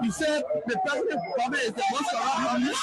You said the president government is the most corrupt government.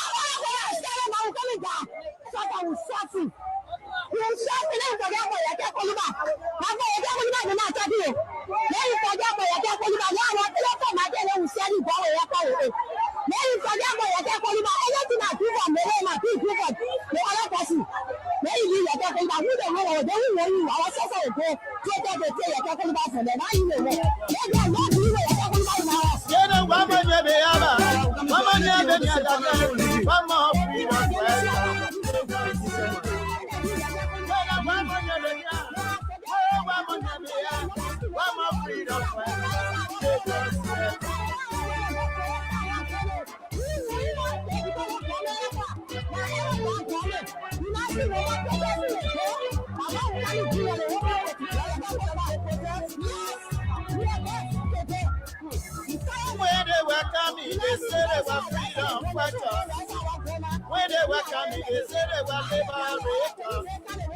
When they were coming, they said they were freedom fighters. When they were coming, they said they were liberators.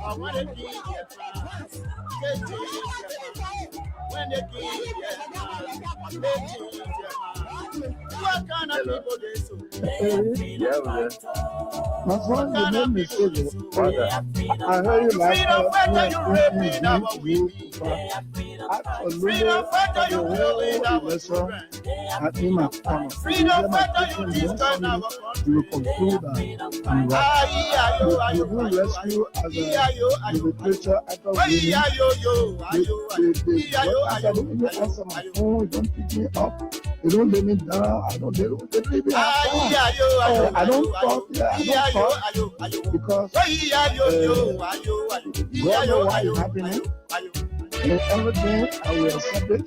But when they give their chance, they change their mind. When they give their chance, they change their mind. What kind of people they so? My friend, the name is Father. I heard you like Freedom fighter, you raping our women. Freedom fighter, you killing our children. Freedom fighter, you destroy our country. You will conclude that you will rescue as a literature after we don't answer my phone, don't pick me up, they don't lay me down, they leave me I don't talk, because God knows what is happening. And everything I will accept it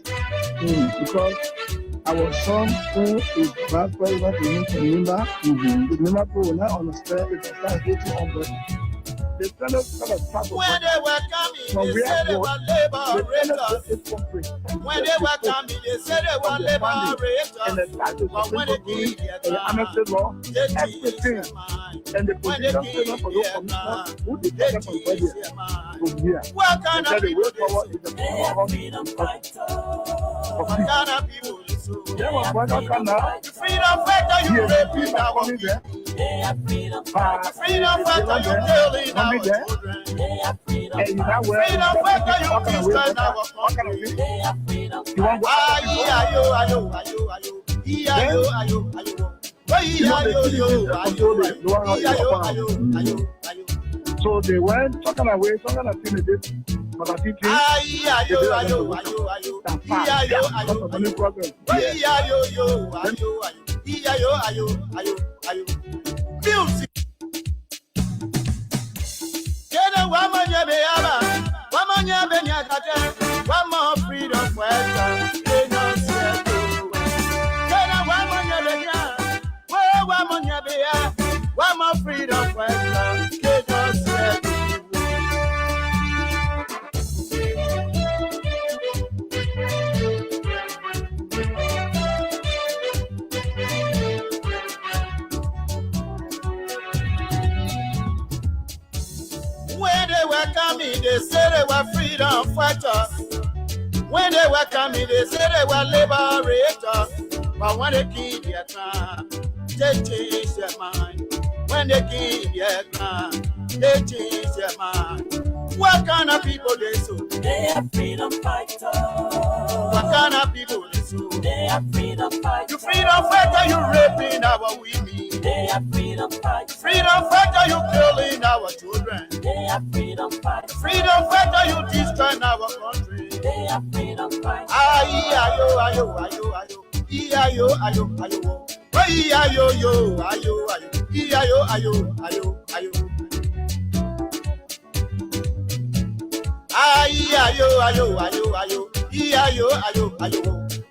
because our son who is bad president to remember, the Liverpool will not understand if I start hating on them. They kind of when they were coming, they said they were liberators. When they were coming, they said they were liberators. But when they came here, they changed their mind. And the position for those who declared from here. What kind of people is the what kind of people is so? Yeah, the freedom fighter, you raping our people. The freedom fighter, you killing our children. Freedom fighter, you destroy our country. So they went talking away, talking about this, but I think music. One more freedom fighter. One more freedom fighter. When they were coming, they said they were freedom fighters. When they were coming, they said they were liberators. But when they give their time, they change their mind. When they give their time, they change their mind. What kind of people they so? They are freedom fighters. What kind of people they so? They are freedom fighters. You freedom fighter, you raping our women. They are freedom fighters. Freedom fighter, you killing our children. They are freedom fighters. Freedom fighter, you destroy our country. They are freedom fighters. Ayo.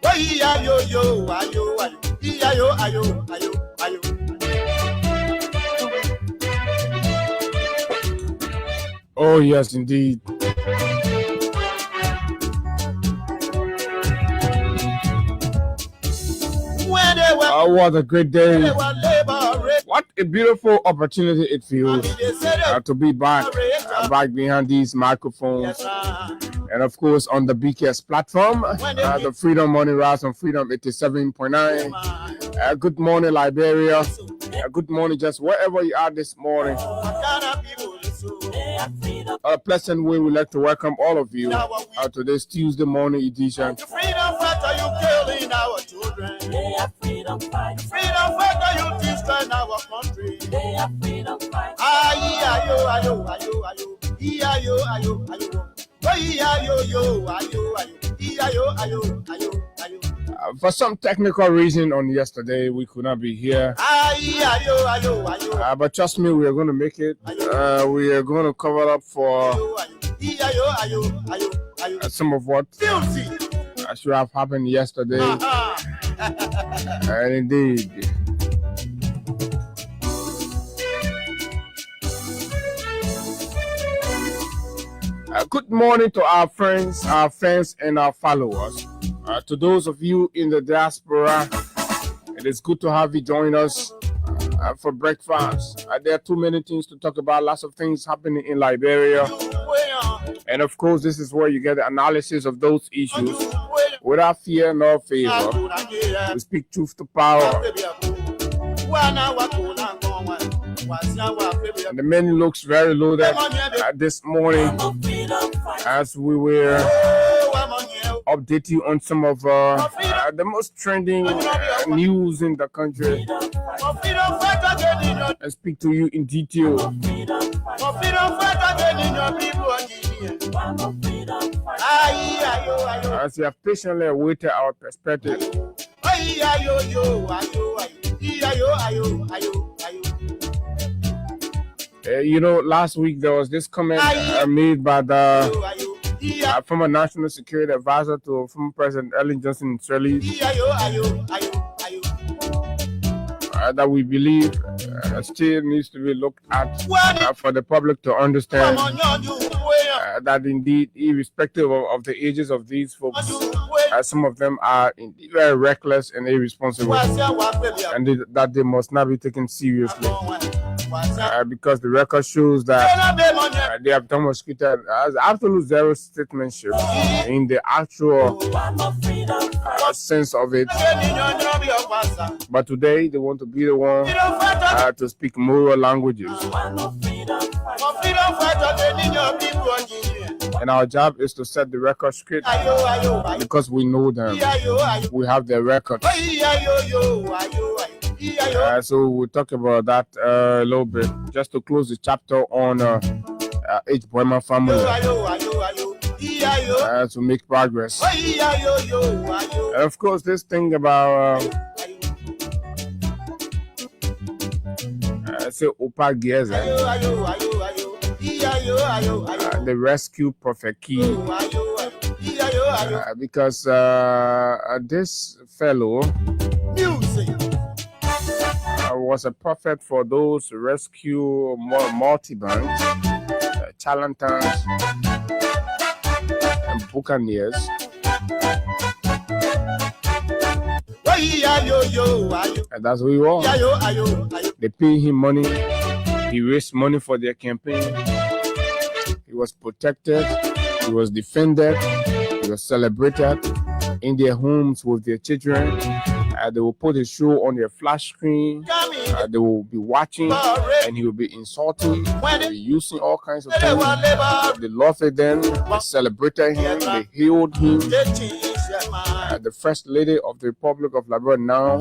When Iya yo, ayo, ayo. Iya yo, ayo, ayo, ayo. Oh, yes, indeed. When they were, Oh, what a great day. they were liberated. What a beautiful opportunity it feels to be back behind these microphones. Yes, sir. And of course, on the BKS platform, the Freedom Morning Rise on Freedom 87.9. Good morning, Liberia. Good morning, just wherever you are this morning. A pleasant way we'd like to welcome all of you to this Tuesday morning edition. The freedom fighter, you killing our children. They are freedom fight. Freedom fighter, you destroying our country. They are freedom fight. Ayo, ayo, ayo, ayo. Ayo, ayo, ayo. Ayo, yo, ayo, ayo. Ayo, ayo, ayo, ayo. For some technical reason on yesterday, we could not be here. Ayo, ayo, ayo. But trust me, we are going to make it. We are going to cover up for Ayo, ayo, ayo, ayo. some of what Filthy. should have happened yesterday. And indeed. Good morning to our friends, our fans, and our followers. To those of you in the diaspora, it is good to have you join us for breakfast. There are too many things to talk about, lots of things happening in Liberia. And of course, this is where you get the analysis of those issues without fear nor favor. We speak truth to power. And the menu looks very loaded this morning as we were update you on some of the most trending news in the country and speak to you in detail. As you have patiently awaited our perspective. You know, last week there was this comment made by the former National Security Advisor to former President Ellen Johnson Sirleaf that we believe still needs to be looked at for the public to understand that indeed, irrespective of the ages of these folks, some of them are indeed very reckless and irresponsible, and that they must not be taken seriously. Because the record shows that they have demonstrated absolute zero statesmanship in the actual sense of it. But today they want to be the one to speak moral languages. And our job is to set the record straight because we know them. We have their record. So we'll talk about that a little bit, just to close the chapter on H. Weah family to make progress. And of course, this thing about Opa Gieza, the rescue Prophet Key, because this fellow was a prophet for those rescue multi-bands, charlatans, and buccaneers. And that's who he was. They pay him money. He raised money for their campaign. He was protected. He was defended. He was celebrated in their homes with their children. They will put a show on their flash screen. They will be watching, and he will be insulting. They will be using all kinds of things. They loved them. They celebrated him. They hailed him. The First Lady of the Republic of Liberia now,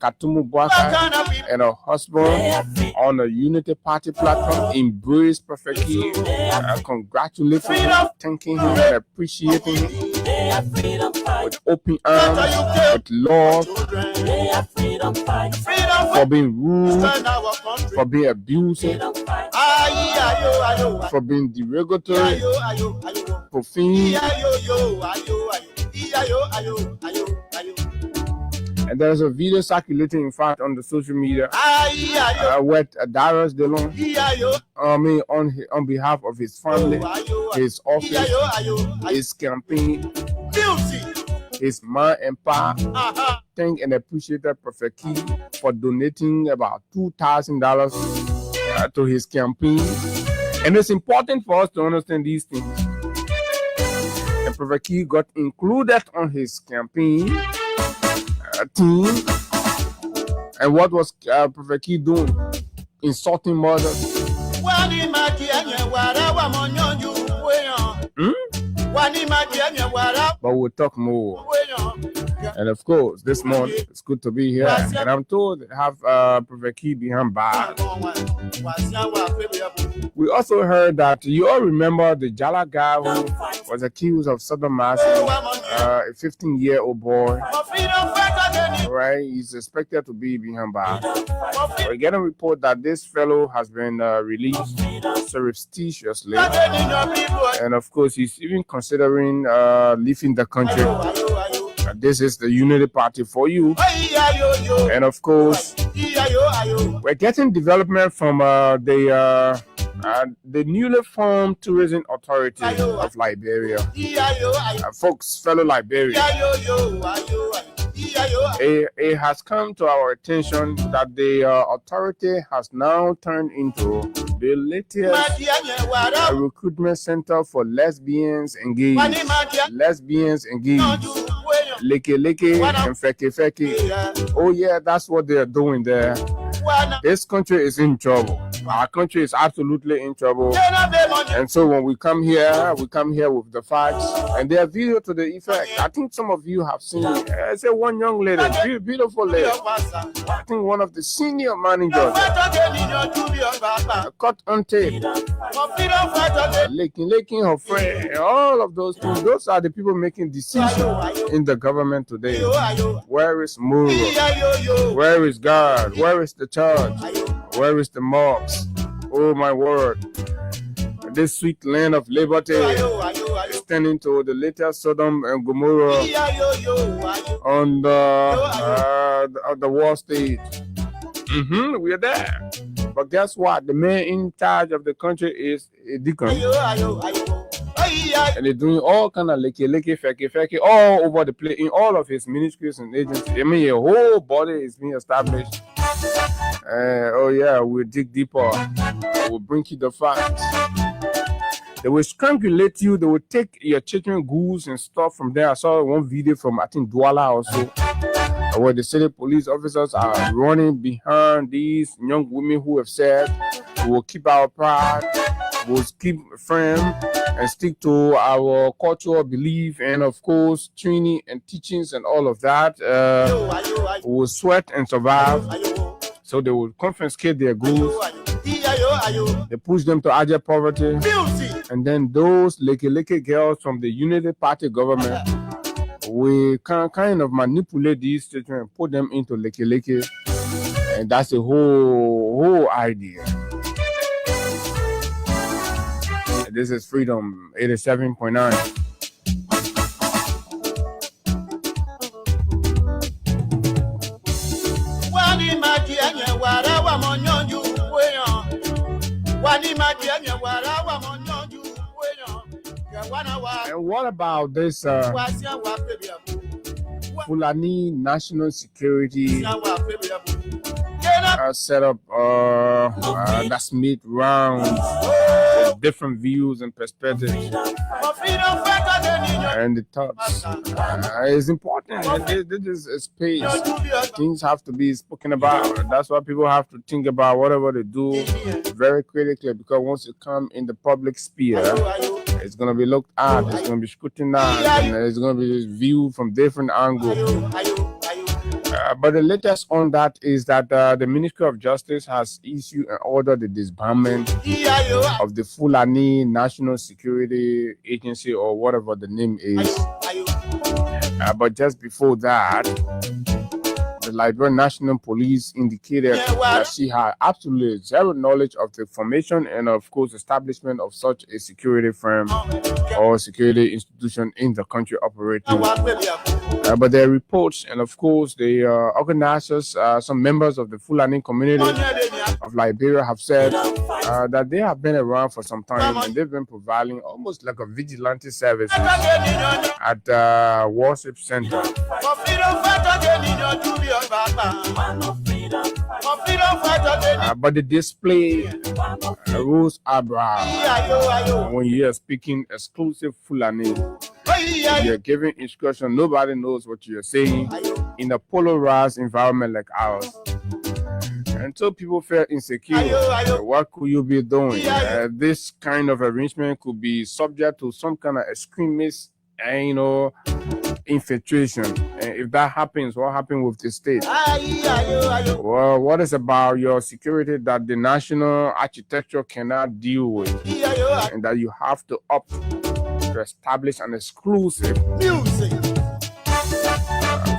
Katumu Bwaka, and her husband on a Unity Party platform embraced Prophet Key, congratulating him, thanking him, and appreciating him with open arms, with love, for being rude, for being abusive, for being derogatory, profane, And there's a video circulating, in fact, on the social media with Darius Delon, on behalf of his family, his office, his campaign, his man and pa, thank and appreciated Prophet Key for donating about $2,000 to his campaign. And it's important for us to understand these things. And Prophet Key got included on his campaign team. And what was Prophet Key doing? Insulting mothers. But we'll talk more. And of course, this month it's good to be here. And I'm told to have Prophet Key behind bars. We also heard that you all remember the Jala guy who was accused of sodomy, a 15-year-old boy. Right, he's expected to be behind bars. We're getting a report that this fellow has been released surreptitiously, and of course, he's even considering leaving the country. This is the Unity Party for you, and of course, we're getting development from the newly formed Tourism Authority of Liberia. Folks, fellow Liberians, it has come to our attention that the authority has now turned into the latest recruitment center for lesbians engaged. Leke and feke. Oh yeah, that's what they are doing there. This country is in trouble. Our country is absolutely in trouble. And so when we come here with the facts. And there are videos to the effect. I think some of you have seen it. It's a one young lady, beautiful lady. I think one of the senior managers caught on tape. Licking her friend. And all of those things. Those are the people making decisions in the government today. Where is moral? Where is God? Where is the church? Where is the mosque? Oh my word. This sweet land of liberty is turning to the latest Sodom and Gomorrah on the world stage. We are there. But guess what? The man in charge of the country is a deacon. And they're doing all kind of leke, feke, all over the place in all of his ministries and agencies. I mean, your whole body is being established. Oh yeah, we'll dig deeper. We'll bring you the facts. They will strangulate you. They will take your chicken goods and stuff from there. I saw one video from, I think, Douala also, where the city police officers are running behind these young women who have said, we will keep our pride, we will keep firm and stick to our cultural belief and, of course, training and teachings and all of that. We will sweat and survive. So they will confiscate their goods. They push them to abject poverty. And then those leke girls from the Unity Party government, we can kind of manipulate these children and put them into leke. And that's the whole idea. And this is Freedom 87.9. And what about this Fulani National Security setup that's made rounds with different views and perspectives? And the thoughts is important. This is a space. Things have to be spoken about. That's why people have to think about whatever they do very critically, because once you come in the public sphere, it's going to be looked at, it's going to be scrutinized, and it's going to be viewed from different angles. But the latest on that is that the Ministry of Justice has issued an order the disbandment of the Fulani National Security Agency, or whatever the name is. But just before that, the Liberian National Police indicated that she had absolutely zero knowledge of the formation and, of course, establishment of such a security firm or security institution in the country operating. But their reports, and of course, the organizers, some members of the Fulani community of Liberia have said that they have been around for some time and they've been providing almost like a vigilante service at worship center. But the display rose eyebrow when you are speaking exclusive Fulani. You're giving instruction, nobody knows what you're saying in a polarized environment like ours. And so people feel insecure. What could you be doing? This kind of arrangement could be subject to some kind of extremist, infiltration. And if that happens, what happens with the state? Well, what is about your security that the national architecture cannot deal with, and that you have to opt to establish an exclusive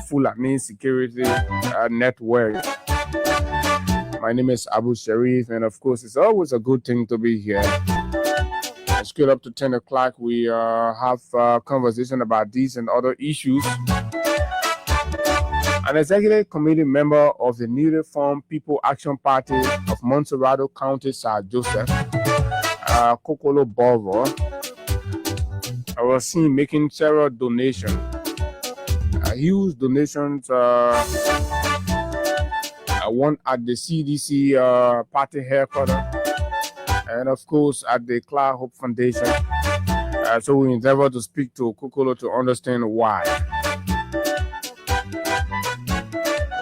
Fulani security network? My name is Abu Sharif, and of course, it's always a good thing to be here. Straight up to 10 o'clock, we have a conversation about these and other issues. An executive committee member of the newly formed People Action Party of Montserrado County, South Joseph, Kokolo Bovo, I was seen making several donations, huge donations. One at the CDC party headquarters, and of course at the Cloud Hope Foundation. So we endeavor to speak to Kokolo to understand why.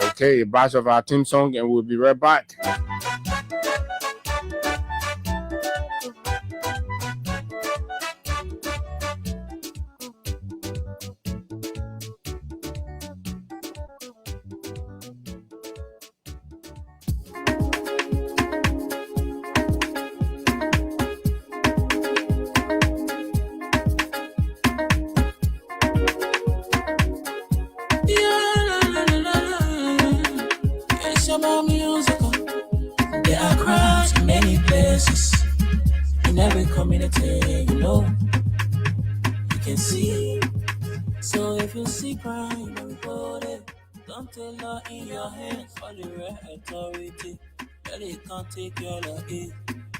Okay, a batch of our theme song, and we'll be right back. Take your lucky.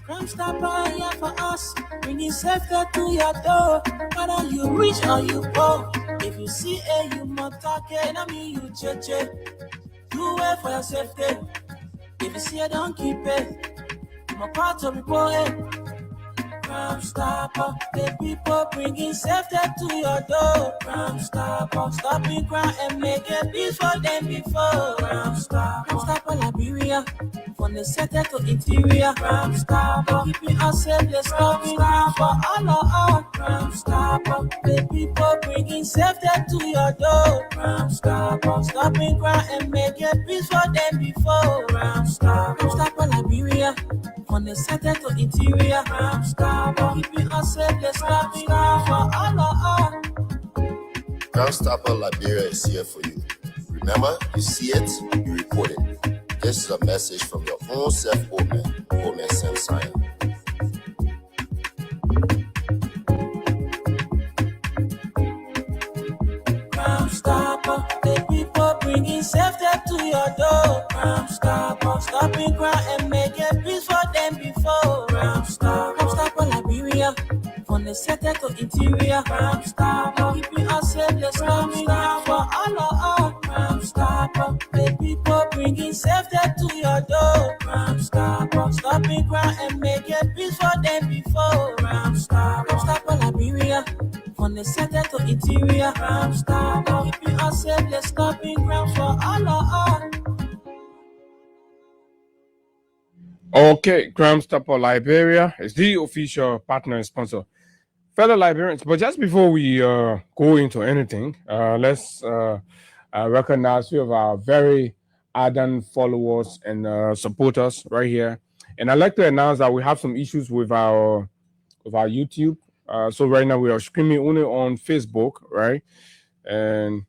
Crime stopper here for us, bringing safety to your door. Whether you rich or you poor, if you see a you must take, I mean you check. Do it for your safety. If you see a don't keep it. I'm a part of report it. Crime stopper, the people bringing safety to your door. Crime stopper, stopping crime and making peace for them before. Crime stopper Liberia. From the center to interior, Crime Stopper, keeping us safe, let's stop for all. Crime Stopper, the people bringing safety to your door. Crime Stopper, stopping crime and making peace for them before. Crime Stopper Liberia, from the center to interior, Crime Stopper, keeping us safe, let's stop for all. Crime Stopper Liberia is here for you. Remember, you see it, you report it. This is a message from your own self, Omen Samsaya. Crime Stopper, the people bringing safety to your door. Crime Stopper, stopping crime and making peace for them before. Crime Stopper Liberia, from the center to interior. Crime Stopper, keeping us safe, let's stop for all. Crime Stopper, the people bringing safety to your door. Crime Stopper, stopping crime and making peace for them before. Crime Stopper Liberia, from the center to interior. Crime Stopper, keeping us safe, let's stop crime for all. Okay, Crime Stopper Liberia is the official partner and sponsor. Fellow Liberians, but just before we go into anything, let's recognize few of our very ardent followers and supporters right here. And I'd like to announce that we have some issues with our YouTube. So right now we are streaming only on Facebook, right? And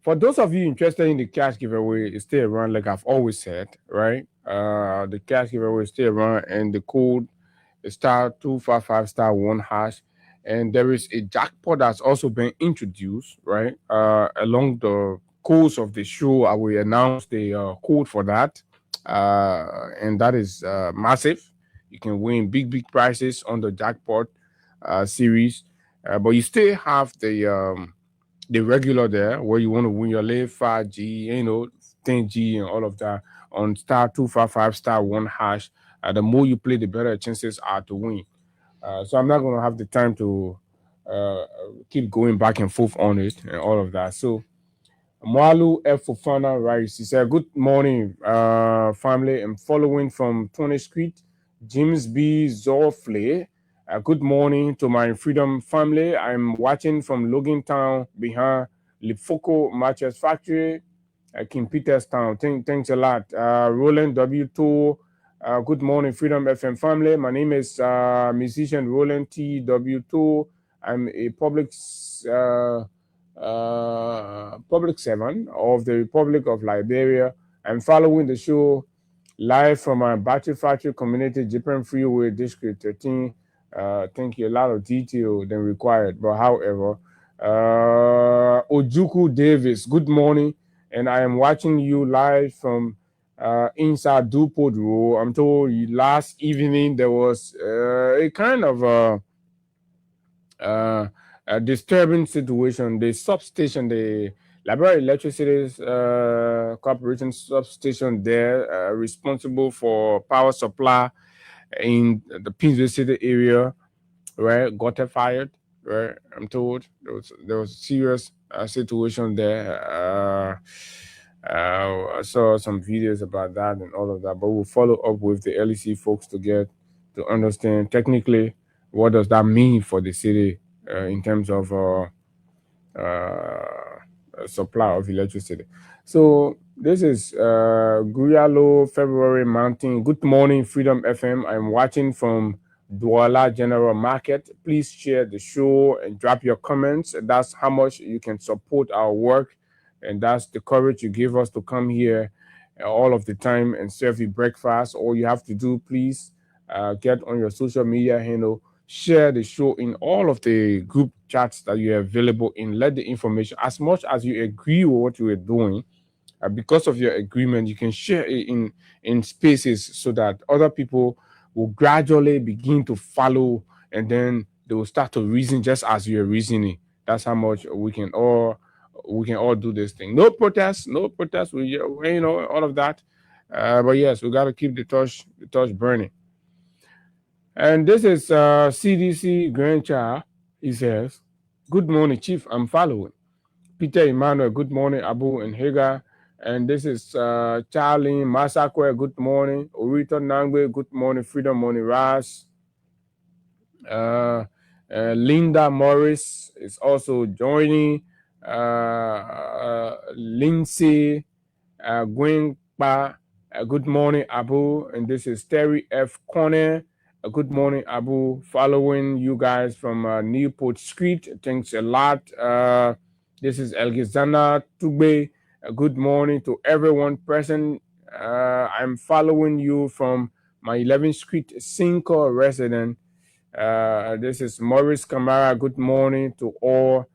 For those of you interested in the cash giveaway, it's still around, like I've always said, right? The cash giveaway is still around, and the code is *255*1#. And there is a jackpot that's also been introduced, right? Along the course of the show, I will announce the code for that. And that is massive. You can win big prizes on the jackpot series. But you still have the regular there where you want to win your live 5G, 10G and all of that on *255*1#. The more you play, the better chances are to win. So I'm not going to have the time to keep going back and forth on it and all of that. So Mwalu F. Fofana writes, he said, good morning, family. I'm following from 20th Street, James B. Zorfle. Good morning to my Freedom family. I'm watching from Logan Town behind Lifoko Matches Factory, King Peters Town. Thanks a lot. Roland W2. Good morning, Freedom FM family. My name is musician Roland T. W2. I'm a public servant of the Republic of Liberia. I'm following the show live from our Battery Factory Community, Japan Freeway, District 13. Thank you. A lot of detail than required, but however, Ojuku Davis, good morning, and I am watching you live from inside Dupont Road. I'm told last evening there was a kind of a disturbing situation. The substation, the Liberia Electricity Corporation substation there, responsible for power supply in the Pinsville City area, right, got fired, right? I'm told there was a serious situation there. I saw some videos about that and all of that, but we'll follow up with the LEC folks to understand technically what does that mean for the city in terms of supply of electricity. So this is Guyalo February Mountain. Good morning, Freedom FM. I'm watching from Douala General Market. Please share the show and drop your comments. That's how much you can support our work, and that's the courage you give us to come here all of the time and serve you breakfast. All you have to do, please get on your social media handle, share the show in all of the group chats that you are available in. Let the information, as much as you agree with what you are doing, because of your agreement, you can share it in spaces so that other people will gradually begin to follow, and then they will start to reason just as you're reasoning. That's how much we can all do this thing. No protest. We all of that. But yes, we got to keep the torch burning. And this is CDC grandchild. He says, good morning, Chief. I'm following. Peter Emmanuel, good morning, Abu and Hagar. And this is Charlie Masakwe, good morning. Orito Nangwe, good morning. Freedom Morning Ras. Linda Morris is also joining. Lindsay Gwen Pa, good morning, Abu. And this is Terry F. Corner. Good morning, Abu. Following you guys from Newport Street. Thanks a lot. This is Elgizana Tugbe. Good morning to everyone present. I'm following you from my 11th Street Cinco resident. This is Maurice Camara. Good morning to all.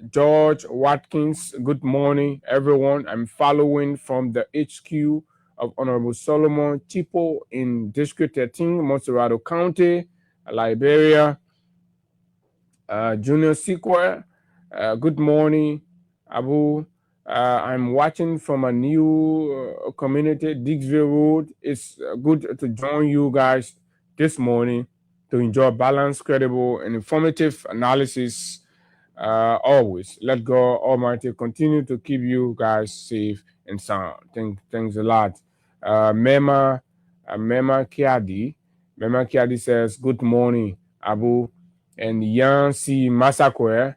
George Watkins, good morning, everyone. I'm following from the HQ of Honorable Solomon Tipo in District 13, Monserrado County, Liberia. Junior Sequoia, good morning, Abu. I'm watching from a new community, Diggsville Road. It's good to join you guys this morning to enjoy balanced, credible, and informative analysis. Always let God Almighty continue to keep you guys safe and sound. Thanks a lot. Mema Kiadi says, good morning, Abu. And Yancy Masakwe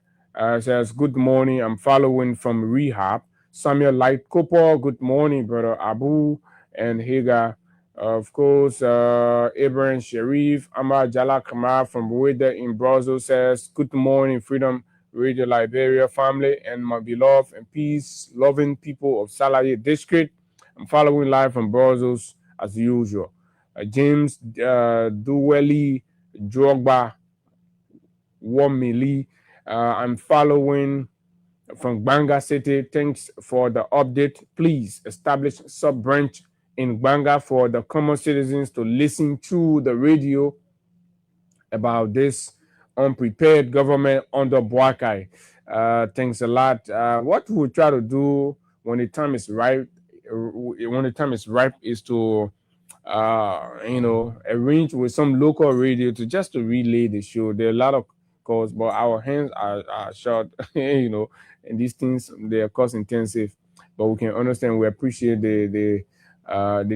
says, good morning. I'm following from rehab. Samuel Light Cooper, good morning, brother Abu and Hagar. Of course, Ibrahim Sharif, Amar Jala Kamar from Weda in Brazil says, good morning, Freedom Radio Liberia family, and my beloved and peace-loving people of Salaye District. I'm following live from Brussels as usual. James Duweli Drogba Womili. I'm following from Banga City. Thanks for the update. Please establish sub-branch in Banga for the common citizens to listen to the radio about this unprepared government under Boakai. Thanks a lot. What we'll try to do when the time is ripe, is to arrange with some local radio to just to relay the show. There are a lot of calls, but our hands are short, and these things, they are cost intensive. But we can understand, we appreciate the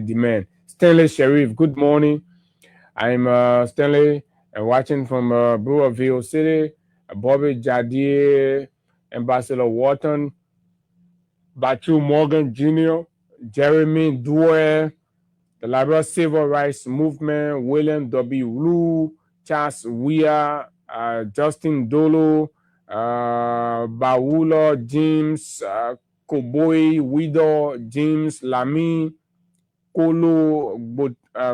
demand. Stanley Sharif, good morning. I'm Stanley, watching from Brewerville City. Bobby Jadier, Ambassador Wharton, Batu Morgan Jr., Jeremy Dwyer, the Liberia Civil Rights Movement, William W. Lu, Charles Weah, Justin Dolo, Baula, James, Koboi, Wido, James Lamy, Kolo,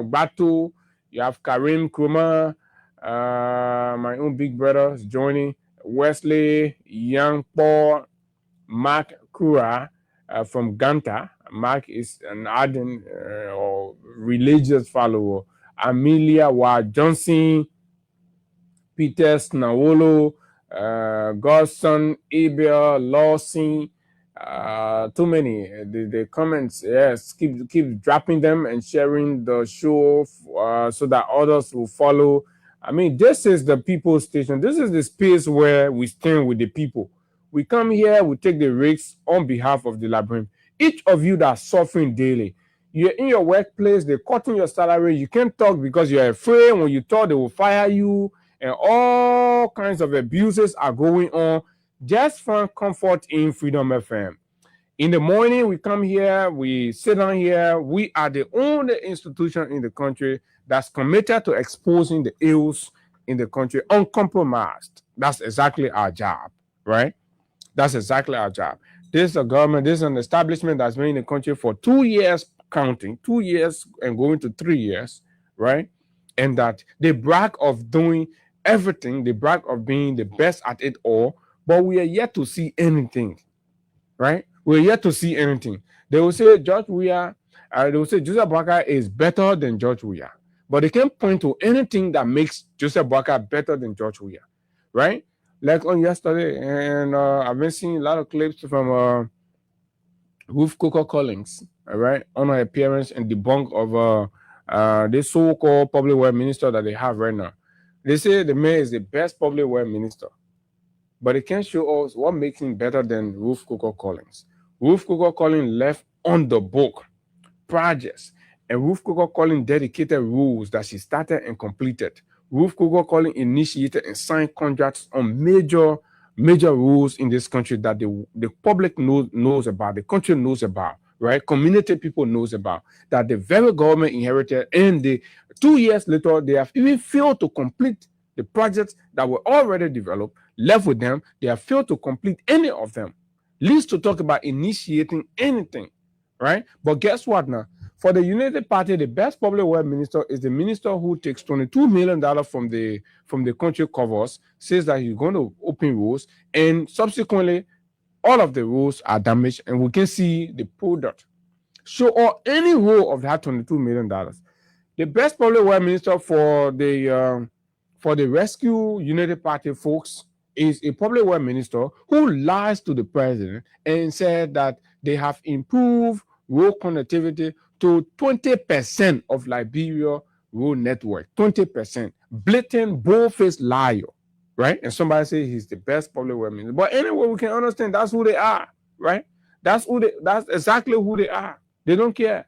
Batu. You have Karim Kuma, my own big brother is joining, Wesley, Young Paul, Mark Kura from Ganta. Mark is an ardent or religious follower. Amelia Wa Johnson, Peter Snawolo, Godson, Abel, Lawson. Too many. The comments, yes, keep dropping them and sharing the show so that others will follow. I mean, this is the people's station. This is the space where we stand with the people. We come here, we take the risks on behalf of the Liberian. Each of you that are suffering daily, you're in your workplace, they're cutting your salary, you can't talk because you're afraid. When you talk, they will fire you, and all kinds of abuses are going on. Just find comfort in Freedom FM. In the morning, we come here, we sit down here. We are the only institution in the country that's committed to exposing the ills in the country uncompromised. That's exactly our job, right? That's exactly our job. This is a government, this is an establishment that's been in the country for 2 years, counting, 2 years and going to 3 years, right? And that they brag of doing everything, they brag of being the best at it all, but we are yet to see anything, right? We're yet to see anything. They will say George Weah, they will say Joseph Boakai is better than George Weah, but they can't point to anything that makes Joseph Boakai better than George Weah, right? Like on yesterday, and I've been seeing a lot of clips from Ruth Coker Collins, all right, on her appearance and debunk of this so-called public works minister that they have right now. They say the mayor is the best public works minister, but they can't show us what makes him better than Ruth Coker Collins. Ruth Coker Collins left on the book projects, and Ruth Coker Collins dedicated rules that she started and completed. Ruth Coker Collins initiated and signed contracts on major rules in this country that the public knows about, the country knows about, right? Community people knows about, that the very government inherited, and 2 years later, they have even failed to complete the projects that were already developed, left with them. They have failed to complete any of them, least to talk about initiating anything, right? But guess what now? For the United Party, the best public works minister is the minister who takes $22 million from the country covers, says that he's going to open roads, and subsequently, all of the roads are damaged, and we can see the product. Show or any row of that $22 million. The best public works minister for the Rescue United Party folks is a public works minister who lies to the president and said that they have improved road connectivity to 20% of Liberia road network. 20%. Blatant, bold-faced liar, right? And somebody say he's the best public works minister. But anyway, we can understand that's who they are, right? That's exactly who they are. They don't care,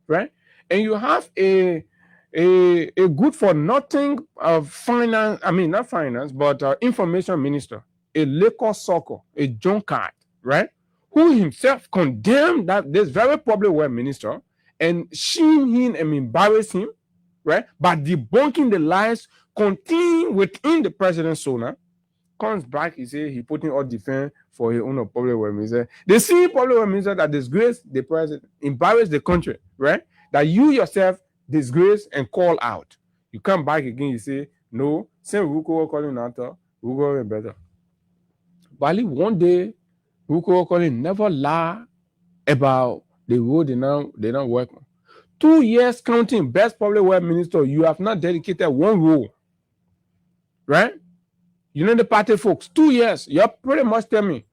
right? And you have a good for nothing finance, I mean not finance, but information minister, a liquor sucker, a drunkard, right? Who himself condemned this very public works minister and shame him and embarrass him, right? By debunking the lies contained within the president's sonar, comes back, he say he putting all defense for his own public welfare minister. They see public welfare minister that disgrace the president, embarrass the country, right? That you yourself disgrace and call out. You come back again, you say, no, same Ruko calling out, Ruko better. But one day, Ruko calling never lie about the road they don't work on. 2 years counting, best public welfare minister, you have not dedicated one row, right? You know the party folks, 2 years, you pretty much tell me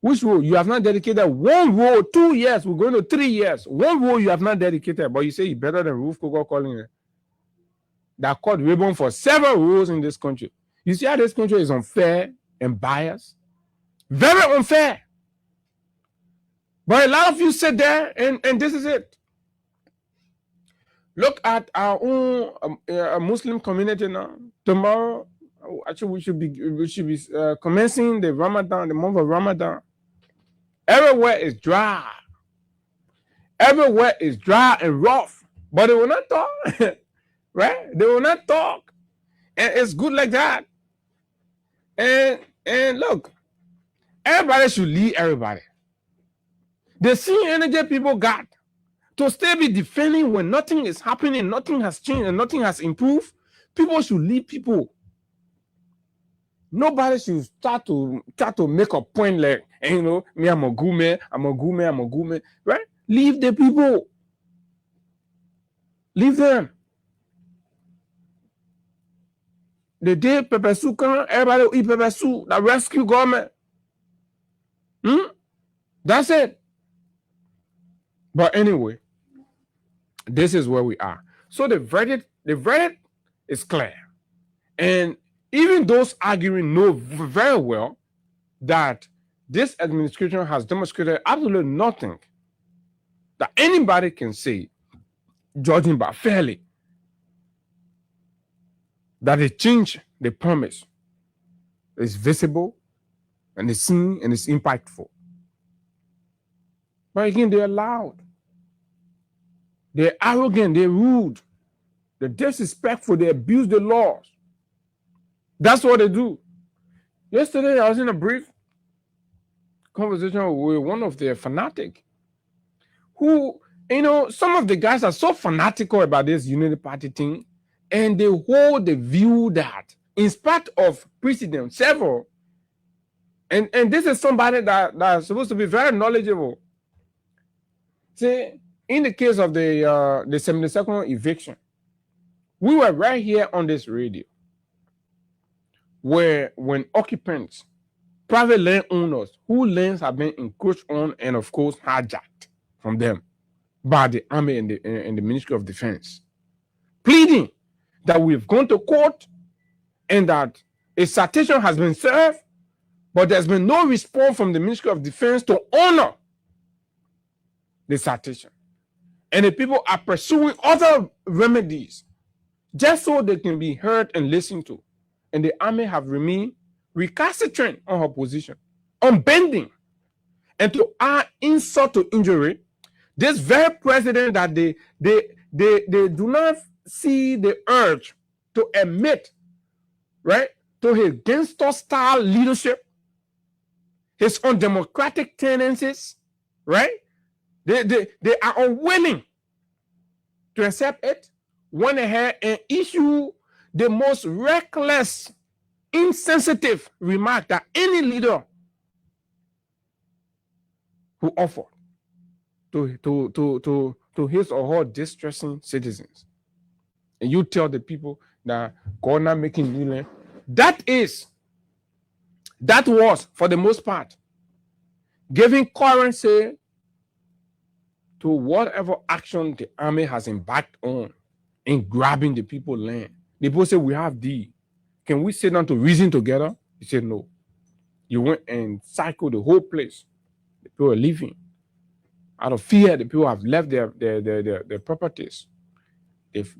which row you have not dedicated one row. 2 years, we're going to 3 years. One row you have not dedicated, but you say you better than Roof Coco calling it. That caught ribbon for several rows in this country. You see how this country is unfair and biased? Very unfair. But a lot of you sit there and this is it. Look at our own Muslim community now. Tomorrow, actually, we should be commencing the Ramadan, the month of Ramadan. Everywhere is dry. Everywhere is dry and rough. But they will not talk, right? They will not talk, and it's good like that. And look, everybody should lead everybody. The same energy people got to still be defending when nothing is happening, nothing has changed, and nothing has improved. People should lead people. Nobody should start to make a point like, you know, me, I'm a gume, right? Leave the people. Leave them. The day pepper soup come, everybody will eat pepper soup. The rescue government. That's it. But anyway, this is where we are. So the verdict is clear. And even those arguing know very well that this administration has demonstrated absolutely nothing that anybody can say, judging by fairly, that the change they promise is visible and is seen and is impactful. But again, they're loud. They're arrogant, they're rude, they're disrespectful, they abuse the laws. That's what they do. Yesterday, I was in a brief conversation with one of their fanatics who, you know, some of the guys are so fanatical about this unity party thing, and they hold the view that in spite of precedent, several, and this is somebody that's supposed to be very knowledgeable. See, in the case of the 72nd eviction, we were right here on this radio where when occupants, private landowners whose lands have been encroached on and of course hijacked from them by the army and the Ministry of Defense, pleading that we've gone to court and that a citation has been served, but there's been no response from the Ministry of Defense to honor the citation. And the people are pursuing other remedies just so they can be heard and listened to. And the army have remained recalcitrant on her position, unbending. And to add insult to injury, this very president that they do not see the urge to admit, right, to his gangster-style leadership, his undemocratic tendencies, right? They are unwilling to accept it, went ahead and issue the most reckless, insensitive remark that any leader who offered to his or her distressing citizens. And you tell the people that God not making new land. That was, for the most part, giving currency to whatever action the army has embarked on in grabbing the people's land. The people say, we have thee. Can we sit down to reason together? He said, no. You went and cycled the whole place. The people are leaving. Out of fear, the people have left their properties. Just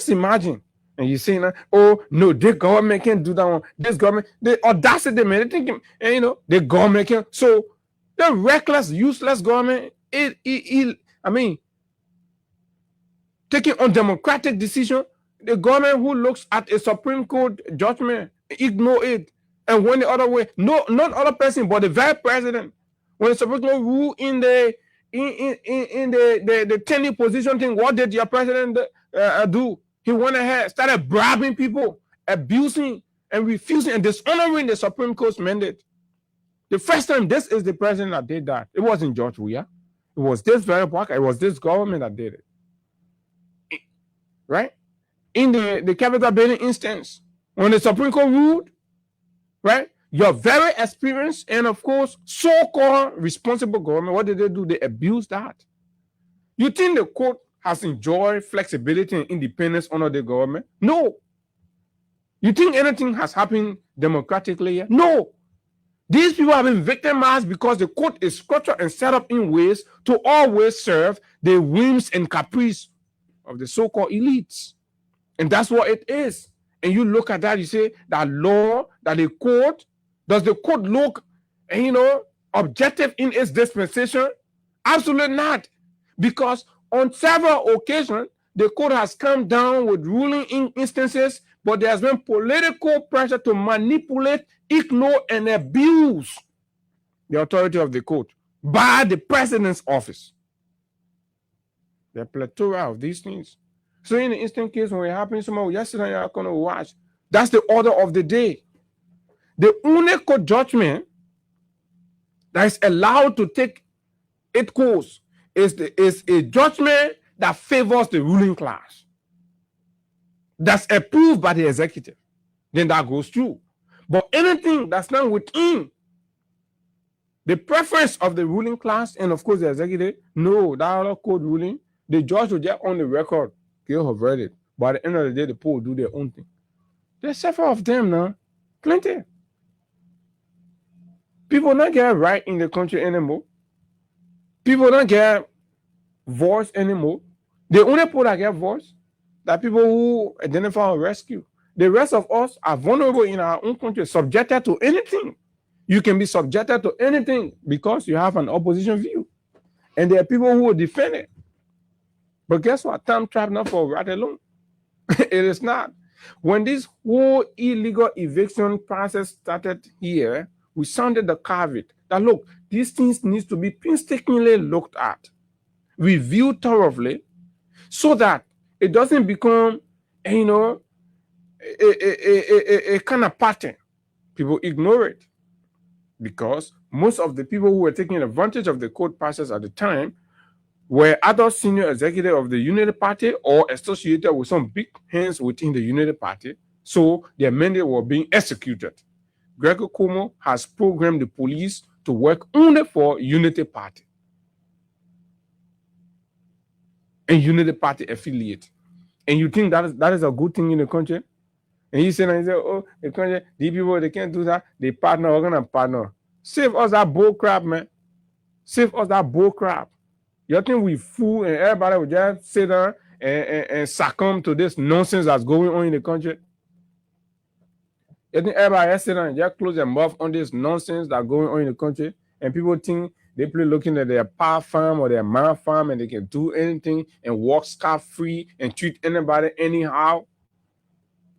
imagine. And you're saying, oh, no, the government can't do that one. This government, the audacity, man, they think, and, you know, the government can. So, the reckless, useless government, taking undemocratic decision, the government who looks at a Supreme Court judgment ignore it, and went the other way. No, not other person, but the very president. When the Supreme Court ruled in the tenure position thing, what did your president do? He went ahead, started bribing people, abusing and refusing and dishonoring the Supreme Court's mandate. The first time, this is the president that did that. It wasn't George Weah. It was this very park. It was this government that did it. Right? In the Capitol building instance, when the Supreme Court ruled, right? Your very experienced and, of course, so-called responsible government, what did they do? They abused that. You think the court has enjoyed flexibility and independence under the government? No. You think anything has happened democratically yet? No. These people have been victimized because the court is structured and set up in ways to always serve the whims and caprice of the so-called elites. And that's what it is. And you look at that, you say that law, that the court, does the court look, objective in its dispensation? Absolutely not. Because on several occasions, the court has come down with ruling in instances, but there has been political pressure to manipulate, ignore, and abuse the authority of the court by the president's office. There are plethora of these things. So in the instant case, when it happened tomorrow, yesterday, you're going to watch. That's the order of the day. The only court judgment that is allowed to take its course is a judgment that favors the ruling class. That's approved by the executive. Then that goes through. But anything that's not within the preference of the ruling class and, of course, the executive, no, that other court ruling, the judge will just on the record give her verdict. By the end of the day, the poor will do their own thing. There's several of them now. Plenty. People don't get right in the country anymore. People don't get voice anymore. The only people that get voice are people who identify and rescue. The rest of us are vulnerable in our own country, subjected to anything. You can be subjected to anything because you have an opposition view. And there are people who will defend it. But guess what? Time trapped not for right alone. It is not. When this whole illegal eviction process started here, we sounded the caveat that, look, these things need to be painstakingly looked at, reviewed thoroughly, so that it doesn't become, a kind of pattern. People ignore it because most of the people who were taking advantage of the court process at the time were other senior executives of the Unity Party or associated with some big hands within the Unity Party, so their mandate were being executed. Gregor Cuomo has programmed the police to work only for Unity Party and Unity Party affiliate. And you think that is a good thing in the country? And you say, oh, the country, these people, they can't do that. They partner, we're going to partner. Save us that bull crap, man. Save us that bull crap. You think we fool and everybody will just sit down and succumb to this nonsense that's going on in the country? You think everybody just sit down and just close their mouth on this nonsense that's going on in the country? And people think they play looking at their power farm or their man farm and they can do anything and walk scot-free and treat anybody anyhow,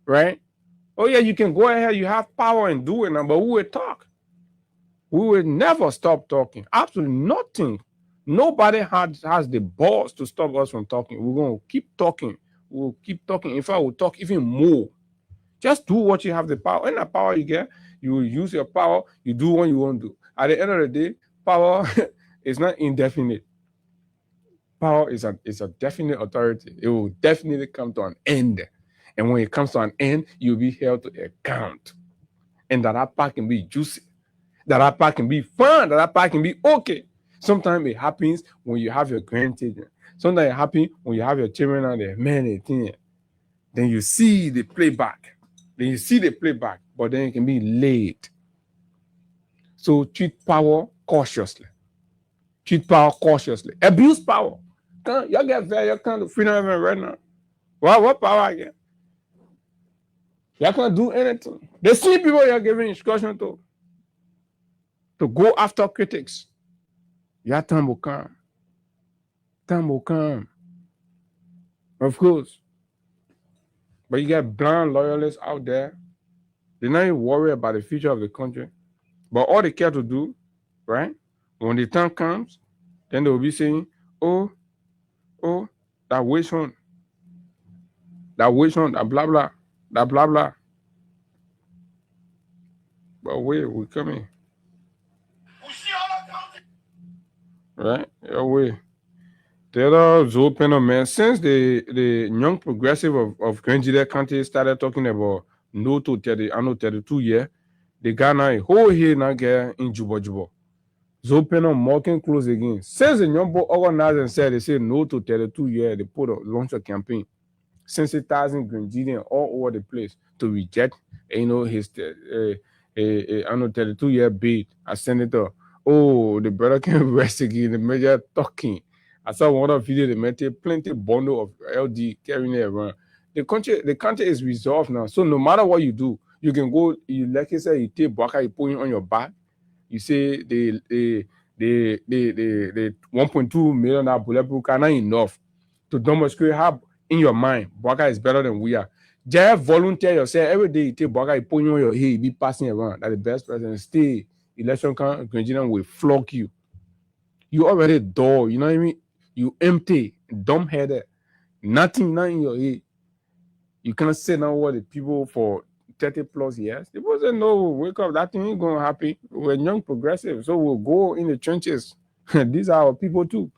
right? Oh yeah, you can go ahead, you have power and do it now, but we will talk. We will never stop talking. Absolutely nothing. Nobody has the balls to stop us from talking. We're going to keep talking. We'll keep talking. In fact, we'll talk even more. Just do what you have the power. And the power you get, you will use your power. You do what you want to do. At the end of the day, power is not indefinite. Power is a definite authority. It will definitely come to an end. And when it comes to an end, you'll be held to account. And that part can be juicy. That part can be fun. That part can be okay. Sometimes it happens when you have your grandchildren. Sometimes it happens when you have your children and they're many things. Then you see the playback. But then it can be late. So treat power cautiously. Abuse power. Y'all get very kind of freedom right now. What power I get? Y'all can't do anything. The same people you're giving instruction to go after critics. Your time will come. Of course. But you got blind loyalists out there They're not even worried about the future of the country. But all they care to do, right? When the time comes, then they will be saying, oh, that witch hunt, that blah blah, that blah blah. But wait, we're coming. Right? Yeah, wait. The other open, man. Since the young progressive of Grangida County started talking about no to 32 year, the Ghana a whole here now get in Juba. Zopeno mocking close again. Since the young boy organized and said they say no to 32 year, they put a launch a campaign. Sensitizing Grangida all over the place to reject, his 32 year bid as senator. Oh, the brother can rest again. The major talking. I saw one of the video they made plenty bundle of LD carrying it around. The country is resolved now. So no matter what you do, you can go. You like I said, you take Baka, you put it on your back. You say the 1.2 million bulletproof cannot enough to demonstrate how in your mind Baka is better than we are. Just volunteer yourself every day. You take Baka, you put it on your head, you be passing around. That the best president. Stay election Nigerian will flog you. You already dull. You know what I mean? You empty, dumb-headed, nothing in your head. You can't say now what the people for 30 plus years. People say, no, wake up, that thing ain't going to happen. We're young progressive, so we'll go in the trenches. These are our people too.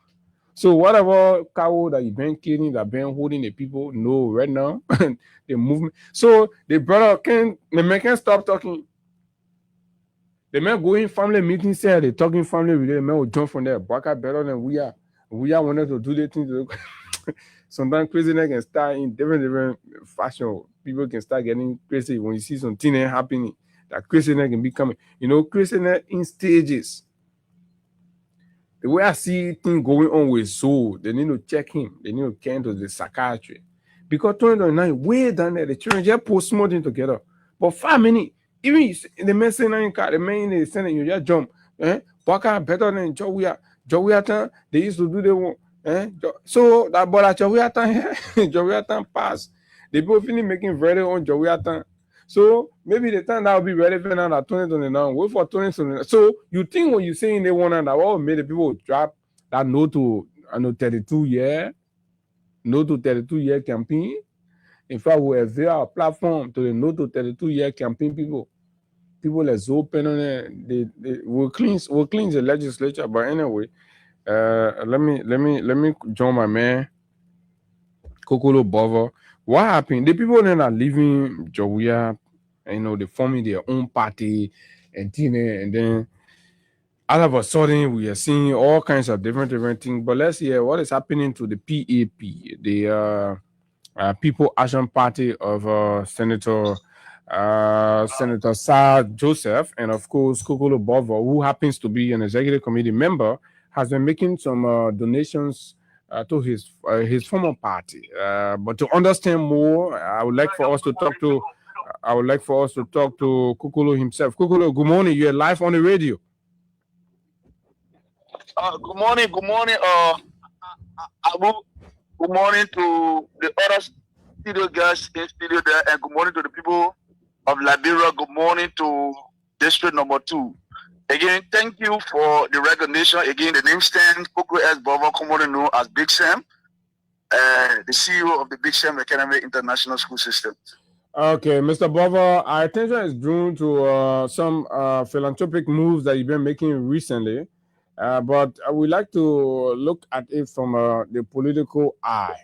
So whatever cow that you've been killing, that been holding the people, no, right now, the movement. So the brother the man can't stop talking. The man going family meetings, say they talking family with the man will jump from there. Baka better than we are. We are wanted to do the things. Sometimes craziness can start in different fashion. People can start getting crazy when you see something happening. That craziness can be coming. Craziness in stages. The way I see things going on with Zoe, they need to check him. They need to get into the psychiatry. Because 2029, way down there, the children just put small things together. But 5 minutes, even the man saying in car, the man in the Senate, you just jump. Baka better than Weah. Weah time, they used to do the one. So that ball at Weah time, Weah time pass. They both finish making very on Weah time. So maybe the time that will be relevant now at 2029. Wait for 2029. So you think when you saying they want that what made the people drop that no to 32 year, no to 32 year campaign? In fact, we avail our platform to the no to 32 year campaign people. People that's open on it. They will cleanse the legislature. But anyway, let me join my man Kokolo Bovo. What happened? The people that are leaving Weah, they forming their own party and then all of a sudden we are seeing all kinds of different things. But let's hear what is happening to the PAP, the People Action Party of Senator Sir Joseph, and of course Kokolo Bovo, who happens to be an executive committee member, has been making some donations to his former party. But to understand more, I would like for us to talk to Kokolo himself. Kokolo, good morning. You're live on the radio. Good morning, Abu. Good morning to the other studio guests in studio there, and good morning to the people of Liberia. Good morning to District Number 2. Again, thank you for the recognition. Again, the name stands Kokolo S. Bovo, commonly known as Big Sam, the CEO of the Big Sam Academy International School System. Okay, Mr. Bovo, our attention is drawn to some philanthropic moves that you've been making recently. But I would like to look at it from the political eye.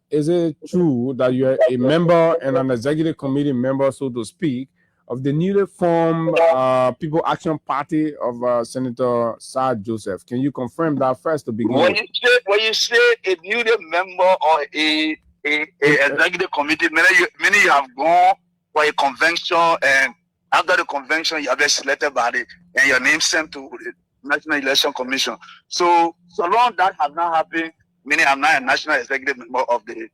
Is it true that you are a member and an executive committee member, so to speak, of the newly formed People Action Party of Senator Sir Joseph? Can you confirm that first to begin with? When you say a newly member or a executive committee, many you have gone for a convention, and after the convention, you have been selected by it, and your name sent to the National Election Commission. So long that has not happened, meaning I'm not a national executive member of the.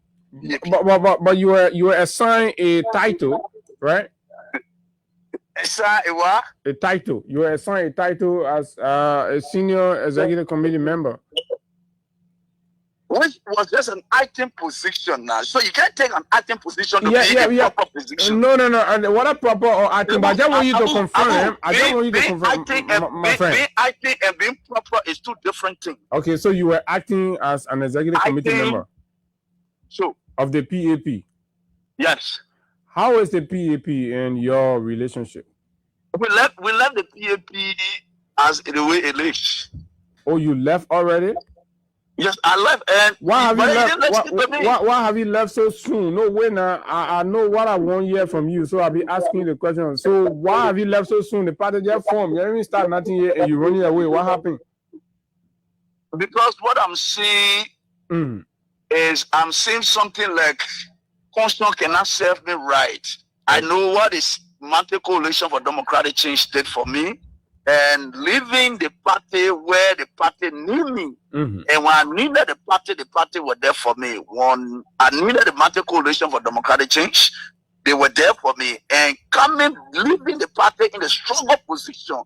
But you were assigned a title, right? Assigned a what? A title. You were assigned a title as a senior executive committee member. which was just an acting position now. So you can't take an acting position to be a proper position. No. And what a proper or acting, but I just want you to confirm. I just want you to confirm, my friend. Being acting and being proper is two different things. Okay, so you were acting as an executive committee member. So of the PAP. Yes. How is the PAP in your relationship? We left the PAP as the way it is. Oh, you left already? Yes, I left. And why have you left? Why have you left so soon? No way now. I know what I want to hear from you, so I'll be asking the question. So why have you left so soon? The party just formed. You haven't even started nothing yet, and you're running away. What happened? Because what I'm seeing is I'm seeing something like Constant cannot serve me right. I know what is Mountain Coalition for Democratic Change did for me. And leaving the party where the party need me. And when I needed the party were there for me. When I needed the Mountain Coalition for Democratic Change, they were there for me. And leaving the party in a struggle position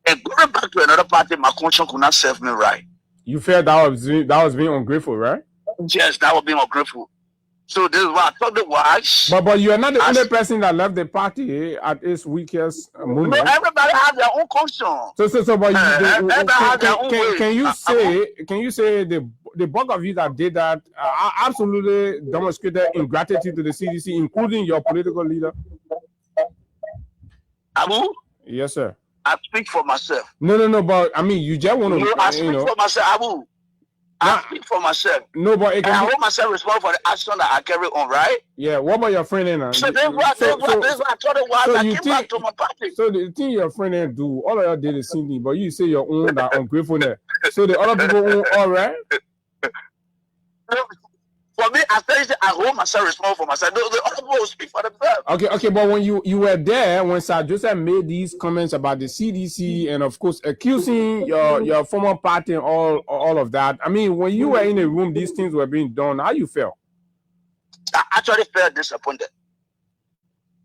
and going back to another party, my conscience could not serve me right. You felt that was being ungrateful, right? Yes, that was being ungrateful. So this is what I thought it was. But you are not the only person that left the party at its weakest moment. No, everybody has their own conscience. But can you say the bulk of you that did that absolutely demonstrated ingratitude to the CDC, including your political leader? Abu? Yes, sir. I speak for myself. No, but I mean, you just want to. No, I speak for myself, Abu. I speak for myself. No, but I hold myself responsible for the action that I carry on, right? Yeah. What about your friend? So this is what I thought it was. I came back to my party. So the thing your friend do, all of y'all did is singing, but you say your own that ungratefulness. So the other people own all right? For me, I hold myself responsible for myself. The other people will speak for themselves. Okay, but when you were there, when Sir Joseph made these comments about the CDC and of course accusing your former party and all of that, I mean, when you were in a room, these things were being done, how you felt? I actually felt disappointed.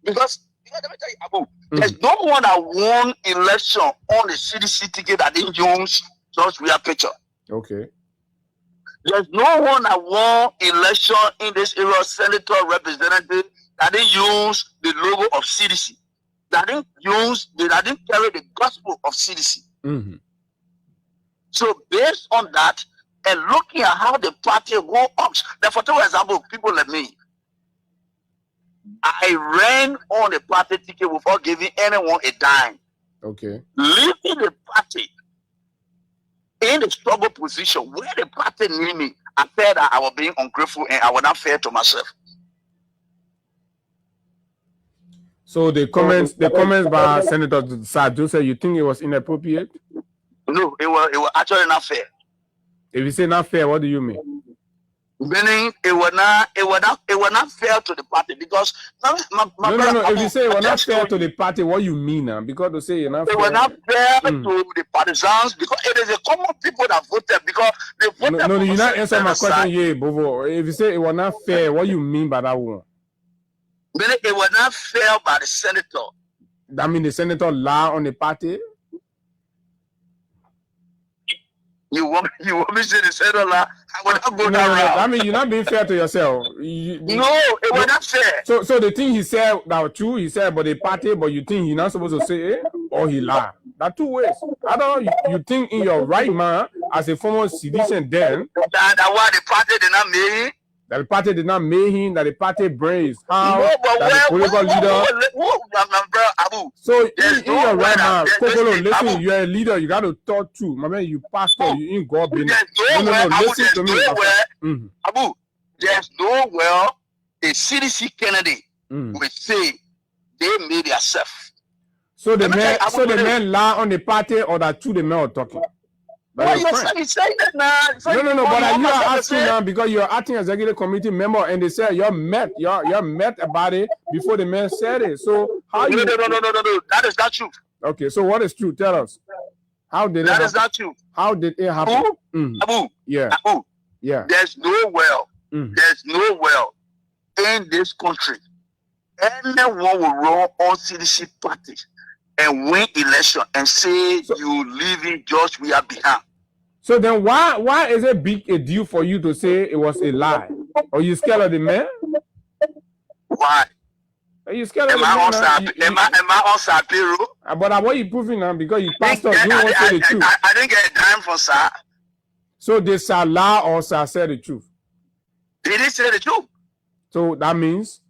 Because, let me tell you, Abu, there's no one that won election on the CDC ticket that didn't use George Weah picture. Okay. There's no one that won election in this era, senator, representative, that didn't use the logo of CDC. That didn't carry the gospel of CDC. So based on that, and looking at how the party works, for example, people like me, I ran on the party ticket without giving anyone a dime. Okay. Leaving the party in the struggle position where the party need me, I felt that I was being ungrateful and I was not fair to myself. So the comments by Senator Sir Joseph, you think it was inappropriate? No, it was actually not fair. If you say not fair, what do you mean? Meaning it was not fair to the party because no. If you say it was not fair to the party, what you mean now? Because to say you're not fair. It was not fair to the partisans because it is the common people that voted because they voted. No, you're not answering my question here, Bovo. If you say it was not fair, what you mean by that one? Meaning it was not fair by the senator. That means the senator lied on the party? You want me to say the senator lie? I will not go that route. I mean, you're not being fair to yourself. No, it was not fair. So the thing he said that was true, he said about the party, but you think he's not supposed to say it or he lied. That's two ways. I don't know. You think in your right mind as a former citizen then that why the party did not make him? That the party did not make him, that the party brains how that the political leader. So in your right mind, Kokolo, listen, you're a leader, you got to talk to. My man, you pastor, you ain't God business. No, listen to me. Abu, there's nowhere a CDC candidate will say they made themselves. So the man lie on the party or that two the men are talking? Well, you're saying that now. No, but you are asking now because you're acting as executive committee member and they said you're met about it before the man said it. So how No, that is not true. Okay, so what is true? Tell us. How did that is not true. How did it happen? Abu, yeah. Abu, yeah. There's no well in this country. Anyone will run on CDC party and win election and say you leaving George Weah behind. So then why is it big a deal for you to say it was a lie? Are you scared of the man? Why? Are you scared of the man? Am I on Sapiro? But what you proving now? Because you pastor, you won't say the truth. I didn't get a dime from Sir. So did Sir lie or Sir say the truth? He didn't say the truth. So that means?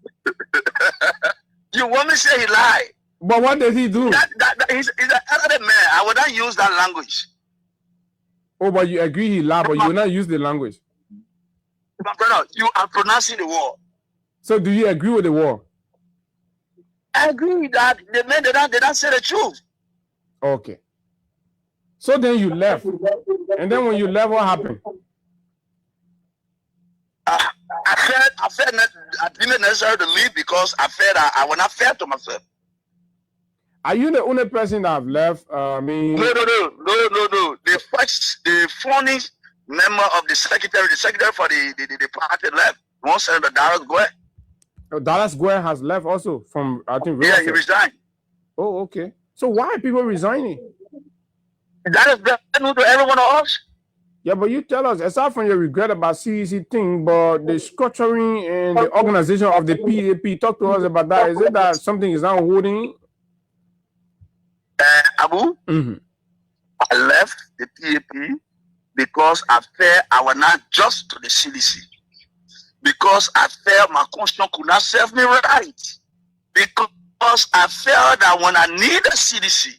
You want me to say he lied? But what did he do? He's an elderly man. I would not use that language. Oh, but you agree he lied, but you will not use the language. My brother, you are pronouncing the word. So do you agree with the word? I agree that the men did not say the truth. Okay. So then you left. And then when you left, what happened? I felt I didn't necessarily to leave because I felt I was not fair to myself. Are you the only person that have left? No. The funny member of the secretary for the party left. One Senator Dallas Weah. Oh, Dallas Weah has left also from, I think, he resigned. Oh, okay. So why are people resigning? That is new to everyone else. Yeah, but you tell us, aside from your regret about CEC thing, but the structuring and the organization of the PAP, talk to us about that. Is it that something is not holding? Abu, I left the PAP because I felt I was not just to the CDC. Because I felt my conscience could not serve me right. Because I felt that when I needed CDC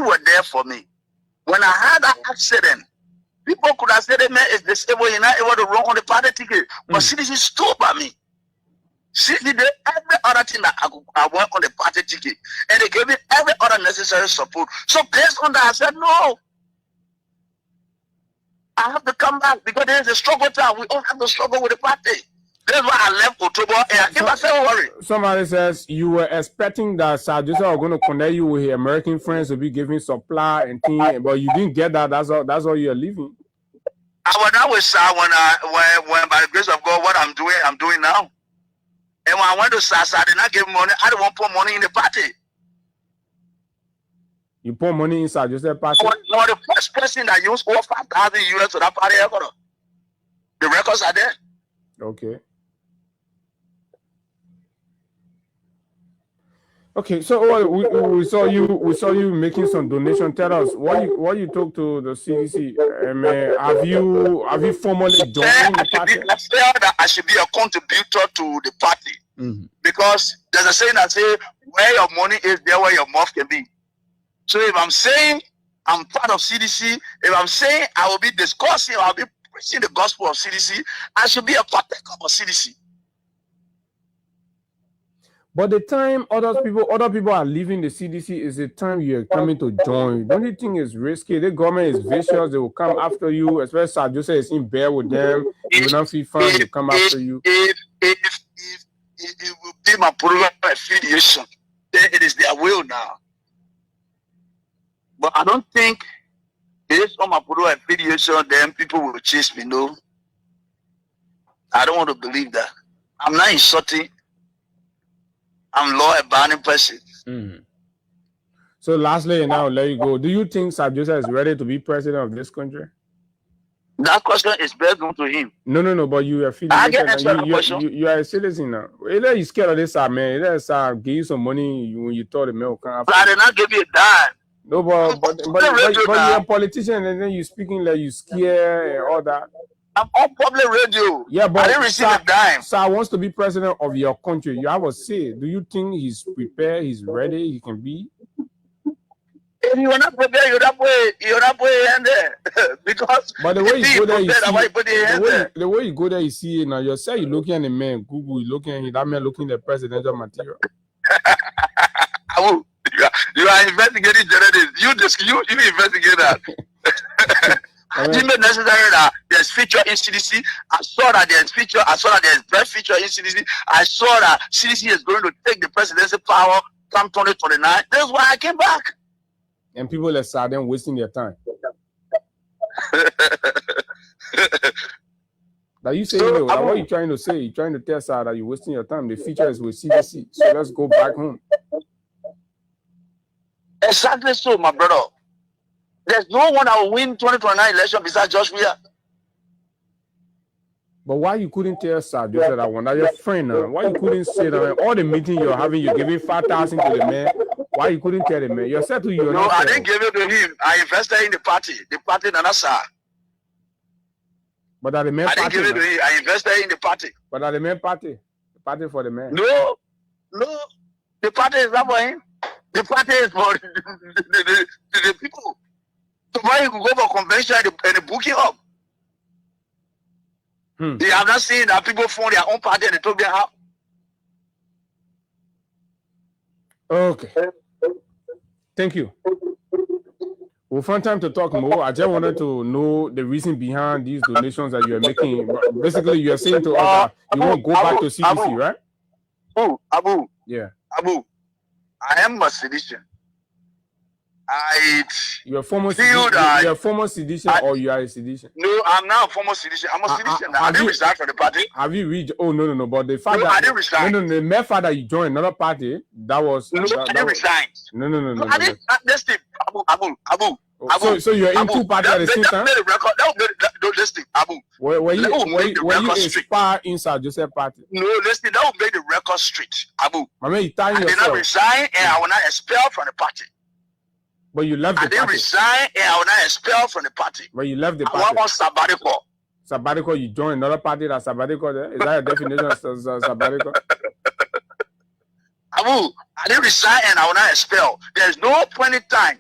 were there for me. When I had an accident, people could have said, man, it's disabled, you're not able to run on the party ticket. But CDC stood by me. CDC did every other thing that I went on the party ticket. And they gave me every other necessary support. So based on that, I said, no. I have to come back because there is a struggle time. We all have to struggle with the party. That's why I left October. And I keep myself worried. Somebody says you were expecting that Sir Joseph was going to connect you with his American friends to be giving supply and things, but you didn't get that. That's all you're leaving. I was not with Sir when by the grace of God, what I'm doing now. And when I went to Sir, I did not give money. I didn't want to put money in the party. You put money inside Joseph party? I was the first person that used over 5,000 US to that party ever. The records are there. Okay. Okay, so we saw you making some donation. Tell us what you talk to the CDC. Have you formally joined the party? I feel that I should be a contributor to the party because there's a saying that says where your money is, there where your mouth can be. So if I'm saying I'm part of CDC, if I'm saying I will be discussing, I'll be preaching the gospel of CDC, I should be a partaker of CDC. But the time other people are leaving the CDC is the time you're coming to join. Don't you think it's risky? The government is vicious. They will come after you, especially Sir Joseph is in bed with them. You will not feel fun. They come after you. If it will be my political affiliation, then it is their will now. But I don't think based on my political affiliation, then people will chase me. No. I don't want to believe that. I'm not insulting. I'm law-abiding person. So lastly, and I'll let you go. Do you think Sir Joseph is ready to be president of this country? That question is best known to him. No, but you are you are a citizen now. Either you scared of this, man. Either Sir give you some money when you thought the mail come after. I did not give you a dime. No, but you're a politician and then you speaking like you scared and all that. I'm on public radio. Yeah, but I didn't receive a dime. Sir wants to be president of your country. You have a say. Do you think he's prepared? He's ready? He can be? If you're not prepared, you're not putting your hand there. Because but the way you go there, you see, the way you go there, you see it now. You say you're looking at the man, Google, you're looking at that man looking at the presidential material. You are investigating journalists. You investigate that. I didn't make necessary that there's feature in CDC. I saw that there's feature. I saw that there's breast feature in CDC. I saw that CDC is going to take the presidency power come 2029. That's why I came back. And people are sad and wasting their time. That you say, so, what are you trying to say? You're trying to tell Sir that you're wasting your time. The feature is with CDC. So let's go back home. Exactly so, my brother. There's no one that will win 2029 election besides Josh Weah. But why you couldn't tell Sir Joseph that one? That's your friend now. Why you couldn't say that all the meeting you're having, you're giving 5,000 to the man? Why you couldn't tell the man? You said to you. No, I didn't give it to him. I invested in the party Nanasa. But at the main I party, didn't give it to him. I invested in the party. But at the main party, the party for the man. No, the party is not for him. The party is for the people. So why you go for convention and the booking up? They have not seen that people form their own party and they took their house. Okay. Thank you. We'll find time to talk more. I just wanted to know the reason behind these donations that you're making. Basically, you're saying to us that you won't go back to CDC, right? Abu. Yeah. Abu, I am a sedition. You're a former sedition. You're a former sedition, or you are a sedition? No, I'm now a former sedition. I'm a sedition. I didn't resign from the party. Have you reached? Oh no. But the fact that I didn't resign. No. The mere fact that you joined another party, that was. No, I didn't resign. No. I didn't. This thing, Abu. So you're in two parties at the same time. That will this thing, Abu. Were you inspired inside Joseph party? No, listen, that will make the record straight, Abu. I mean, I did not resign and I will not expel from the party. But you left the party. I didn't resign and I will not expel from the party. But you left the party. I want sabbatical. Sabbatical, you join another party that's sabbatical there? Is that a definition of sabbatical? Abu, I didn't resign and I will not expel. There's no point in time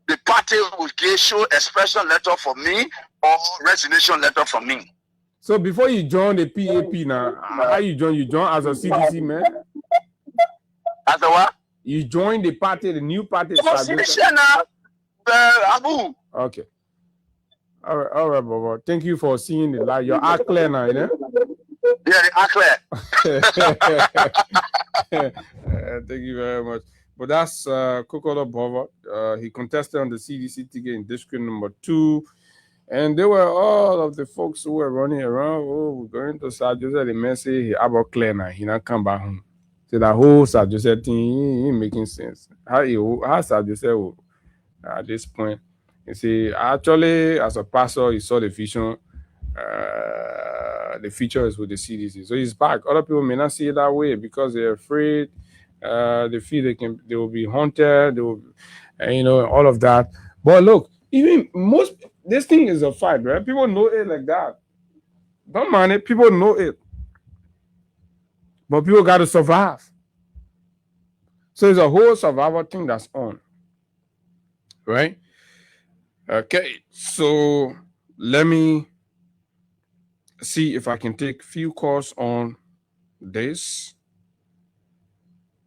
the party will show expression letter for me or resignation letter for me. So before you join the PAP now, how you join? You join as a CDC man? As a what? You joined the party, the new party. Abu. Okay. All right, Baba. Thank you for seeing the light. Your eye clear now, you know? Yeah, the eye clear. Thank you very much. But that's Kokolo Baba. He contested on the CDC ticket in district number 2. And there were all of the folks who were running around. Oh, we're going to Sir Joseph. The man say he about clear now. He not come back home. So that whole Sir Joseph thing ain't making sense. How Sir Joseph at this point? You see, actually, as a pastor, he saw the vision. The future is with the CDC. So he's back. Other people may not see it that way because they're afraid. They feel they will be haunted. They will, all of that. But look, even this thing is a fight, right? People know it like that. Don't mind it. People know it. But people got to survive. So it's a whole survival thing that's on. Right? Okay. So let me see if I can take a few calls on this.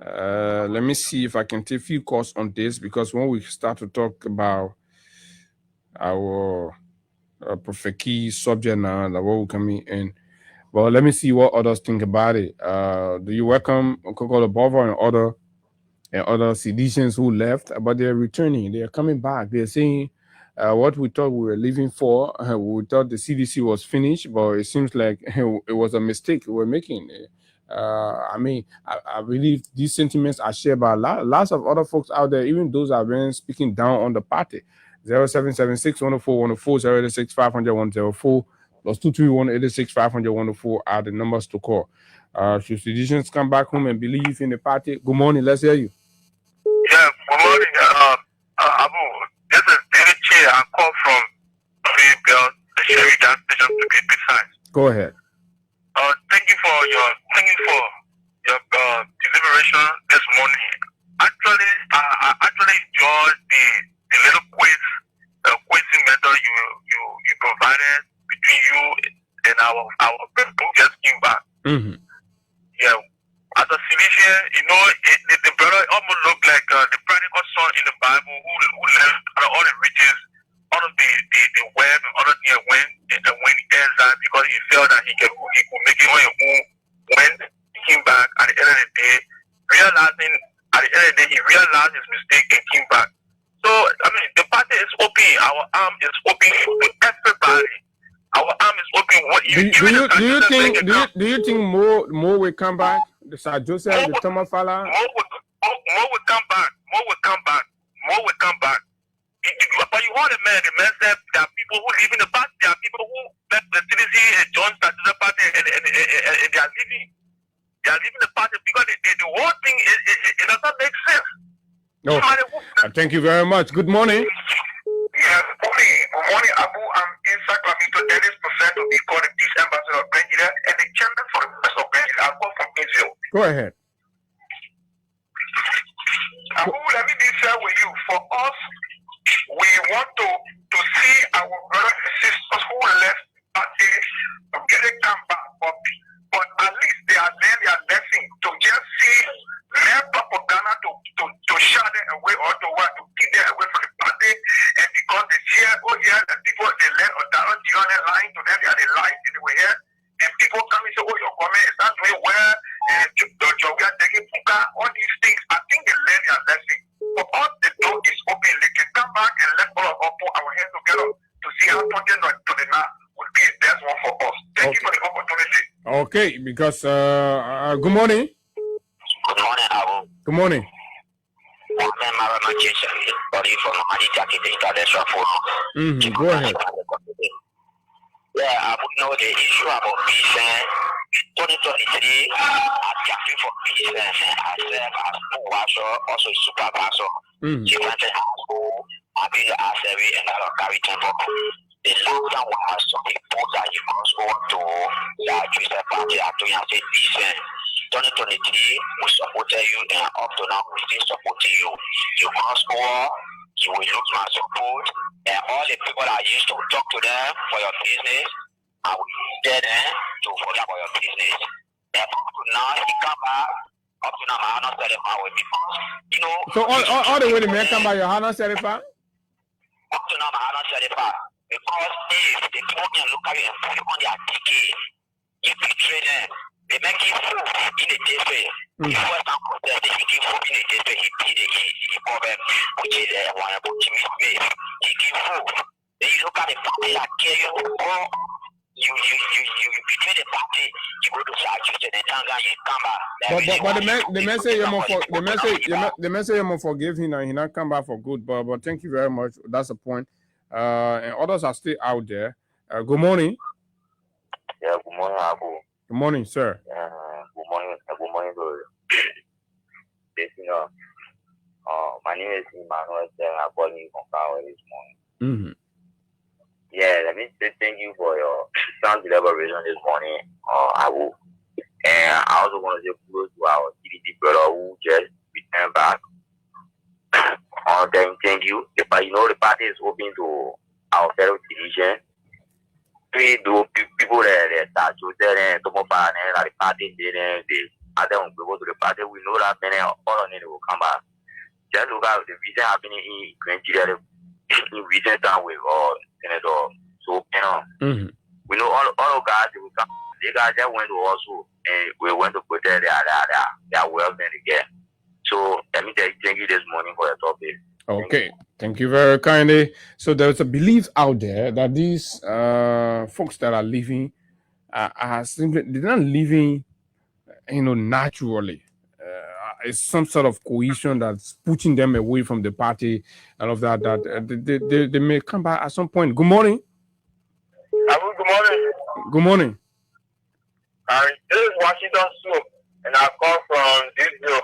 Let me see if I can take a few calls on this, because when we start to talk about our perfect key subject now, that what we're coming in. Well, let me see what others think about it. Do you welcome Kokolo Bova and other seditions who left, but they're returning, they're coming back. They're saying what we thought we were leaving for, we thought the CDC was finished, but it seems like it was a mistake we were making. I believe these sentiments are shared by lots of other folks out there, even those that have been speaking down on the party. 0776 104 104 086 500 104 plus 231 86 500 104 are the numbers to call. Should seditions come back home and believe in the party? Good morning, let's hear you. Yeah, good morning, Abu. This is David Che. I call from the Sherry gas station to be precise. Go ahead. Thank you for your deliberation this morning. Actually, I actually enjoyed the little quizzing method you provided between you and our people just came back. Mm-hmm. Yeah. As a civilian, the brother almost looked like the prodigal son in the Bible who left all the riches, all of the web and all of the went exile because he felt that he could make it on his own. When he came back at the end of the day, he realized his mistake and came back. So, the party is open. Our arm is open to everybody. Our arm is open. Do you think more will come back? The Sir Joseph, the Thomas Fala? More will come back. More will come back. But all the men said there are people who live in the party, there are people who met the citizen and joined the party and they are leaving. They are leaving the party because the whole thing it doesn't make sense. No. Thank you very much. Good morning. Yeah, good morning, Abu. I'm in Sacramento, Dennis Percent to be called the Peace Ambassador of Nigeria and the Champion for the Peace of Nigeria. I come from Israel. Go ahead. Abu, let me be fair with you. For us, we want to see our brothers and sisters who left party to get it come back. But at least they are learning their lesson to just see their propaganda to shut them away or to keep them away from the party. And because they hear, the people they learn or direct the other lying to them, they are the lies in the way here. And people come and say, your comment is not doing well, and we are taking puka, all these things. I think they learn their lesson. For us, the door is open. They can come back and let all of us put our hands together to see how talking to the man would be the best one for us. Thank you for the opportunity. Okay, because good morning. Good morning, Abu. Good morning. Go ahead. Yeah, I would know the issue about peace. 2023, I'm camping for peace. I serve as co-pastor, also super pastor. She went to high school. I've been to Asevi and I carry temple. The last time when I saw the boat that you cross over to the Joseph Party, I told you, I said, listen, 2023, we supported you, and up to now, we still supporting you. You cross over, you will lose my support, and all the people that used to talk to them for your business, I will tell them to forget about your business. And up to now, he come back. Up to now, I don't tell them how it because, you know. So all the way the men come by your hand, certified? Up to now, I don't certify. Because if the people can look at you and put on their ticket, you betray them. They make it food in the day. If one time protest, they give food in the day. He beat the problem, which is one of Jimmy Smith. He give food. Then you look at the party that care you, you betray the party. You go to Saturday and then you come back. But the message the message you forgive him and he not come back for good. But thank you very much. That's the point. And others are still out there. Good morning. Yeah, good morning, Abu. Good morning, sir. Good morning, sir. My name is Emmanuel. I'm calling you from Power this morning. Yeah, let me say thank you for your sound elaboration this morning, Abu. And I also want to say close to our CDC brother who just returned back. Thank you. But you know the party is open to our fellow citizens. We do people that are chosen and to move on and the party they don't go to the party. We know that many all on it will come back. Just look at the vision happening in Nigeria in recent time with Senator. So we know all guys will come. They guys just went to also and we went to protect their wealth and again. So let me thank you this morning for your topic. Okay, thank you very kindly. So there's a belief out there that these folks that are living are simply they're not living, naturally. It's some sort of cohesion that's pushing them away from the party and of that. They may come back at some point. Good morning. Good morning. Good morning. This is Washington Sloop, and I come from Israel.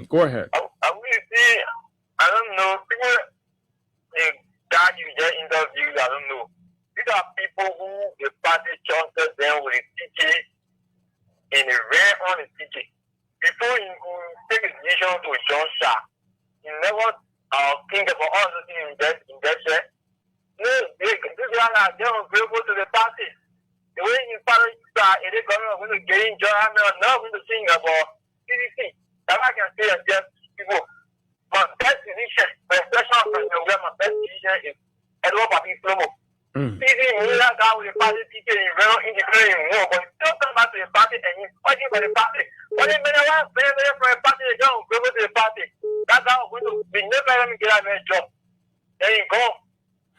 Go ahead. I don't know. People that you just interviewed, I don't know. These are people who the party trusted them with a ticket and they ran on the ticket. Before you take a decision to John Shah, you never think about all the things in that set. No, this one are unfavorable to the party. The way you follow and they come going to get in John, I'm not going to think about CDC. That I can say just people. My best decision, my special where my best decision is Edward Papi Flomo. CDC, you know that with the party ticket in real independent war, but still come back to the party and he's fighting for the party. But if anyone is for a party, they don't go to the party. That's how we're going to be never let me get out of my job. There you go.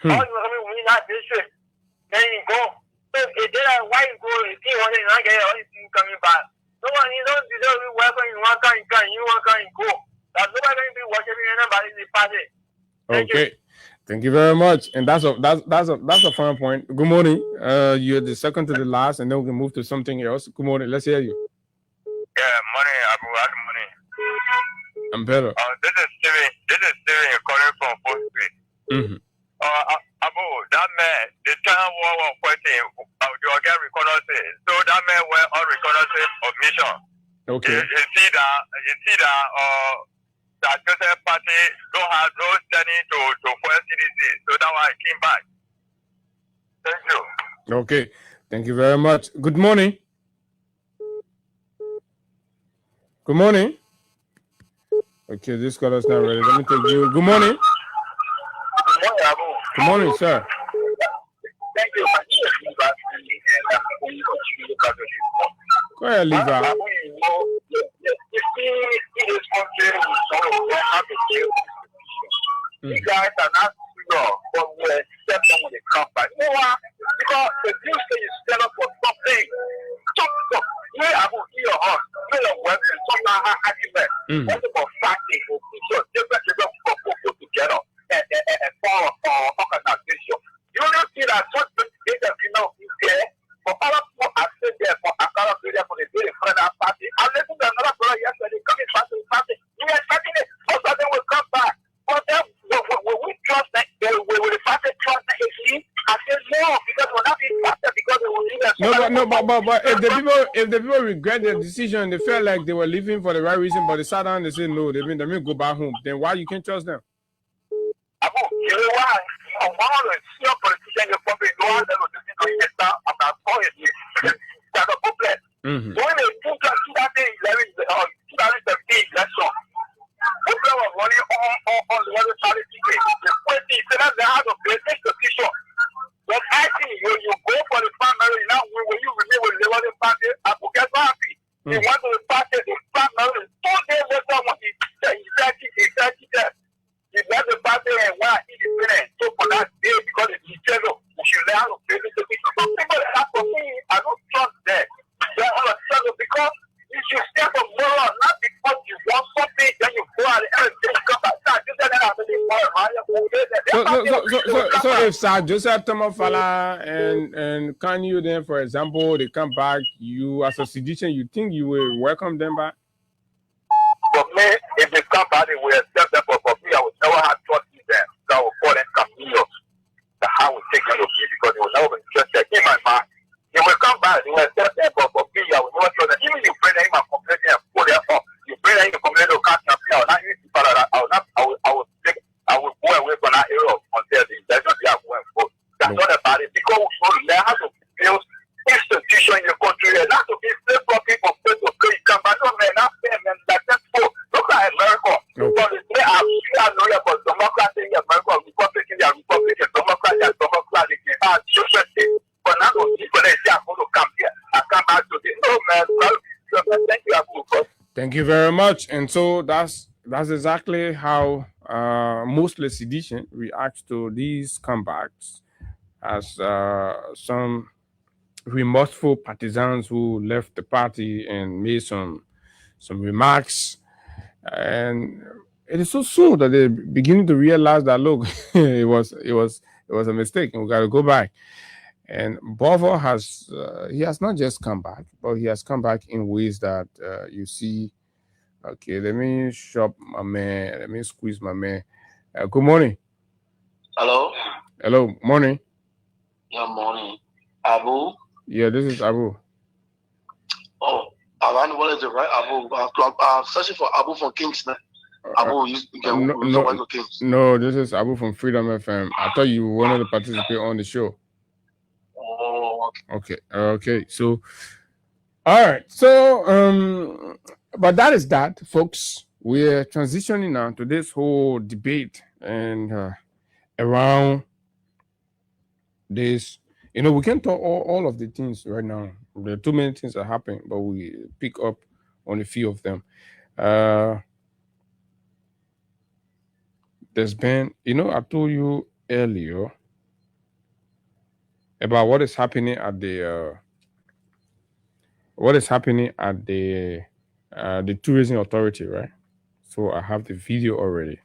All you coming with me not district. There you go. So if they are white go, if you want to not get all these things coming back. No one, you don't deserve to welcome in one kind, you want to go. That's nobody going to be watching anybody in the party. Okay. Thank you very much. And that's a fun point. Good morning. You're the second to the last, and then we can move to something else. Good morning. Let's hear you. Yeah, morning, Abu. Good morning. I'm better. This is Steven. This is Steven calling from Fourth Street. Abu, that man, the time war was fighting, you get reconnaissance. So that man went on reconnaissance of mission. Okay. You see that that Joseph Party don't have no standing to force CDC. So that's why I came back. Thank you. Okay. Thank you very much. Good morning. Good morning. Okay, this caller's not ready. Let me take you. Good morning. Good morning, sir. Thank you. Go ahead, Liva. You guys are not sure, but we accept them when they come back. You know why? Because the news say you stand up for something. Stop. You have to see your heart. You know what? Some argument. What about fighting? So different people together and form an organization. You don't see that such things that you know is there. For other people are still there for accountability for the day in front of that party. I listened to another brother yesterday coming party. You are expecting it. Also, they will come back. But then, when we trust that, when the party trust that AC, I said no, because we're not being faster because they will leave us. But if the people regret their decision, they felt like they were leaving for the right reason, but they sat down and they said no, they mean go back home. Then why you can't trust them? You know why? One of the senior politicians in the public know how they were looking to get down after 4 years. That's a problem. When they took us to that 2017 election, people were running on the other side of the ticket. The question is that they have a basic position. But I think when you go for the primary now, when you remain with the Liberia party, I will get happy. You want to party the primary 2 days later when he said that. He left the party and why independent. So for that day, because it's general, we should learn how to play this. Some people that for me, I don't trust them. They're all a struggle because you should stand for moral, not because you want something, then you go out and everything come back. So if Sir Joseph Tomofala and Kanyu then, for example, they come back, you as a sedition, you think you will welcome them back? For me, if they come back, they will accept them. For me, I would never have trust in them. So I would call them Camilleos. The how we take them to me because they will never be interested in my mind. They will come back, they will accept them. But for me, I would never trust them. Even if you bring them in my complaint and put them up, you bring them in the complaint of can't me. I will not use it for that. I will go away from that area until the election they are going for. That's not about it. Because we should learn how to build institution in the country and not to be slave for people to play. Come back, no man, not them, and like that. Look at America. Because they are lawyer for Democrats in America, Republican, they are Republican, Democrats, they are Democratic. They are different things. But now those people they are going to come here. I come back to this. No man, thank you, Abu. Thank you very much. And so that's exactly how mostly sedition reacts to these comebacks, as some remorseful partisans who left the party and made some remarks, and it is so soon that they're beginning to realize that look, it was a mistake and we got to go back. And Bovo he has not just come back, but he has come back in ways that you see. Okay, let me shop my man. Let me squeeze my man. Good morning. Hello, morning. Yeah, morning. Abu? Yeah, this is Abu. Oh, around what is it, right? Abu. I'm searching for Abu from Kingston. Abu, you can go Kings. No, this is Abu from Freedom FM. I thought you wanted to participate on the show. Oh, okay. So, all right. So, but that is that, folks. We're transitioning now to this whole debate and around this. You know, we can't talk all of the things right now. There are too many things that are happening, but we pick up on a few of them. There's been, I told you earlier about what is happening at the tourism authority, right? So I have the video already,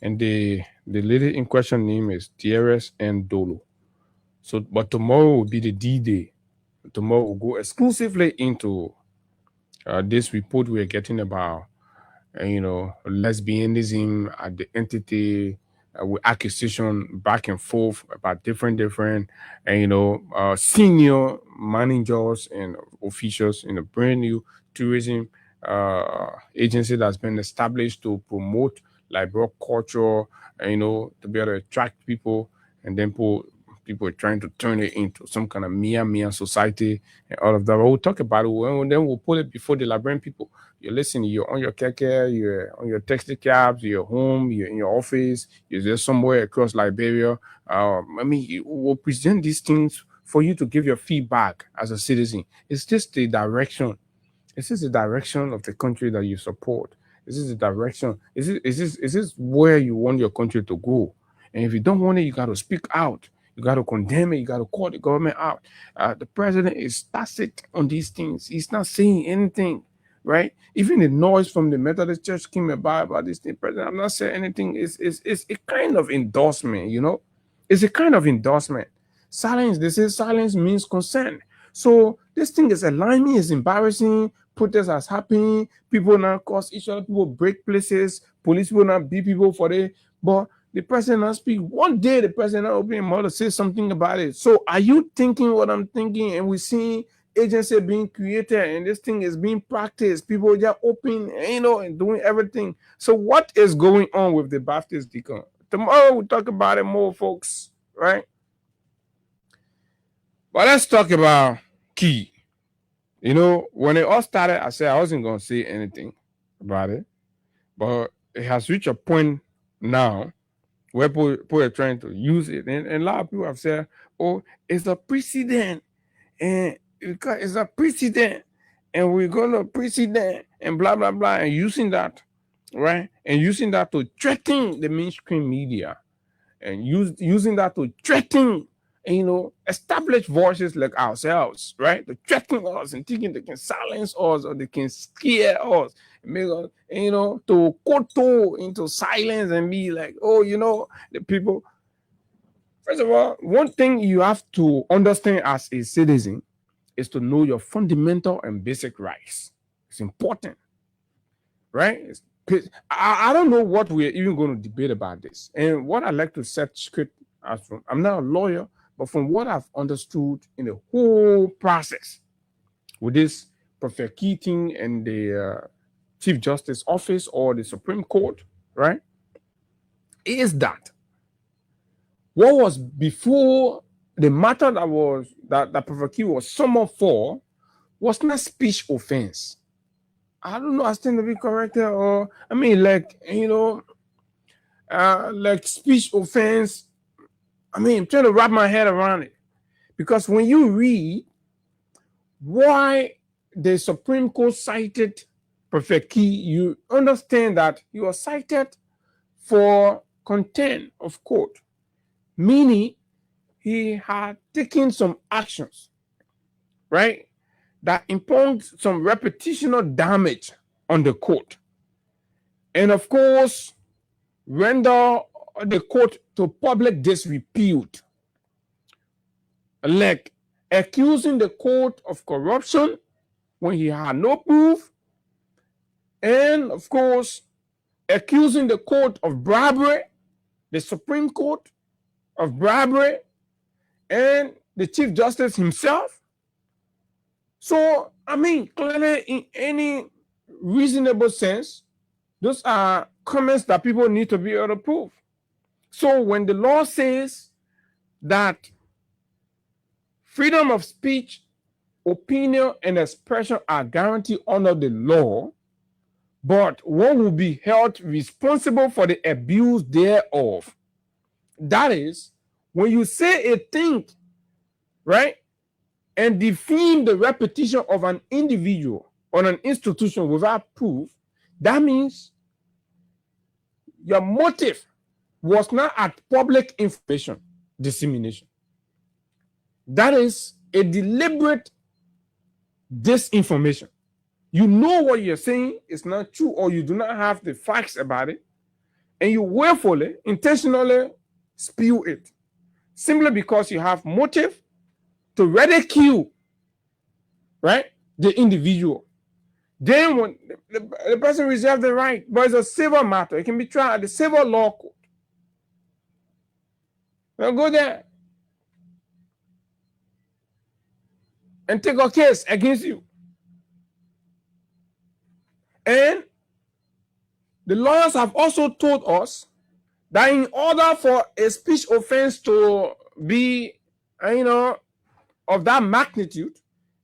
and the The lady in question name is Tierres and Dolo. So, but tomorrow will be the D-Day. Tomorrow we'll go exclusively into this report we're getting about, lesbianism at the entity, with accusation back and forth about different, senior managers and officials in a brand new tourism agency that's been established to promote Liberia culture, to be able to attract people, and then people are trying to turn it into some kind of Mia society and all of that. But we'll talk about it, and then we'll put it before the Liberian people. You're listening, you're on your keke, you're on your taxi cabs, you're home, you're in your office, you're there somewhere across Liberia. We'll present these things for you to give your feedback as a citizen. It's just the direction. This is the direction of the country that you support. This is the direction. Is this where you want your country to go? And if you don't want it, you got to speak out. You got to condemn it. You got to call the government out. The president is tacit on these things. He's not saying anything, right? Even the noise from the Methodist Church came about this thing. President, I'm not saying anything. It's a kind of endorsement, It's a kind of endorsement. Silence, they say silence means consent. So this thing is alarming, it's embarrassing. Protests are happening. People now cause each other. People break places. Police will not beat people for it. But the president not speak. One day the president not open his mouth to say something about it. So are you thinking what I'm thinking? And we see agency being created and this thing is being practiced. People are just open, and doing everything. So what is going on with the Baptist deacon? Tomorrow we'll talk about it more, folks, right? But let's talk about Key. When it all started, I said I wasn't going to say anything about it. But it has reached a point now where people are trying to use it. And a lot of people have said, oh, it's a precedent. And because it's a precedent. And we're going to precedent and blah, blah, blah. And using that, right? And using that to threaten the mainstream media. And using that to threaten established voices like ourselves, right? They threaten us and thinking they can silence us or they can scare us, make us, to kowtow into silence and be like, the people. First of all, one thing you have to understand as a citizen is to know your fundamental and basic rights. It's important, right? I don't know what we're even going to debate about this. And what I like to set straight as from, I'm not a lawyer, but from what I've understood in the whole process with this Prophet Keating and the Chief Justice Office or the Supreme Court, right, is that what was before the matter that Prophet Keating was summoned for was not speech offense. I don't know, I stand to be corrected, or like speech offense. I'm trying to wrap my head around it. Because when you read why the Supreme Court cited Prophet Key, you understand that he was cited for contempt of court, meaning he had taken some actions, right, that imposed some reputational damage on the court. And of course, render the court to public disrepute, like accusing the court of corruption when he had no proof, and of course accusing the court of bribery, the Supreme Court of bribery, and the Chief Justice himself. So clearly in any reasonable sense, those are comments that people need to be able to prove. So when the law says that freedom of speech, opinion, and expression are guaranteed under the law, but one will be held responsible for the abuse thereof. That is, when you say a thing, right, and defame the reputation of an individual or an institution without proof, that means your motive was not at public information dissemination. That is a deliberate disinformation. You know what you're saying is not true, or you do not have the facts about it, and you willfully, intentionally spew it, simply because you have motive to ridicule, right, the individual. Then when the person reserves the right, but it's a civil matter. It can be tried at the civil law court. Now go there and take a case against you. And the lawyers have also told us that in order for a speech offense to be, of that magnitude,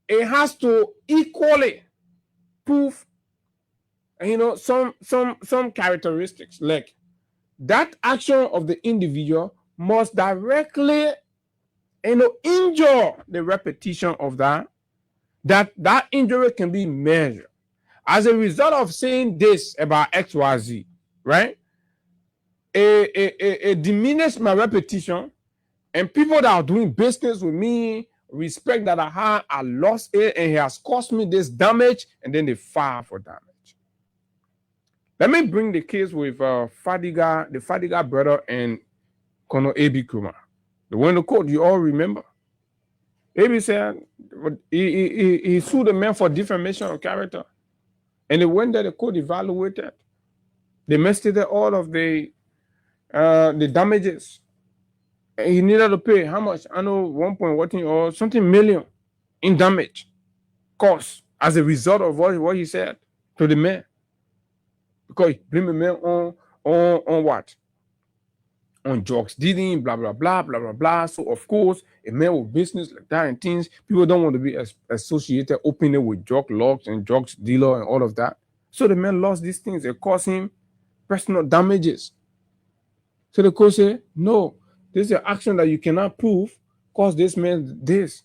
it has to equally prove, some characteristics. Like that action of the individual must directly, injure the repetition of that injury can be measured. As a result of saying this about XYZ, right? It diminished my reputation, and people that are doing business with me, respect that I had, I lost it, and he has caused me this damage, and then they file for damage. Let me bring the case with the Fadiga brother and Colonel A.B. Kumar. The one in the court, you all remember. A.B. said he sued the man for defamation of character. And they went there, the court evaluated. They estimated all of the damages. And he needed to pay how much? I know 1.1 or something million in damage cost as a result of what he said to the man. Because he blamed the man on what? On drugs dealing, blah, blah, blah, blah, blah, blah. So, of course, a man with business like that and things, people don't want to be associated openly with drug lords and drugs dealer and all of that. So the man lost these things. It caused him personal damages. So the court said, no, this is an action that you cannot prove caused this man this.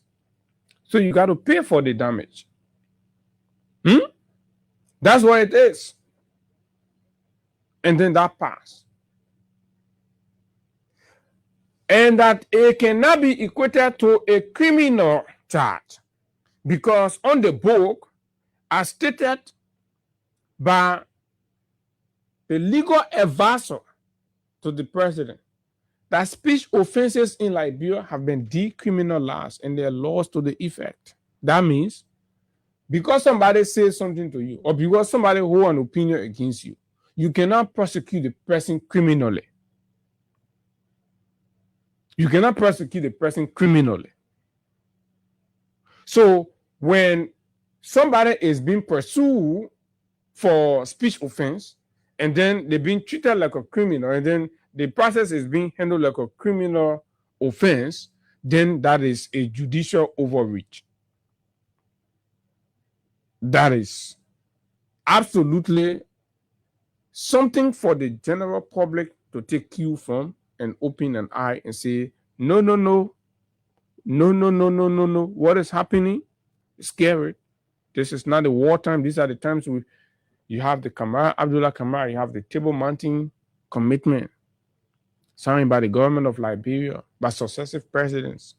So you got to pay for the damage. That's what it is. And then that passed. And that it cannot be equated to a criminal charge, because on the book, as stated by the legal advisor to the president, that speech offenses in Liberia have been decriminalized and their laws to the effect. That means because somebody says something to you, or because somebody holds an opinion against you, you cannot prosecute the person criminally. You cannot prosecute the person criminally. So when somebody is being pursued for speech offense, and then they're being treated like a criminal, and then the process is being handled like a criminal offense, then that is a judicial overreach. That is absolutely something for the general public to take cue from and open an eye and say, no. What is happening is scary. This is not the wartime. These are the times you have the Abdullah Kamara, you have the table mounting commitment signed by the government of Liberia, by successive presidents.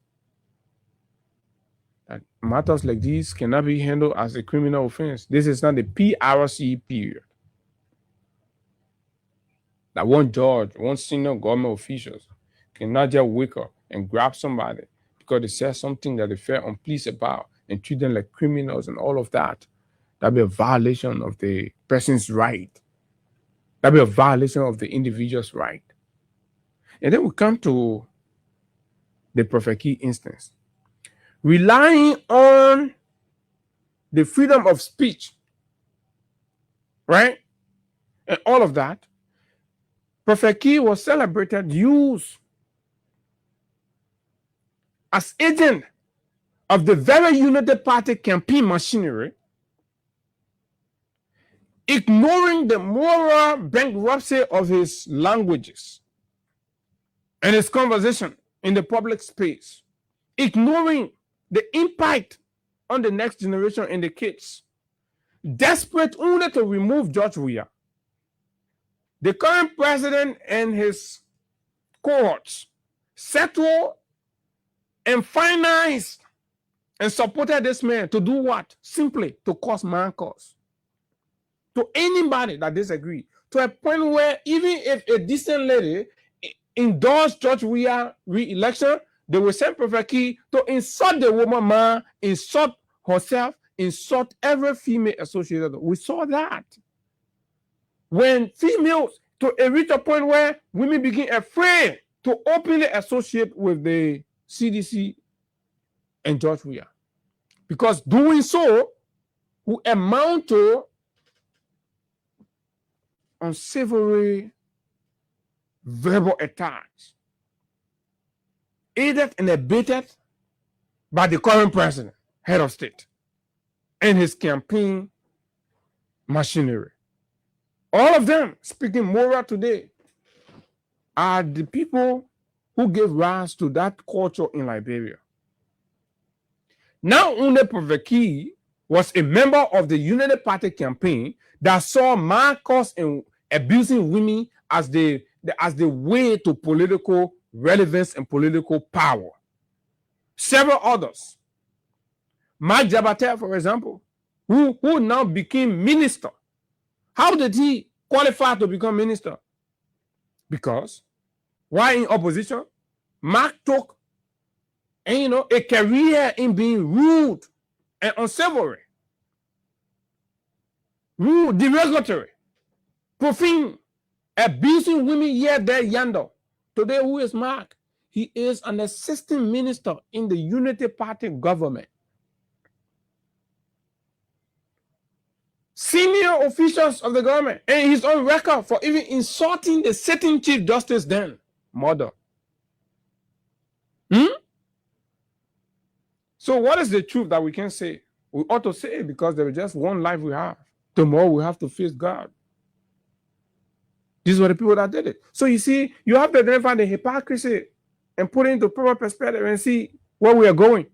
That matters like these cannot be handled as a criminal offense. This is not the PRC period. That one judge, one senior government officials cannot just wake up and grab somebody because they said something that they felt unpleased about and treat them like criminals and all of that. That'd be a violation of the person's right. That'd be a violation of the individual's right. And then we come to the Prophet Key instance. Relying on the freedom of speech, right? And all of that, Prophet Key was celebrated, used as agent of the very United Party campaign machinery, ignoring the moral bankruptcy of his languages and his conversation in the public space, ignoring the impact on the next generation and the kids, desperate only to remove George Weah. The current president and his cohorts settled and financed and supported this man to do what? Simply to cause man cause. To anybody that disagree, to a point where even if a decent lady endorsed George Weah re-election, they will send Prophet Key to insult the woman, man, insult herself, insult every female associated. We saw that. When females to reach a point where women begin afraid to openly associate with the CDC and George Weah. Because doing so will amount to unsavory verbal attacks, aided and abetted by the current president, head of state, and his campaign machinery. All of them, speaking moral today, are the people who gave rise to that culture in Liberia. Now, only Prophet Key was a member of the United Party campaign that saw Marcos and abusing women as the way to political relevance and political power. Several others. Mark Jabate, for example, who now became minister. How did he qualify to become minister? Because while in opposition, Mark took a career in being rude and unsavory, rude, derogatory, profane, abusing women here, there, yonder. Today, who is Mark? He is an assistant minister in the Unity Party government. Senior officials of the government, and he's on record for even insulting the sitting Chief Justice then, mother. So what is the truth that we can say? We ought to say it because there is just one life we have. Tomorrow we have to face God. These were the people that did it. So you see, you have to identify the hypocrisy and put it into proper perspective and see where we are going.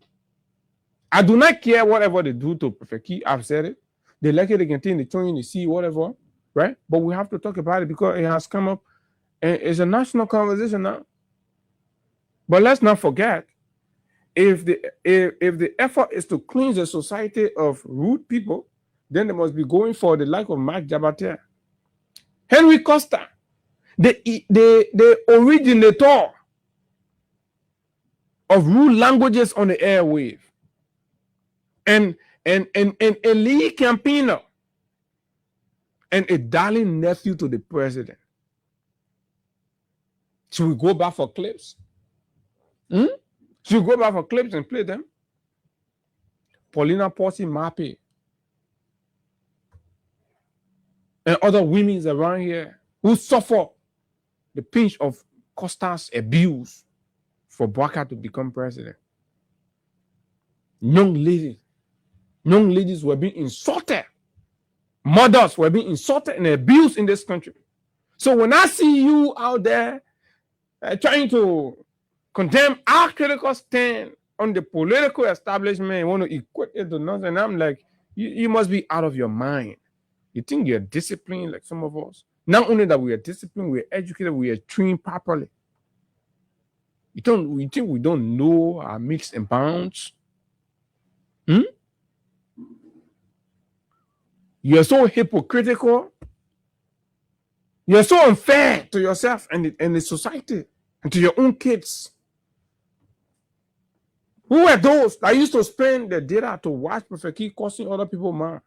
I do not care whatever they do to Prophet Key. I've said it. They like it, they continue to turn in the sea, whatever, right? But we have to talk about it because it has come up and it's a national conversation now. But let's not forget, if the effort is to cleanse the society of rude people, then they must be going for the like of Mark Jabate, Henry Costa, the originator of rude languages on the airwave, and a lead campaigner, and a darling nephew to the president. Should we go back for clips? Should we go back for clips and play them? Paulina Porty Mape and other women around here who suffer the pinch of Costa's abuse for Baka to become president. Young ladies were being insulted. Mothers were being insulted and abused in this country. So when I see you out there trying to condemn our critical stand on the political establishment and want to equate it to nothing, I'm like, you must be out of your mind. You think you're disciplined like some of us? Not only that we are disciplined, we are educated, we are trained properly. You think we don't know our metes and bounds? You're so hypocritical. You're so unfair to yourself and the society and to your own kids. Who are those that used to spend their data to watch Prophet Key causing other people mad?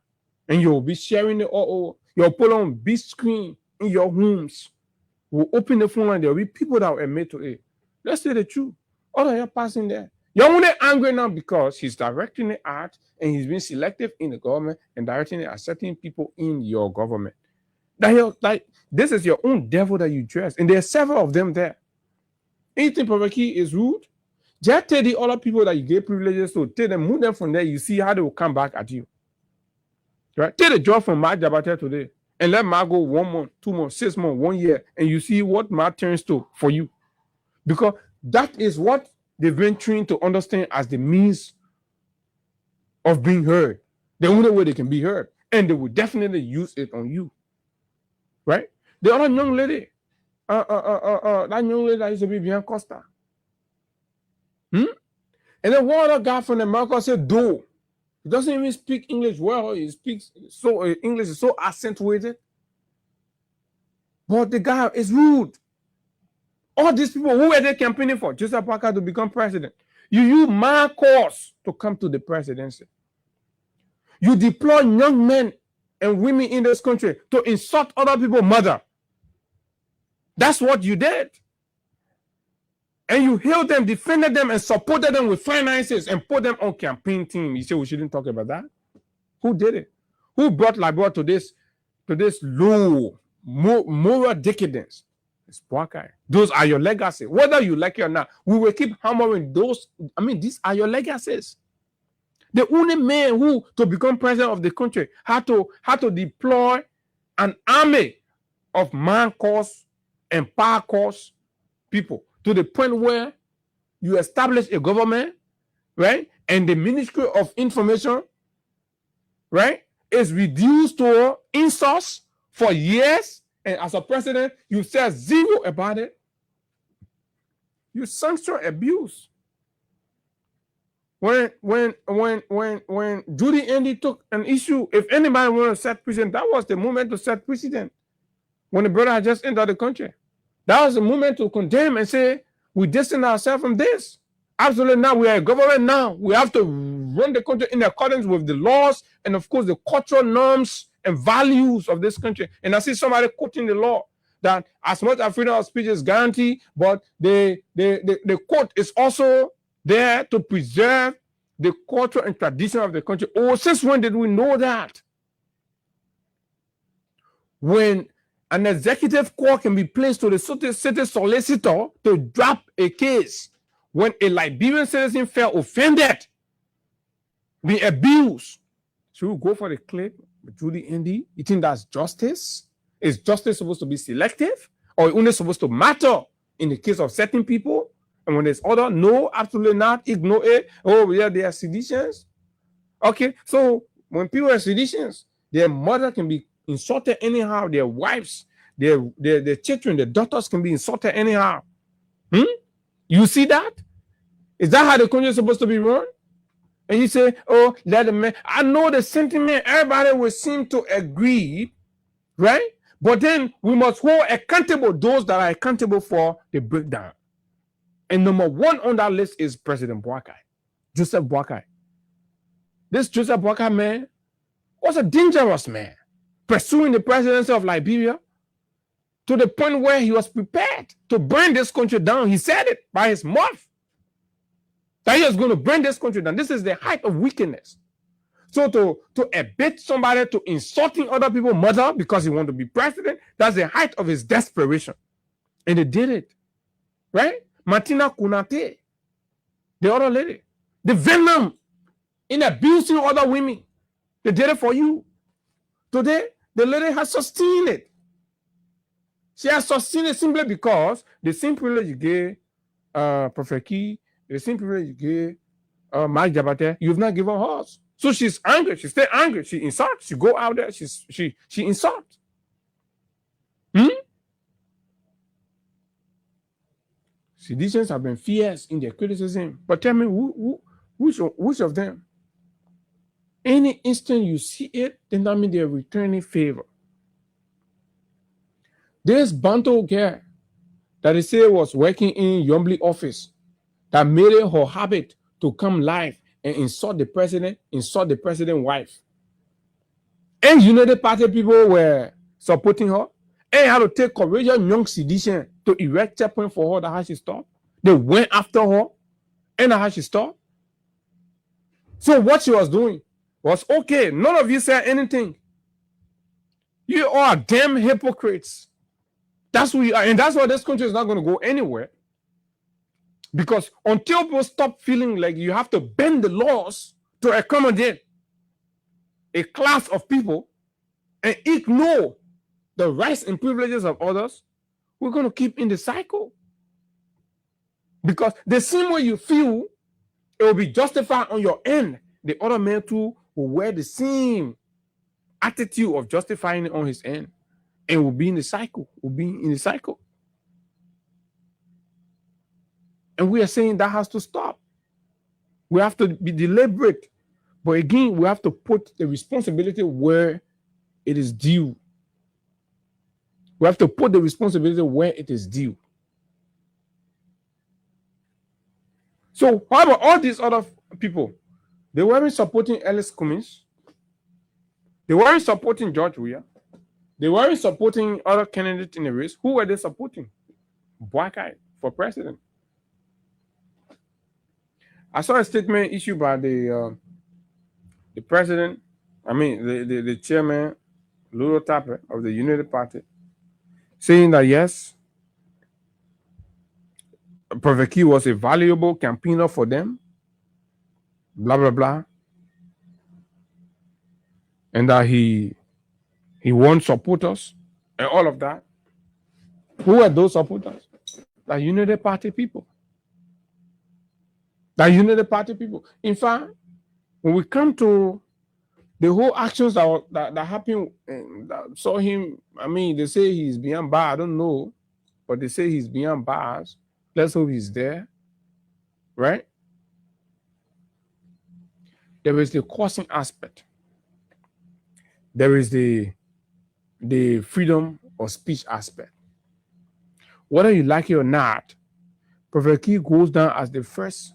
And you'll be sharing it all over. You'll put on big screen in your homes. We'll open the phone line. There'll be people that will admit to it. Let's say the truth. All of you passing there. You're only angry now because he's directing it at and he's being selective in the government and directing it at certain people in your government. This is your own devil that you dress. And there are several of them there. Anything Prophet Key is rude, just tell the other people that you gave privileges to, tell them, move them from there, you see how they will come back at you. Right? Take the job from Mark Jabate today and let Mark go 1 month, 2 months, 6 months, 1 year, and you see what Mark turns to for you. Because that is what they've been trained to understand as the means of being heard. The only way they can be heard. And they will definitely use it on you. Right? The other young lady, that young lady that used to be behind Costa. And then one other guy from America said, "Do." He doesn't even speak English well. He speaks so English is so accentuated. But the guy is rude. All these people, who were they campaigning for? Joseph Boakai to become president. You use Marcos to come to the presidency. You deploy young men and women in this country to insult other people's mother. That's what you did. And you hailed them, defended them, and supported them with finances and put them on campaign team. You say we shouldn't talk about that? Who did it? Who brought Liberia to this low moral decadence? It's Boakai. Those are your legacies. Whether you like it or not, we will keep hammering those. I mean, these are your legacies. The only man who, to become president of the country, had to deploy an army of man-caused and power-caused people to the point where you establish a government, right? And the Ministry of Information, right, is reduced to insource for years. And as a president, you said zero about it. You sanction abuse. When Judy Andy took an issue, if anybody wanted to set precedent, that was the moment to set precedent. When the brother had just entered the country, that was the moment to condemn and say, we distance ourselves from this. Absolutely not. We are a government now. We have to run the country in accordance with the laws and, of course, the cultural norms and values of this country. And I see somebody quoting the law that as much as freedom of speech is guaranteed, but the court is also there to preserve the culture and tradition of the country. Oh, since when did we know that? When an executive court can be placed to the city solicitor to drop a case when a Liberian citizen felt offended, be abused. Should we go for the clip with Judy Andy? You think that's justice? Is justice supposed to be selective, or only supposed to matter in the case of certain people? And when there's other, no, absolutely not. Ignore it. Oh, yeah, they are seditions. Okay, so when people are seditions, their mother can be insulted anyhow. Their wives, their children, their daughters can be insulted anyhow. You see that? Is that how the country is supposed to be run? And you say, oh, let the man. I know the sentiment. Everybody will seem to agree, right? But then we must hold accountable those that are accountable for the breakdown. And number one on that list is President Boakai, Joseph Boakai. This Joseph Boakai man was a dangerous man, pursuing the presidency of Liberia to the point where he was prepared to burn this country down. He said it by his mouth that he was going to burn this country down. This is the height of wickedness. So to abet somebody to insulting other people's mother because he wanted to be president, that's the height of his desperation. And they did it, right? Martina Kunate, the other lady, the venom in abusing other women, they did it for you. Today, the lady has sustained it. She has sustained it simply because the same privilege you gave Prophet Key, the same privilege you gave Mike Jabate, you've not given hers. So she's angry. She stay angry. She insults. She go out there. She insults. Seditions have been fierce in their criticism. But tell me, which of them? Any instant you see it, then that means they're returning favor. This Bantu girl that they say was working in Yombly office that made it her habit to come live and insult the president's wife. And United Party people were supporting her. And had to take courageous young sedition to erect checkpoint for her that how she stopped. They went after her and how she stopped. So what she was doing was okay. None of you said anything. You are damn hypocrites. That's who you are. And that's why this country is not going to go anywhere. Because until people stop feeling like you have to bend the laws to accommodate a class of people and ignore the rights and privileges of others, we're going to keep in the cycle. Because the same way you feel, it will be justified on your end. The other man too will wear the same attitude of justifying it on his end. And will be in the cycle. And we are saying that has to stop. We have to be deliberate. But again, we have to put the responsibility where it is due. We have to put the responsibility where it is due. So how about all these other people? They weren't supporting Ellis Cummings. They weren't supporting George Weah. They weren't supporting other candidates in the race. Who were they supporting? Black Eye for president. I saw a statement issued by the president, the chairman, Lulu Tapper of the United Party, saying that yes, Prophet Key was a valuable campaigner for them, blah, blah, blah, and that he won supporters and all of that. Who are those supporters? The United Party people. The United Party people. In fact, when we come to the whole actions that happened, that saw him, they say he's beyond bars. I don't know, but they say he's beyond bars. Let's hope he's there, right? There is the causing aspect. There is the freedom of speech aspect. Whether you like it or not, Prophet Key goes down as the first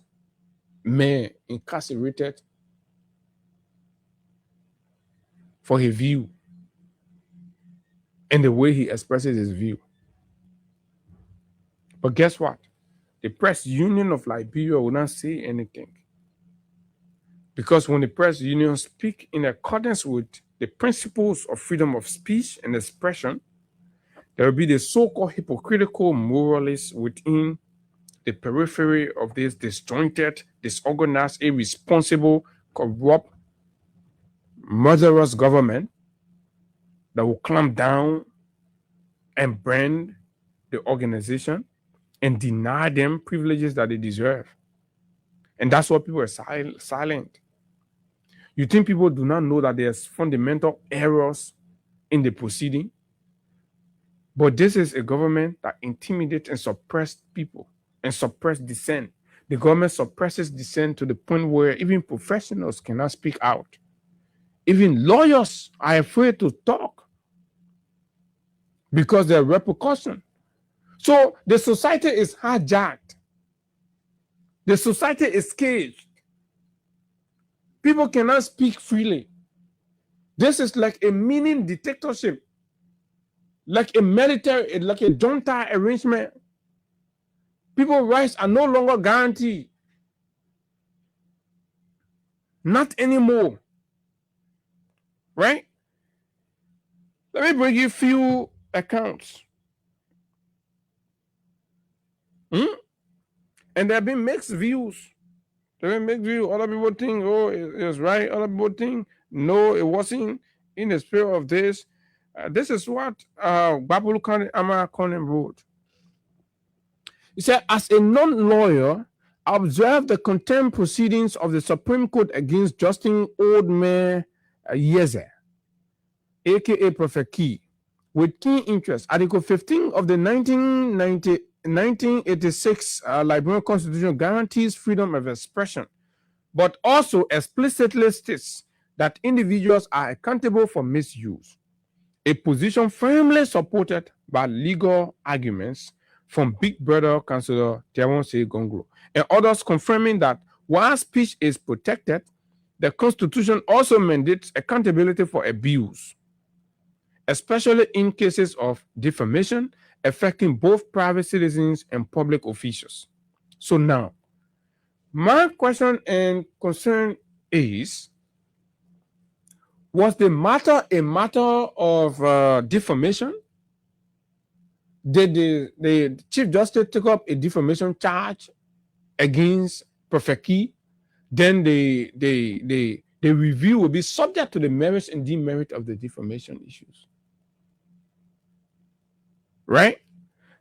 man incarcerated for his view and the way he expresses his view. But guess what? The press union of Liberia will not say anything. Because when the press union speak in accordance with the principles of freedom of speech and expression, there will be the so-called hypocritical moralists within the periphery of this disjointed, disorganized, irresponsible, corrupt, murderous government that will clamp down and brand the organization and deny them privileges that they deserve. And that's why people are silent. You think people do not know that there's fundamental errors in the proceeding? But this is a government that intimidates and suppresses people and suppress dissent. The government suppresses dissent to the point where even professionals cannot speak out. Even lawyers are afraid to talk because there are repercussions. So the society is hijacked. The society is caged. People cannot speak freely. This is like a mini dictatorship, like a military, like a junta arrangement. People's rights are no longer guaranteed. Not anymore. Right? Let me bring you a few accounts. And there have been mixed views. There have been mixed views. Other people think, oh, it was right. Other people think, no, it wasn't in the spirit of this. This is what Babulu County Amara Conan wrote. He said, as a non-lawyer, I observed the contempt proceedings of the Supreme Court against Justin Oldmare Yezer, aka Prophet Key, with keen interest. Article 15 of the 1986 Liberian Constitution guarantees freedom of expression, but also explicitly states that individuals are accountable for misuse, a position firmly supported by legal arguments from Big Brother Councillor Tiawonse Gonglo, and others confirming that while speech is protected, the Constitution also mandates accountability for abuse, especially in cases of defamation affecting both private citizens and public officials. So now, my question and concern is, was the matter a matter of defamation? Did the Chief Justice take up a defamation charge against Prophet Key? Then the review will be subject to the merits and demerit of the defamation issues. Right?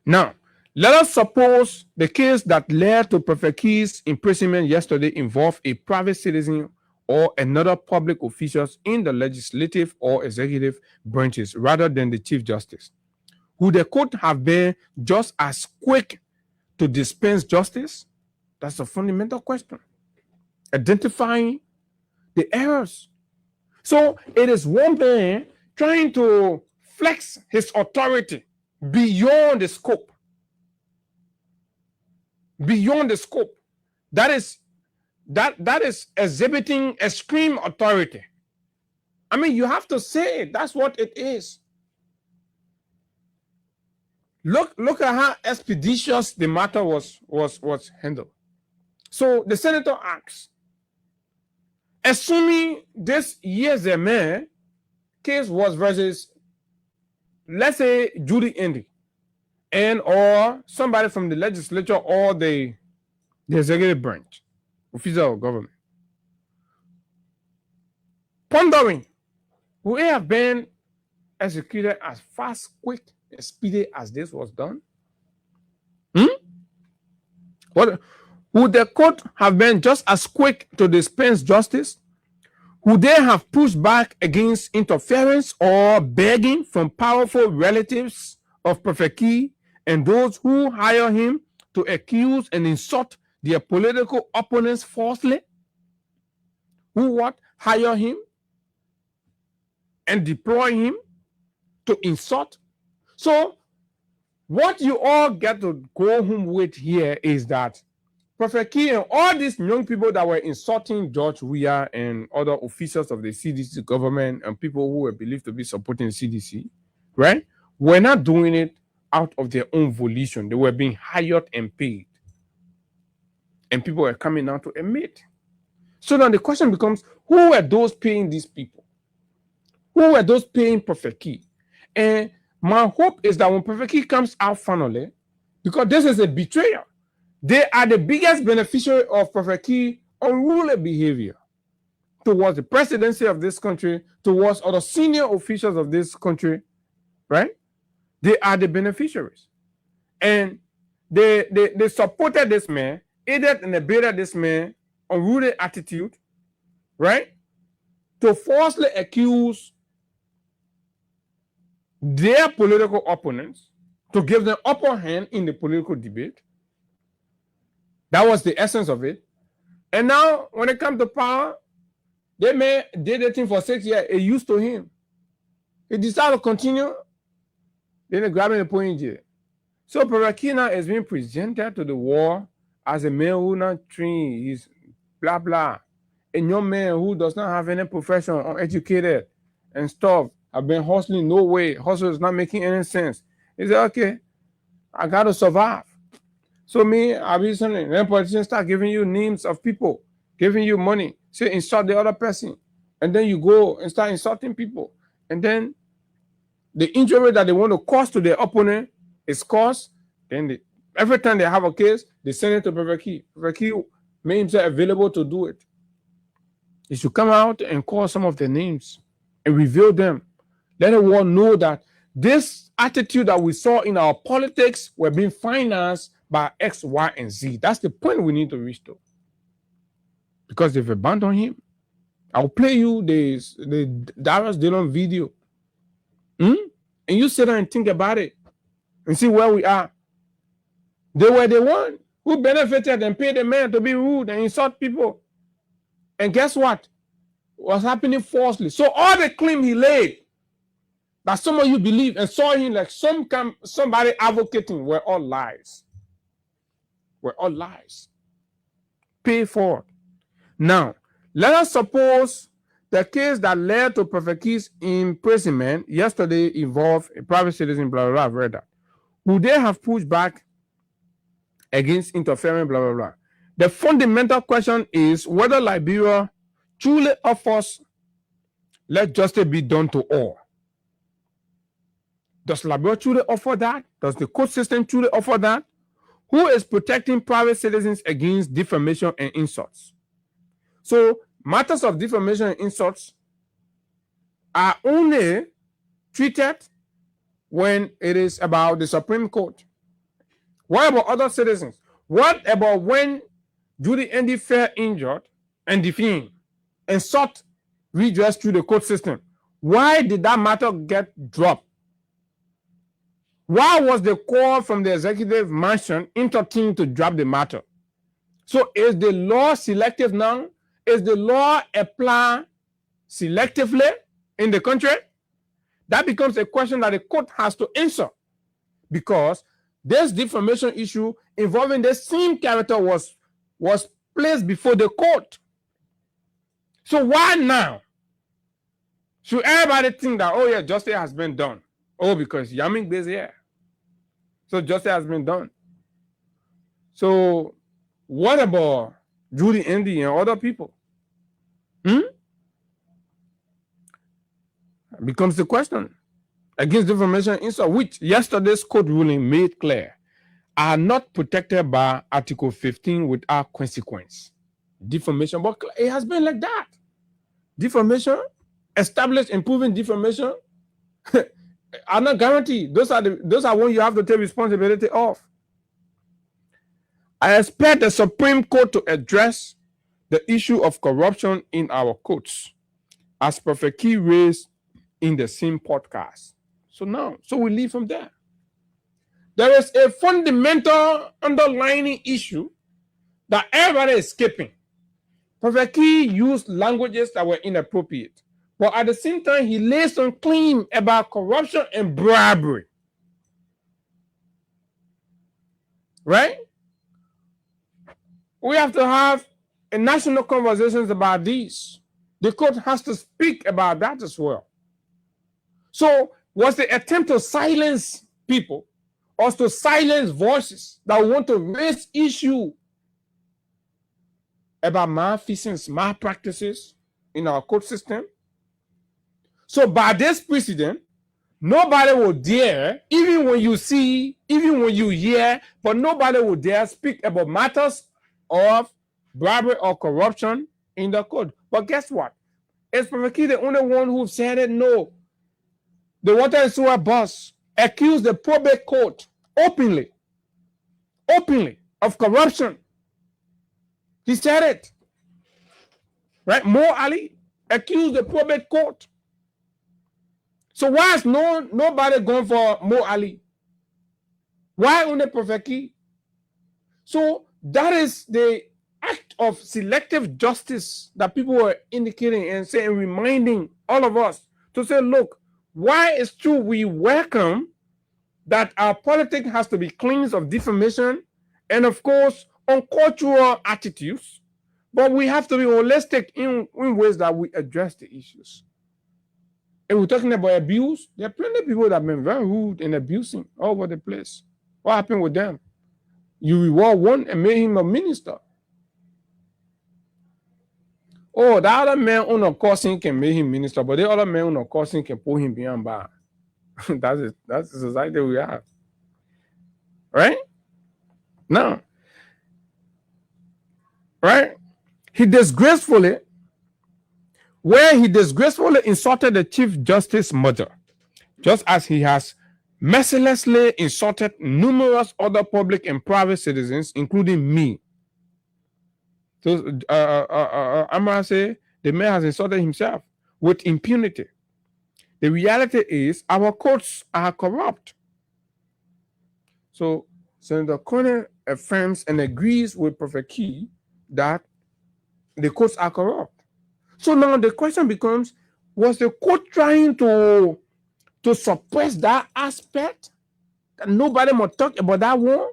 Now, let us suppose the case that led to Prophet Key's imprisonment yesterday involved a private citizen or another public officials in the legislative or executive branches rather than the Chief Justice. Would the court have been just as quick to dispense justice? That's a fundamental question. Identifying the errors. So it is one man trying to flex his authority beyond the scope. Beyond the scope. That is exhibiting extreme authority. I mean, you have to say it. That's what it is. Look at how expeditious the matter was handled. So the senator asks, assuming this year's man case was versus, let's say, Judy Andy, and or somebody from the legislature or the executive branch, official of government, pondering, would it have been executed as fast, quick, and speedy as this was done? What would the court have been just as quick to dispense justice? Would they have pushed back against interference or begging from powerful relatives of Prophet Key and those who hire him to accuse and insult their political opponents falsely? Who hire him and deploy him to insult? So what you all get to go home with here is that Prophet Key and all these young people that were insulting George Weah and other officials of the CDC government and people who were believed to be supporting the CDC, right, were not doing it out of their own volition. They were being hired and paid. And people were coming out to admit. So now the question becomes, who were those paying these people? Who were those paying Prophet Key? And my hope is that when Prophet Key comes out finally, because this is a betrayal, they are the biggest beneficiary of Prophet Key unruly behavior towards the presidency of this country, towards other senior officials of this country, right? They are the beneficiaries. And they supported this man, aided and abetted this man unruly attitude, right? To falsely accuse their political opponents, to give them upper hand in the political debate. That was the essence of it. And now, when it comes to power, they did the thing for 6 years. It used to him. He decided to continue. Then they grab him and put in jail. So Prophet Key now is being presented to the world as a man who not trained. He's blah, blah. A young man who does not have any profession, uneducated and stuff, have been hustling no way. Hustle is not making any sense. He said, okay, I got to survive. So me, I'll be listening. Then politicians start giving you names of people, giving you money, say insult the other person. And then you go and start insulting people. And then the injury that they want to cause to their opponent is caused. Then every time they have a case, they send it to Prophet Key. Prophet Key made himself available to do it. He should come out and call some of their names and reveal them. Let the world know that this attitude that we saw in our politics were being financed by X, Y, and Z. That's the point we need to reach to. Because they've abandoned him. I'll play you the Darius Dillon video. And you sit down and think about it and see where we are. They were the one who benefited and paid the man to be rude and insult people. And guess what? Was happening falsely. So all the claim he laid that some of you believe and saw him like somebody advocating were all lies. Were all lies. Pay for it. Now, let us suppose the case that led to Prophet Key's imprisonment yesterday involved a private citizen, blah, blah, blah. I've read that. Would they have pushed back against interfering, blah, blah, blah? The fundamental question is whether Liberia truly offers let justice be done to all. Does Liberia truly offer that? Does the court system truly offer that? Who is protecting private citizens against defamation and insults? So matters of defamation and insults are only treated when it is about the Supreme Court. What about other citizens? What about when Judy Andy fell injured and defamed and sought redress through the court system? Why did that matter get dropped? Why was the call from the executive mansion entertained to drop the matter? So is the law selective now? Is the law applied selectively in the country? That becomes a question that the court has to answer. because this defamation issue involving the same character was placed before the court. So why now should everybody think that, oh yeah, justice has been done? Oh, because Yamin is here. So justice has been done. So what about Judy Andy and other people? Becomes the question. Against defamation insult, which yesterday's court ruling made clear, are not protected by Article 15 without consequence. Defamation, but it has been like that. Defamation, established and proven defamation, are not guaranteed. Those are when you have to take responsibility of. I expect the Supreme Court to address the issue of corruption in our courts, as Prophet Key raised in the same podcast. So we leave from there. There is a fundamental underlying issue that everybody is skipping. Prophet Key used languages that were inappropriate, but at the same time, he laid some claim about corruption and bribery. Right? We have to have a national conversations about these. The court has to speak about that as well. So, was the attempt to silence people or to silence voices that want to raise issue about malfeasance, malpractices in our court system? So by this precedent, nobody will dare, even when you see, even when you hear, but nobody will dare speak about matters of bribery or corruption in the court. But guess what? Is Prophet Key the only one who said it? No. The water and sewer boss accused the probate court openly of corruption. He said it. Right? Mo Ali accused the probate court. So why is nobody going for Mo Ali? Why only Prophet Key? So that is the act of selective justice that people were indicating and saying, reminding all of us to say, look, why it's true we welcome that our politics has to be cleansed of defamation and, of course, uncultural attitudes, but we have to be holistic in ways that we address the issues. And we're talking about abuse. There are plenty of people that have been very rude and abusing all over the place. What happened with them? You reward one and made him a minister. Oh, the other man on a cousin can make him minister, but the other man on a cousin can pull him behind bar. That's it. That's the society we have. Right? Now, right? He disgracefully insulted the Chief Justice's mother, just as he has mercilessly insulted numerous other public and private citizens, including me. So Amara say the man has insulted himself with impunity. The reality is our courts are corrupt. So Senator Conner affirms and agrees with Prophet Key that the courts are corrupt. So now the question becomes, was the court trying to suppress that aspect? That nobody must talk about that one?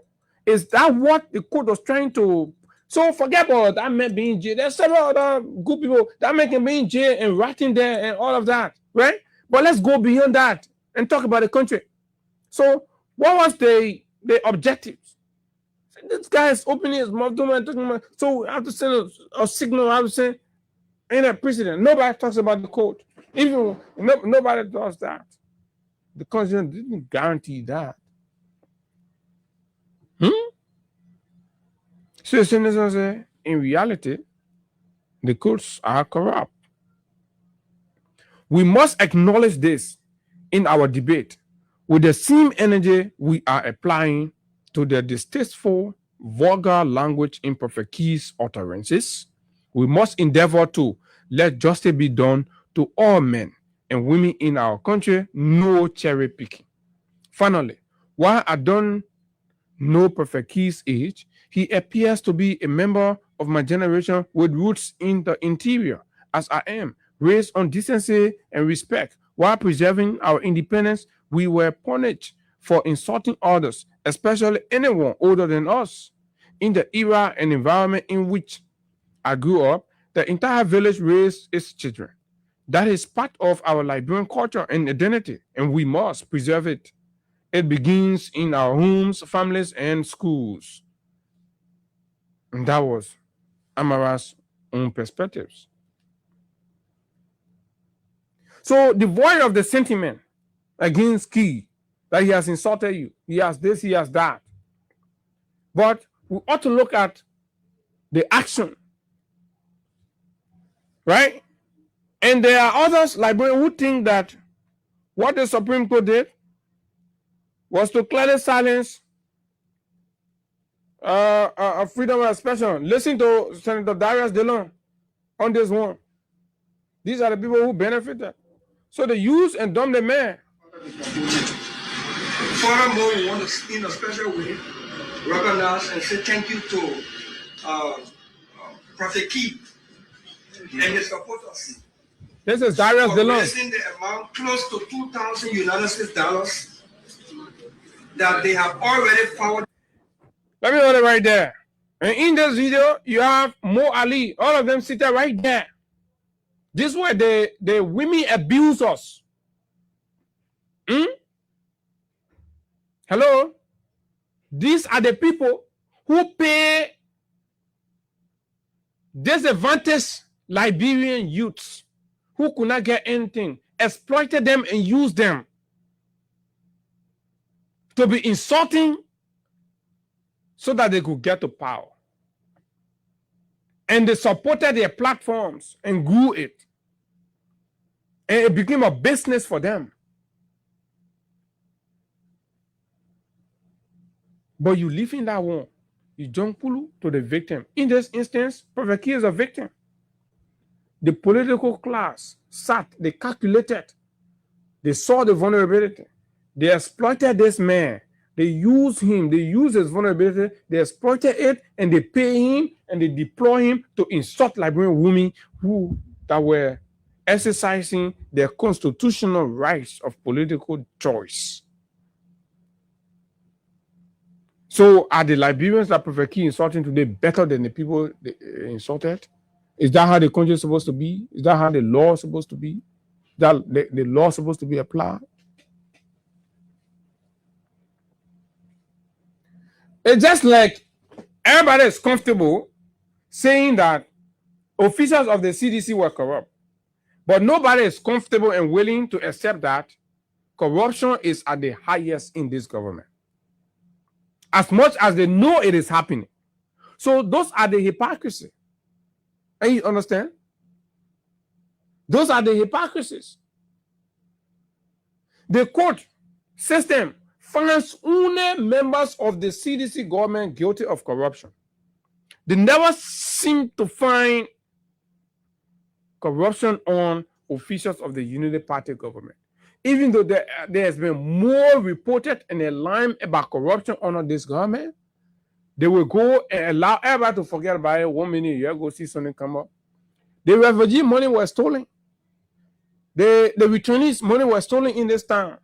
Is that what the court was trying to? So forget about that man being in jail. There's several other good people that man can be in jail and rotting there and all of that, right? But let's go beyond that and talk about the country. So what was the objectives? This guy is opening his mouth, talking about, so I have to send a signal. I have to say, ain't a precedent. Nobody talks about the court. Even nobody does that. The Constitution didn't guarantee that. So senators say, in reality, the courts are corrupt. We must acknowledge this in our debate with the same energy we are applying to the distasteful, vulgar language in Prophet Key's utterances. We must endeavor to let justice be done to all men and women in our country, no cherry picking. Finally, while I don't know Prophet Key's age, he appears to be a member of my generation with roots in the interior, as I am, raised on decency and respect. While preserving our independence, we were punished for insulting others, especially anyone older than us. In the era and environment in which I grew up, the entire village raised its children. That is part of our Liberian culture and identity, and we must preserve it. It begins in our homes, families, and schools. And that was Amara's own perspectives. So, devoid of the sentiment against Key, that he has insulted you, he has this, he has that. But we ought to look at the action, right? And there are others, Liberians, who think that what the Supreme Court did was to clearly silence freedom of expression. Listen to Senator Darius DeLong on this one. These are the people who benefited. So they use and dump the man. Furthermore, we want to, in a special way, recognize and say thank you to Prophet Key and his supporters. This is Darius DeLong. Raising the amount close to $2,000 United States dollars that they have already forwarded. Let me hold it right there. And in this video, you have Mo Ali. All of them sitting right there. This way the women abuse us. Hello? These are the people who pay disadvantaged Liberian youths who could not get anything, exploited them and used them to be insulting so that they could get to power. And they supported their platforms and grew it. And it became a business for them. But you live in that one. You jump to the victim. In this instance, Prophet Key is a victim. The political class sat, they calculated. They saw the vulnerability. They exploited this man. They used him. They used his vulnerability. They exploited it, and they pay him, and they deploy him to insult Liberian women that were exercising their constitutional rights of political choice. So are the Liberians that Prophet Key insulting today better than the people they insulted? Is that how the country is supposed to be? Is that how the law is supposed to be? Is that the law is supposed to be applied? It's just like everybody is comfortable saying that officials of the CDC were corrupt, but nobody is comfortable and willing to accept that corruption is at the highest in this government, as much as they know it is happening. So those are the hypocrisy. And you understand? Those are the hypocrisies. The court system finds only members of the CDC government guilty of corruption. They never seem to find corruption on officials of the Unity Party government. Even though there has been more reported and alarm about corruption under this government, they will go and allow everybody to forget about it. 1 minute, you go see something come up. The refugee money was stolen. The returnees money was stolen in this town.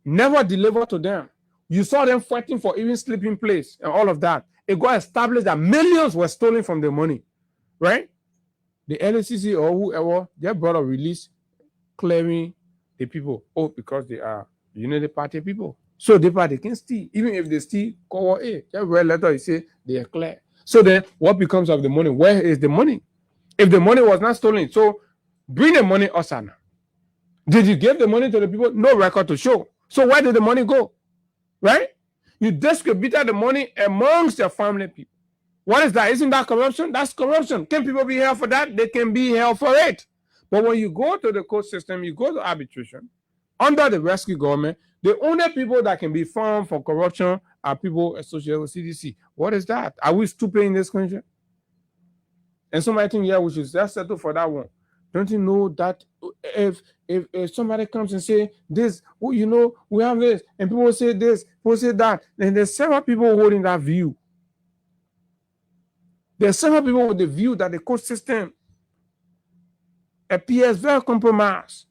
Never delivered to them. You saw them fighting for even sleeping place and all of that. It got established that millions were stolen from the money, right? The LCC or whoever, they brought a release clearing the people. Oh, because they are Unity Party people. So the party can steal. Even if they steal, call A. Just read letter, you say they are clear. So then what becomes of the money? Where is the money? If the money was not stolen, so bring the money, Osana. Did you give the money to the people? No record to show. So where did the money go? Right? You distributed the money amongst your family people. What is that? Isn't that corruption? That's corruption. Can people be held for that? They can be held for it. But when you go to the court system, you go to arbitration, under the rescue government, the only people that can be found for corruption are people associated with CDC. What is that? Are we stupid in this country? And somebody think, yeah, we should just settle for that one. Don't you know that if somebody comes and say this, oh, you know, we have this, and people say this, people say that, then there's several people holding that view. There's several people with the view that the court system appears very compromised.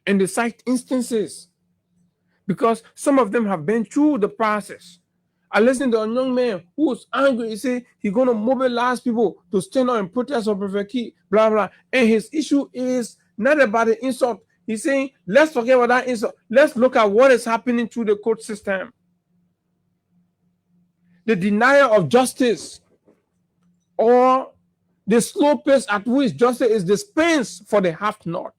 And they cite instances because some of them have been through the process. I listened to a young man who was angry. He said he's going to mobilize people to stand up and protest of Prophet Key, blah, blah. And his issue is not about the insult. He's saying, let's forget about that insult. Let's look at what is happening through the court system. The denial of justice, or the slow pace at which justice is dispensed for the have-not.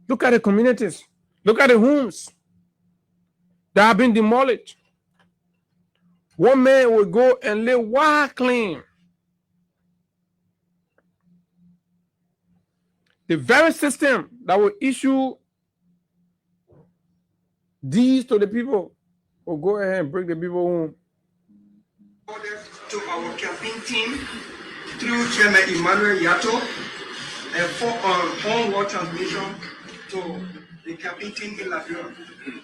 Look at the communities. Look at the homes that have been demolished. One man will go and lay Weah claim. The very system that will issue deeds to the people will go ahead and bring the people home. To our campaign team through Chairman Emmanuel Yato and for onward transmission to the campaign team in Liberia,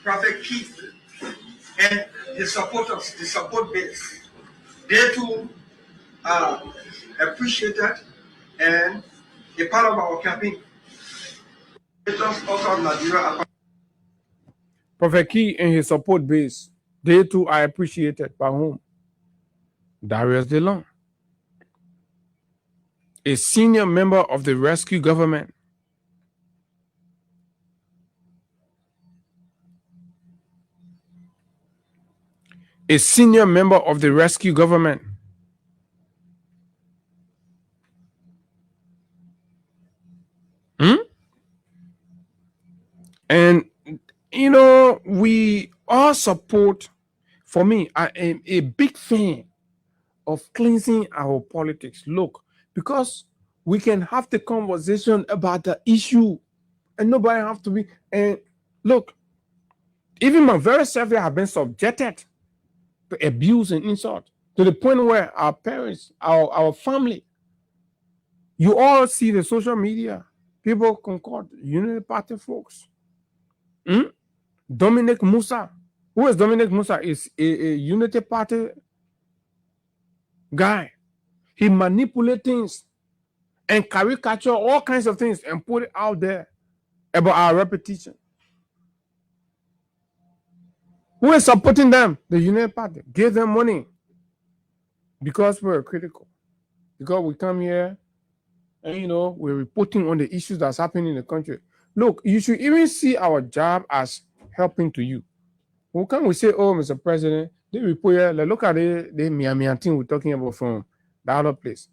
Prophet Keith and his supporters, the support base. They too are appreciated and a part of our campaign. Prophet Key and his support base, they too are appreciated. By whom? Darius DeLong, a senior member of the rescue government. A senior member of the rescue government. And, you know, we all support, for me, I am a big fan of cleansing our politics. Look, because we can have the conversation about the issue and nobody have to be. And look, even my very self have been subjected to abuse and insult to the point where our parents, our family, you all see the social media, people concord, Unity Party folks. Dominic Musa. Who is Dominic Musa? Is a Unity Party guy. He manipulates things and caricature all kinds of things and put it out there about our reputation. Who is supporting them? The United Party. Give them money because we're critical. Because we come here and, you know, we're reporting on the issues that's happening in the country. Look, you should even see our job as helping to you. When can we say, oh, Mr. President, they report here, like, look at the Miami thing we're talking about from the other place.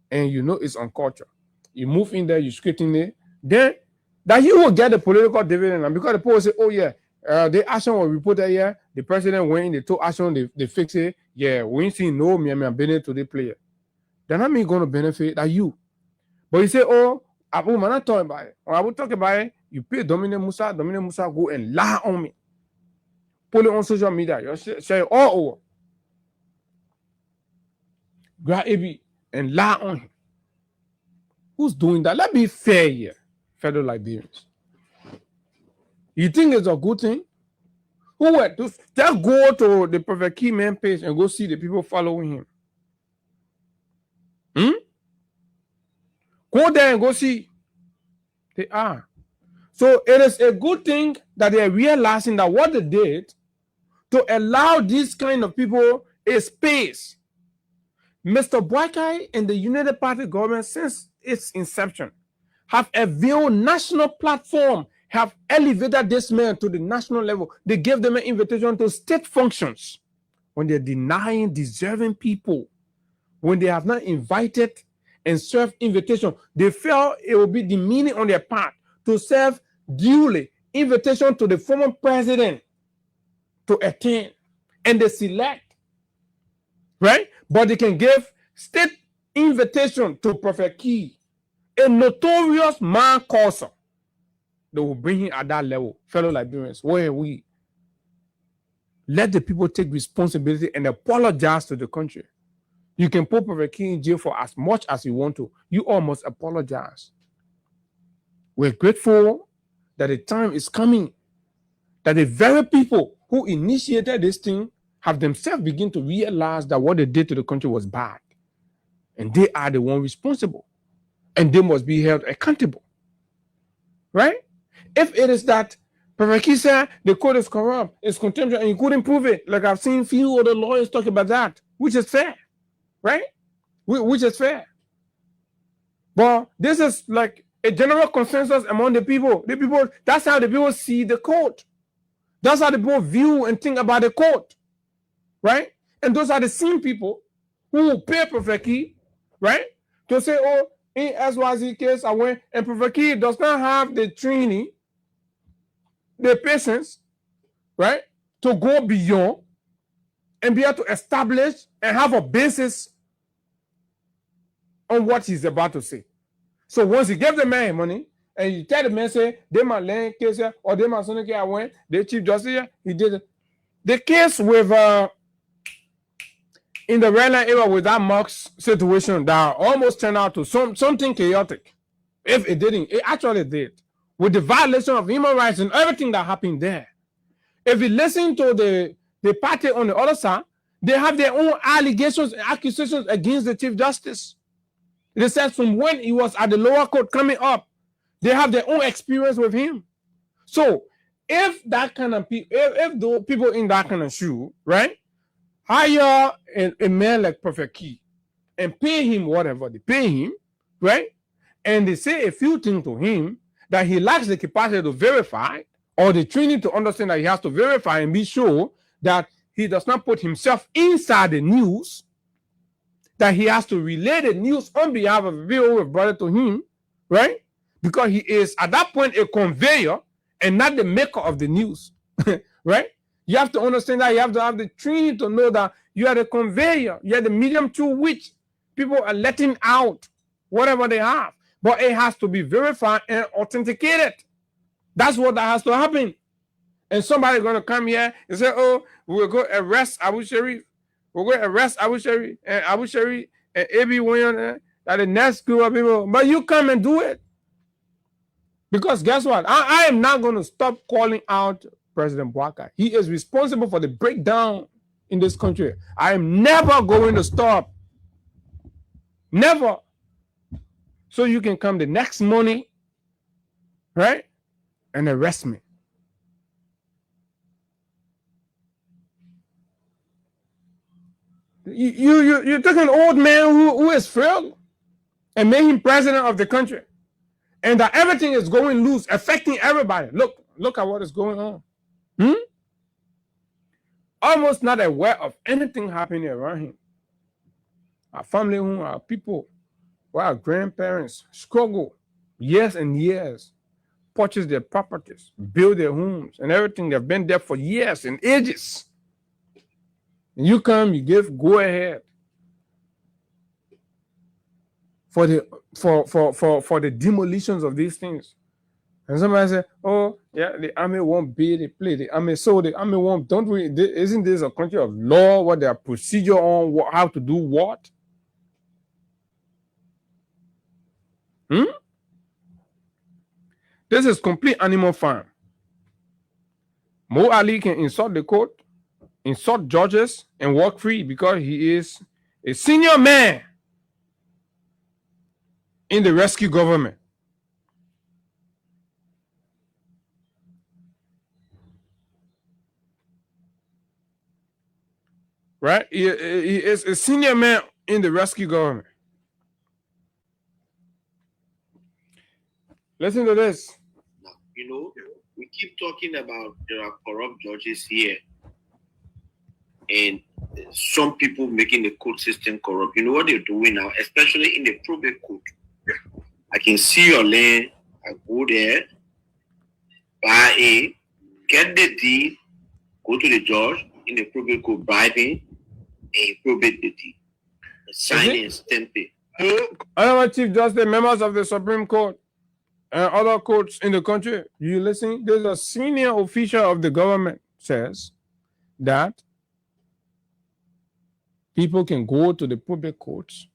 And you know it's on culture. You move in there, you scrutiny it, then that you will get the political dividend. And because the people say, oh, yeah, the action was reported here, the president went in, they took action, they fix it. Yeah, we ain't seen no Miami benefit to the player. Then I'm going to benefit that you. But you say, oh, Abu, man, not talking about it. When I will talk about it, you pay Dominic Musa go and lie on me. Put it on social media. You say all over. Grab AB and lie on him. Who's doing that? Let's be fair here, fellow Liberians. You think it's a good thing? Who were just go to the Prophet Key man page and go see the people following him. Go there and go see. They are. So it is a good thing that they are realizing that what they did to allow these kind of people a space. Mr. Boakai and the United Party government, since its inception, have availed national platform, have elevated this man to the national level. They gave them an invitation to state functions when they're denying deserving people, when they have not invited and served invitation. They felt it would be demeaning on their part to serve duly invitation to the former president to attend, and they select, right? But they can give state invitation to Prophet Key, a notorious man causer. They will bring him at that level. Fellow Liberians, where are we? Let the people take responsibility and apologize to the country. You can put Prophet Key in jail for as much as you want to. You all must apologize. We're grateful that the time is coming that the very people who initiated this thing have themselves begin to realize that what they did to the country was bad. And they are the one responsible. And they must be held accountable. Right? If it is that Professor said the court is corrupt, it's contemptuous, and you couldn't prove it, like I've seen few other lawyers talk about that, which is fair, right? Which is fair. But this is like a general consensus among the people. The people, that's how the people see the court. That's how the people view and think about the court, right? And those are the same people who will pay Prophet Key, right, to say, oh, in XYZ case, I went, and Prophet Key does not have the training, the patience, right, to go beyond and be able to establish and have a basis on what he's about to say. So once you give the man money, and you tell the man, say, they my land case here, or they my son case, I went, the Chief Justice here, he did it. The case with, in the red line era with that Marks situation that almost turned out to something chaotic. If it didn't, it actually did. With the violation of human rights and everything that happened there. If you listen to the party on the other side, they have their own allegations and accusations against the Chief Justice. They said from when he was at the lower court coming up, they have their own experience with him. So if that kind of people, if the people in that kind of shoe, right, hire a man like Prophet Key and pay him whatever they pay him, right, and they say a few things to him that he lacks the capacity to verify or the training to understand that he has to verify and be sure that he does not put himself inside the news, that he has to relay the news on behalf of the people who have brought it to him, right? Because he is at that point a conveyor and not the maker of the news, right? You have to understand that. You have to have the training to know that you are the conveyor, you are the medium through which people are letting out whatever they have. But it has to be verified and authenticated. That's what that has to happen. And somebody's going to come here and say, oh, we'll go arrest Abu Sharif. We're going to arrest Abu Sharif and A.B. Weah, that the next group of people. But you come and do it. Because guess what? I am not going to stop calling out President Bouaka. He is responsible for the breakdown in this country. I am never going to stop. Never. So you can come the next morning, right, and arrest me. You're taking an old man who is frail and make him president of the country, and that everything is going loose, affecting everybody. Look at what is going on. Almost not aware of anything happening around him. Our family, our people, our grandparents struggle years and years, purchase their properties, build their homes, and everything. They've been there for years and ages. And you come, you give go ahead for the demolitions of these things. And somebody say, oh, yeah, the army won't be the play. The army, so the army won't, don't we, isn't this a country of law, what their procedure on how to do what? This is complete animal farm. Mo Ali can insult the court, insult judges, and walk free because he is a senior man in the rescue government. Right? He is a senior man in the rescue government. Listen to this. You know, we keep talking about there are corrupt judges here and some people making the court system corrupt. You know what they're doing now, especially in the probate court. I can see your land, I go there, buy it, get the deed, go to the judge in the probate court, bribing, and probate the deed. Sign it and stamp it. Other Chief Justice, members of the Supreme Court, and other courts in the country, you listen? There's a senior official of the government says that people can go to the public courts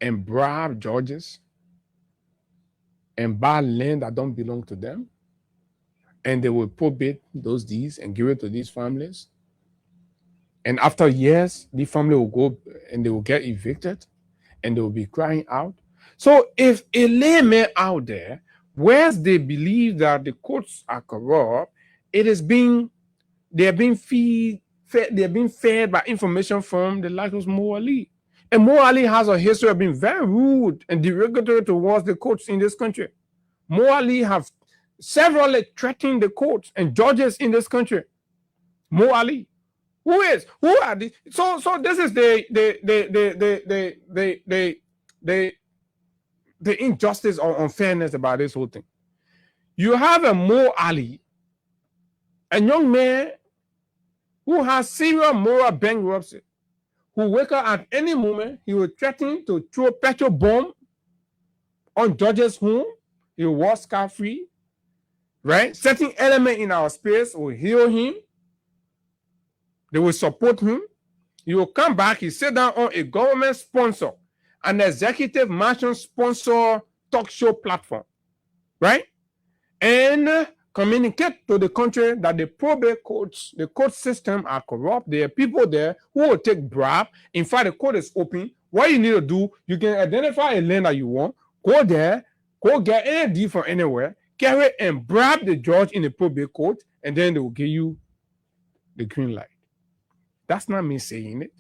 and bribe judges and buy land that don't belong to them, and they will probate those deeds and give it to these families. And after years, the family will go and they will get evicted and they will be crying out. So if a layman out there whereas they believe that the courts are corrupt, they're being fed by information from the likes of Mo Ali. And Mo Ali has a history of being very rude and derogatory towards the courts in this country. Mo Ali have severally threatened the courts and judges in this country. Mo Ali. Who are these? So this is the injustice or unfairness about this whole thing. You have a Mo Ali, a young man who has serious moral bankruptcy, who wake up at any moment, he will threaten to throw a petrol bomb on judges' home. He will walk scot-free, right? Certain element in our space will heal him. They will support him. He will come back, he sit down on a government sponsor, an executive mansion sponsor talk show platform, right? And communicate to the country that the probate courts, the court system are corrupt. There are people there who will take bribe. In fact, the court is open. What you need to do, you can identify a land that you want, go there, go get any deed from anywhere, carry and bribe the judge in the probate court, and then they will give you the green light. That's not me saying it.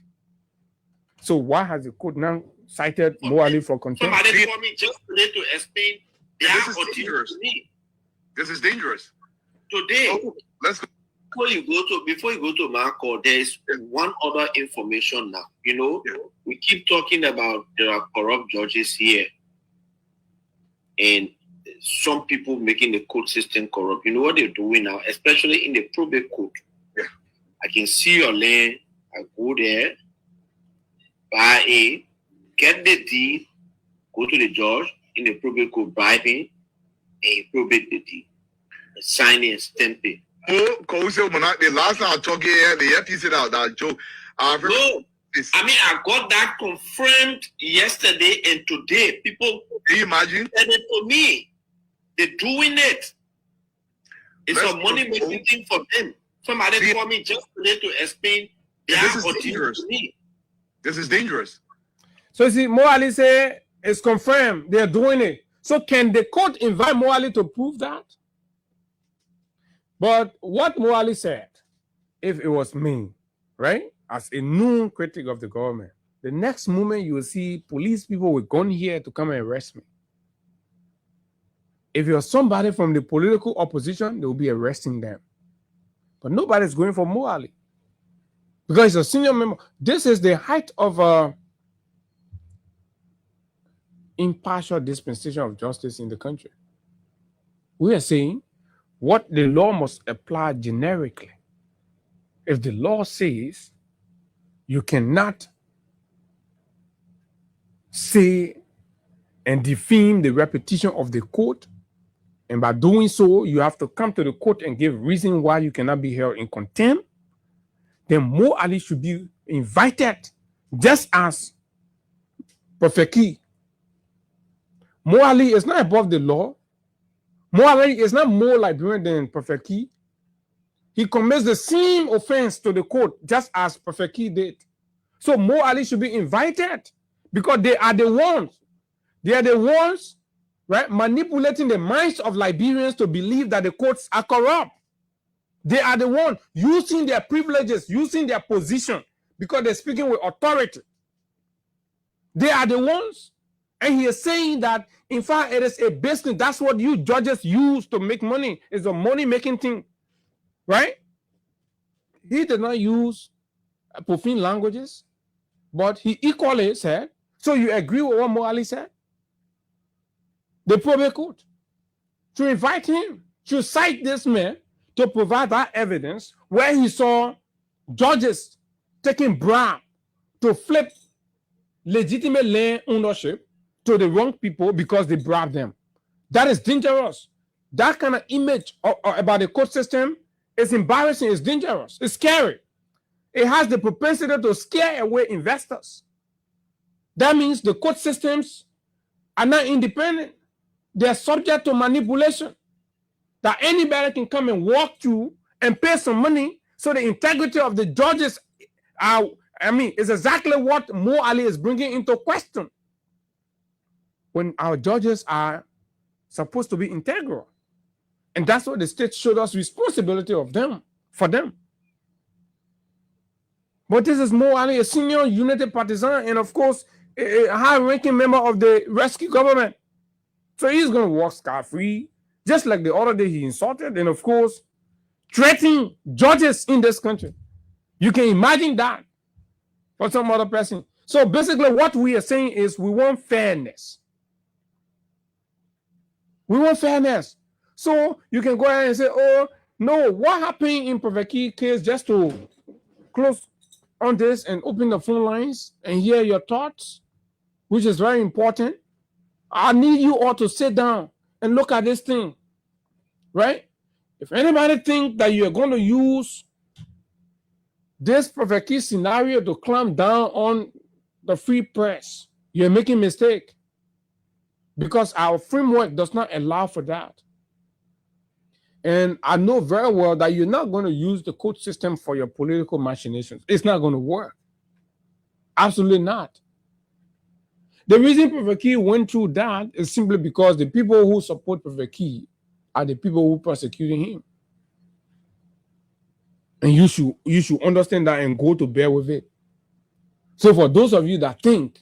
So why has the court now cited Mo Ali for contempt? Somebody told me just today to explain. This is dangerous. This is dangerous. Today, let's go. Before you go to Marco, there is one other information now. You know, we keep talking about there are corrupt judges here, and some people making the court system corrupt. You know what they're doing now, especially in the probate court. I can see your land. I go there, get the deed, go to the judge in the probate court, bribe him, and he probate the deed, sign it and stamp it. The last time I talked here, the FTC that joke. No, I mean I got that confirmed yesterday and today. People, can you imagine? Said it to me. They're doing it. It's a money making thing for them. Somebody told me just today to explain. This is dangerous. This is dangerous. So you see, Mo Ali say it's confirmed they're doing it. So can the court invite Mo Ali to prove that? But what Mo Ali said, if it was me, right, as a known critic of the government, the next moment you will see police people with gun here to come and arrest me. If you're somebody from the political opposition, they will be arresting them. But nobody's going for Mo Ali because he's a senior member. This is the height of impartial dispensation of justice in the country. We are saying what the law must apply generically. If the law says you cannot say and defame the reputation of the court, and by doing so, you have to come to the court and give reason why you cannot be held in contempt, then Mo Ali should be invited, just as Prophet Key. Mo Ali is not above the law. Mo Ali is not more Liberian than Prophet Key. He commits the same offense to the court, just as Prophet Key did. So Mo Ali should be invited because they are the ones. They are the ones, right, manipulating the minds of Liberians to believe that the courts are corrupt. They are the ones using their privileges, using their position, because they're speaking with authority. They are the ones. And he is saying that, in fact, it is a business. That's what you judges use to make money. It's a money-making thing, right? He did not use profane languages, but he equally said, so you agree with what Mo Ali said? The probate court to invite him to cite this man to provide that evidence where he saw judges taking bribe to flip legitimate land ownership to the wrong people because they bribed them. That is dangerous. That kind of image about the court system is embarrassing, it's dangerous, it's scary. It has the propensity to scare away investors. That means the court systems are not independent. They're subject to manipulation. That anybody can come and walk through and pay some money, so the integrity of the judges is exactly what Mo Ali is bringing into question. When our judges are supposed to be integral. And that's what the state showed us responsibility of them, for them. But this is more only a senior United partisan and, of course, a high-ranking member of the rescue government. So he's going to walk scot-free, just like the other day he insulted and, of course, threatening judges in this country. You can imagine that for some other person. So basically what we are saying is we want fairness. We want fairness. So you can go ahead and say, oh, no, what happened in Prophet Key case, just to close on this and open the phone lines and hear your thoughts, which is very important. I need you all to sit down and look at this thing, right? If anybody think that you're going to use this Prophet Key scenario to clamp down on the free press, you're making a mistake, because our framework does not allow for that. And I know very well that you're not going to use the court system for your political machinations. It's not going to work. Absolutely not. The reason Prophet Key went through that is simply because the people who support Prophet Key are the people who persecuting him. And you should understand that and go to bear with it. So for those of you that think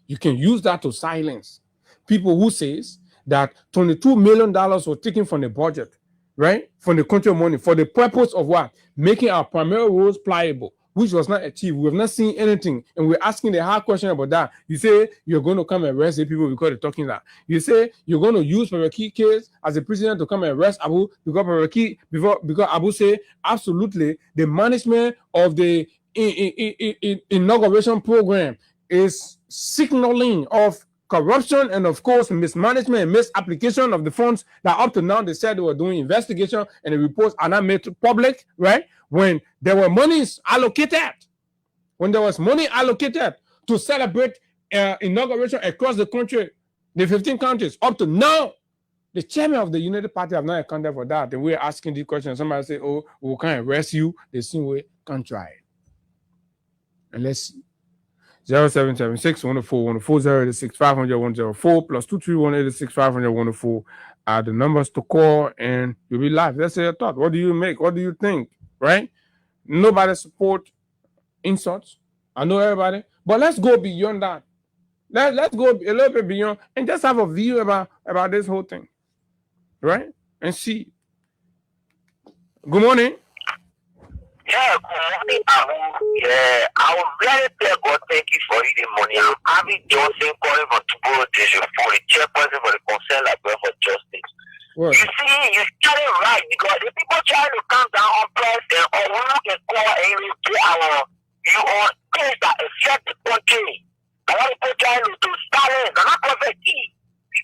you can use that to silence people who says that $22 million was taken from the budget, right? From the country money for the purpose of what? Making our primary roads pliable, which was not achieved. We have not seen anything. And we're asking the hard question about that. You say you're going to come and arrest the people because they're talking that. You say you're going to use Prophet Key case as a prisoner to come and arrest Abu because Prophet Key, because Abu say absolutely the management of the inauguration program is signaling of corruption and, of course, mismanagement and misapplication of the funds that up to now they said they were doing investigation and the reports are not made public, right? When there were monies allocated, when there was money allocated to celebrate inauguration across the country, the 15 countries, up to now, the chairman of the United Party have not accounted for that. And we're asking these questions. Somebody say, oh, we can't arrest you. The same way, can't try it. And let's see. 0776 104 104 086 500 104 plus 231 86 500 104 are the numbers to call, and you'll be live. Let's say your thought. What do you make? What do you think? Right? Nobody support insults. I know everybody, but let's go beyond that. Let's go a little bit beyond and just have a view about this whole thing, right? And see. Good morning. Yeah, good morning, Abu. Yeah, I was very tell God thank you for reading money. I'm Abby Johnson calling from Tuboro District for the chairperson for the Concern Library for Justice. What? You see, you started right because the people trying to come down on president or who can call and get you on things that affect the country. I want people trying to do silence. I'm not Prophet Key.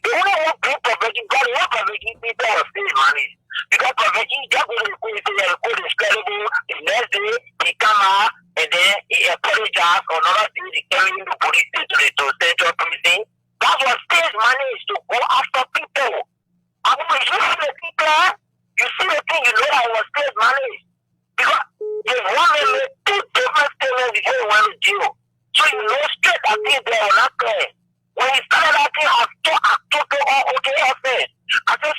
They only want to Prophet Key. God, what Prophet Key people are still money. Because Prophet Key just go to the court, the court is credible. The next day, he come out and then he apologized for another thing. He carrying the police to central prison. That's what state money is, to go after people. I mean, you see the people, you see the thing, you know that was state money. Because the woman made two different statements before he went to jail. So you know straight that thing they were not clear. When he started that thing, I took it all okay. I said,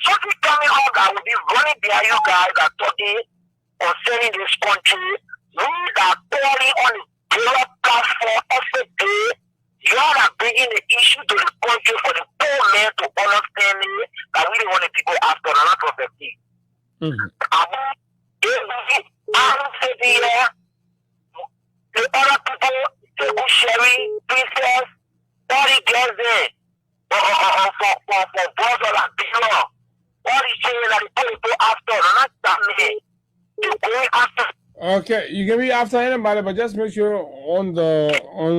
something coming out that will be running behind you guys that talking concerning this country. We that calling on the prayer platform every day. You are bringing the issue to the country for the poor men to understand it, that we don't want the people after another prophecy. The other people, the Sherry, Princess, all the girls there, for brother like Bino, all the saying that the people after, not that man. You going after. Okay, you can be after anybody, but just make sure on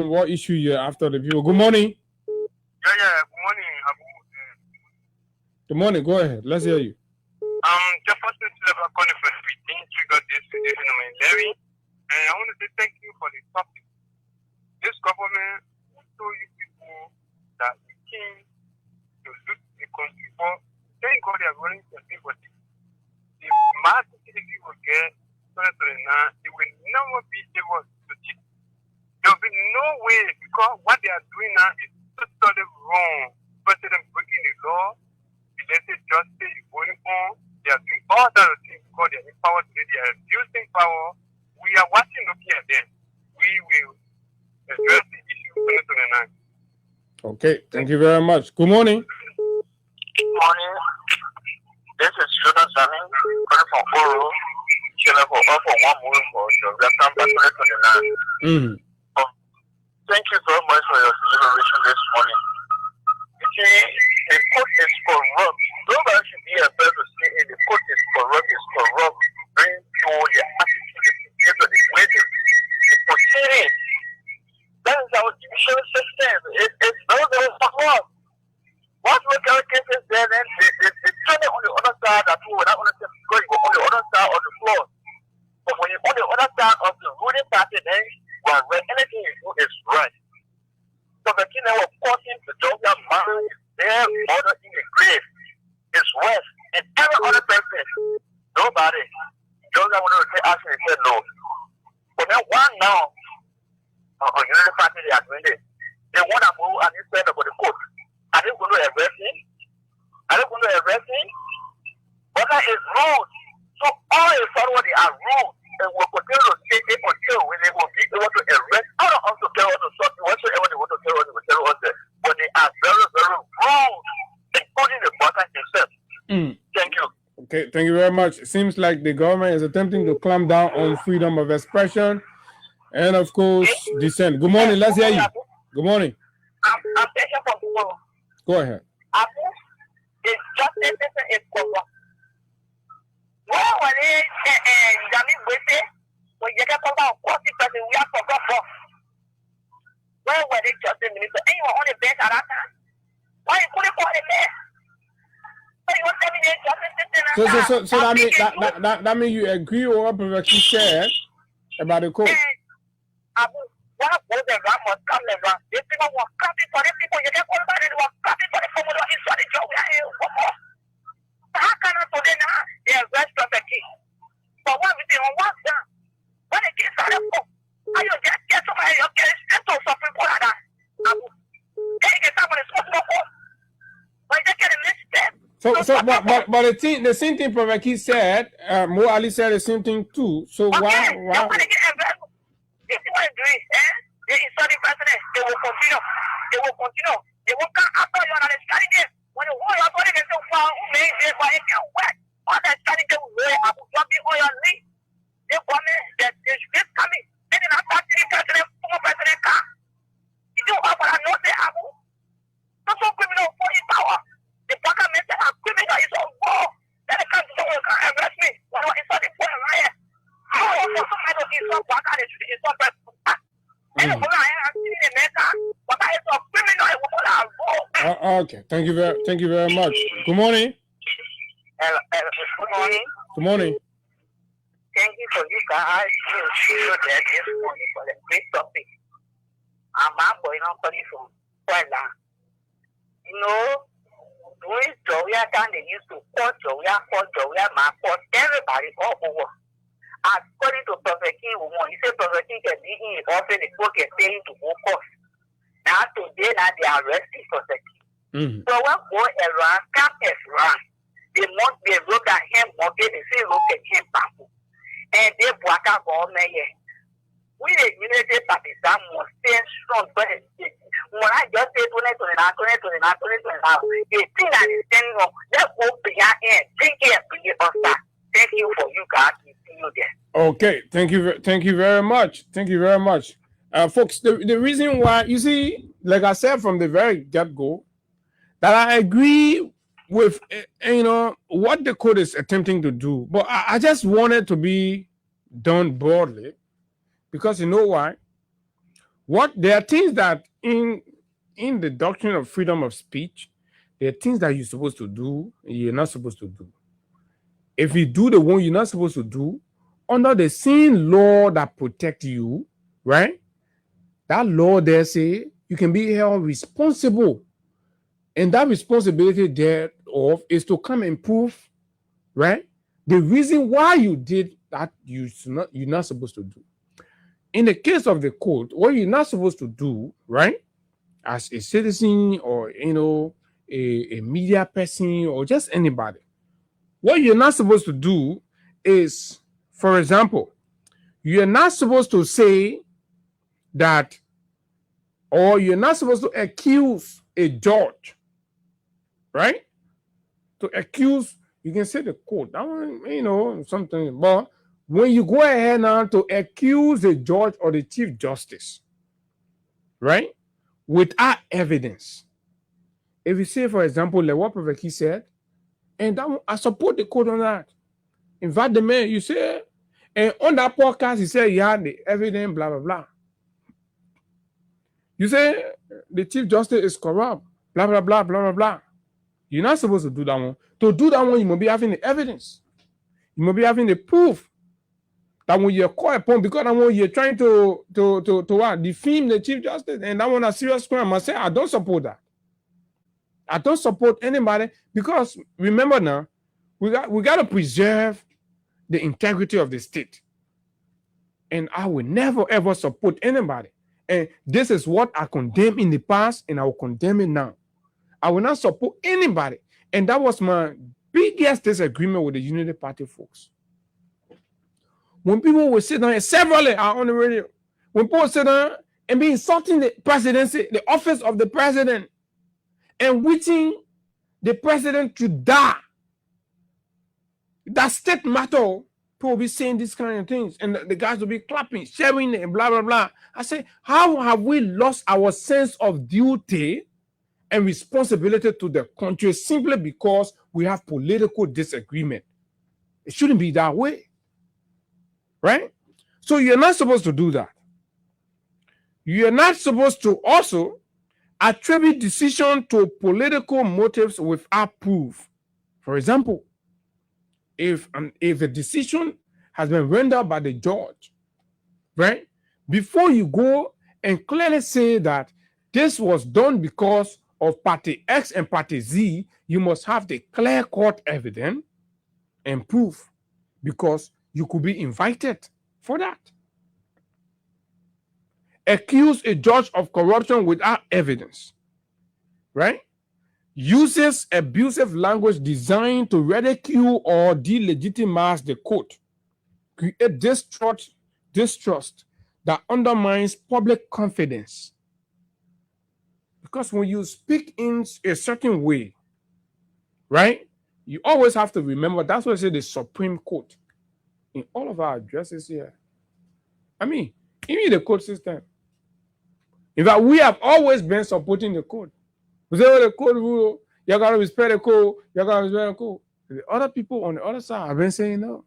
what issue you're after the people. Good morning. Yeah, good morning, Abu. Good morning, go ahead. Let's hear you. Just first to level conference, we think we got this phenomenon, Larry. And I want to say thank you for the topic. This government will show you people that we came to loot the country for. Thank God they are running to pay for this. The mass security will get, they will never be able to cheat. There will be no way, because what they are doing now is totally wrong. President breaking the law, the They are doing all that things because they are empowered today. They are abusing power. We are watching, looking at them. We will address the issue 2029. Okay, thank you very much. Good morning. Good morning. This is Jonas Zamin, calling from Oro. Chilling for all for one moving for the Welcome back to 2029. Thank you very much for your deliberation this morning. You see, the court is corrupt. Nobody should be able to say the court is corrupt. Bring forward the attitude, the way they proceeding. That is our judicial system. It's very, very corrupt. Once we carry cases there, then they turn it on the other side that we will not understand because you go on the other side of the floor. But when you're on the other side of the ruling party, then where anything you do is right. So the king was forcing to jump that man is there, mother in the grave, his wife, and every other person. Nobody. Joseph wanted to say action, he said no. But then one now, on Unity Party, they are doing it. They want to move and instead about the court. Are they going to arrest him? But that is rude. So all is forward, they are rude. And we'll continue to take it until when they will be able to arrest all of us to tell us to stop whatsoever they want to tell us, they will tell us that. But they are very, very rude, including the butler himself. Thank you. Okay, thank you very much. It seems like the government is attempting to clamp down on freedom of expression and, of course, dissent. Good morning. Let's hear you. Good morning. I'm taking from tomorrow. Go ahead. It's just is corrupt. Well, when Jamie Wete, when you get about 40 person, we are forgotten. Well, when they just a minute, and you were on the bench at that time. Why you couldn't call the bench? So that means you agree with what Professor said about the code. One of those around must come around. These people were clapping for the people. You get all about it. They were clapping for the formula inside the job. We are here for more. How can I today now? They are very strategic. But what we do on one down, when the kids are up, how you get somebody, you get straight to some people like that. They get somebody responsible for. When they get a mistake. But the same thing Professor Keith said, Mo Ali said the same thing too. So okay, why? If you want to do it, they insult the president, they will continue. They will come after you and study them. When you hold your body, they say, wow, they can work. All that study them will have jumping on your knee. They come in, they coming. Then in after the president, former president car. You do have what I know they have. Not so criminal for his power. The parliament are criminal is on war. Then they come to someone can arrest me. When I insult the point right. Okay, thank you very much. Good morning. Good morning. Good morning. Thank you for you guys. This morning for the great topic. I'm going on from Weah. You know, doing Weah down they used to call Weah, my court, everybody all over. According to Prophet King, he said Prophet King can be in his office, the court can pay him to go court. Now today, they are arresting Prophet King. So when go around, campus run, they look at him, they say look at him, and they walk out all man. We the Unity Pakistan must stand strong, but when I just say 2029, the thing that is standing on, let's go behind and take care of us. Thank you for you guys. Okay, thank you very much. Thank you very much. Folks, the reason why, you see, like I said from the very get-go, that I agree with, what the code is attempting to do, but I just want it to be done broadly, because you know why? There are things that in the doctrine of freedom of speech, there are things that you're supposed to do and you're not supposed to do. If you do the one you're not supposed to do, under the same law that protects you, right? That law there say you can be held responsible. And that responsibility thereof is to come and prove, right? The reason why you did that you're not supposed to do. In the case of the code, what you're not supposed to do, right? As a citizen or, a media person or just anybody, What you're not supposed to do is, for example, you're not supposed to say that, or you're not supposed to accuse a judge, right? To accuse, you can say the court, something, but when you go ahead now to accuse the judge or the chief justice, right, without evidence, if you say, for example, like what Prophet Key said, and that, I support the court on that. In fact, the man, you say, and on that podcast, he said he had the evidence, blah, blah, blah. You say the chief justice is corrupt, blah, blah, blah, blah, blah, blah. You're not supposed to do that one. To do that one, you must be having the evidence. You must be having the proof that when you're called upon, because that one you're trying to what? Defame the chief justice, and that one a serious crime. I say, I don't support that. I don't support anybody, because remember now, we got to preserve the integrity of the state. And I will never ever support anybody. And this is what I condemn in the past, and I will condemn it now. I will not support anybody. And that was my biggest disagreement with the Unity Party folks. When people will sit down, and severally are on the radio, when people sit down and be insulting the presidency, the office of the president, and wishing the president to die, that state matter, people will be saying these kind of things, and the guys will be clapping, sharing it, and blah, blah, blah. I say, how have we lost our sense of duty and responsibility to the country simply because we have political disagreement? It shouldn't be that way, right? So you're not supposed to do that. You're not supposed to also attribute decision to political motives without proof. For example, if a decision has been rendered by the judge, right, before you go and clearly say that this was done because of party X and party Z, you must have the clear-cut evidence and proof, because you could be invited for that. Accuse a judge of corruption without evidence, right? Uses abusive language designed to ridicule or delegitimize the court. Create distrust that undermines public confidence. Because when you speak in a certain way, right, you always have to remember, that's what I say the Supreme Court. In all of our addresses here, I mean, even the court system. In fact, we have always been supporting the code. We say, oh, the code rule, you got to respect the code, you got to respect the code. The other people on the other side have been saying no.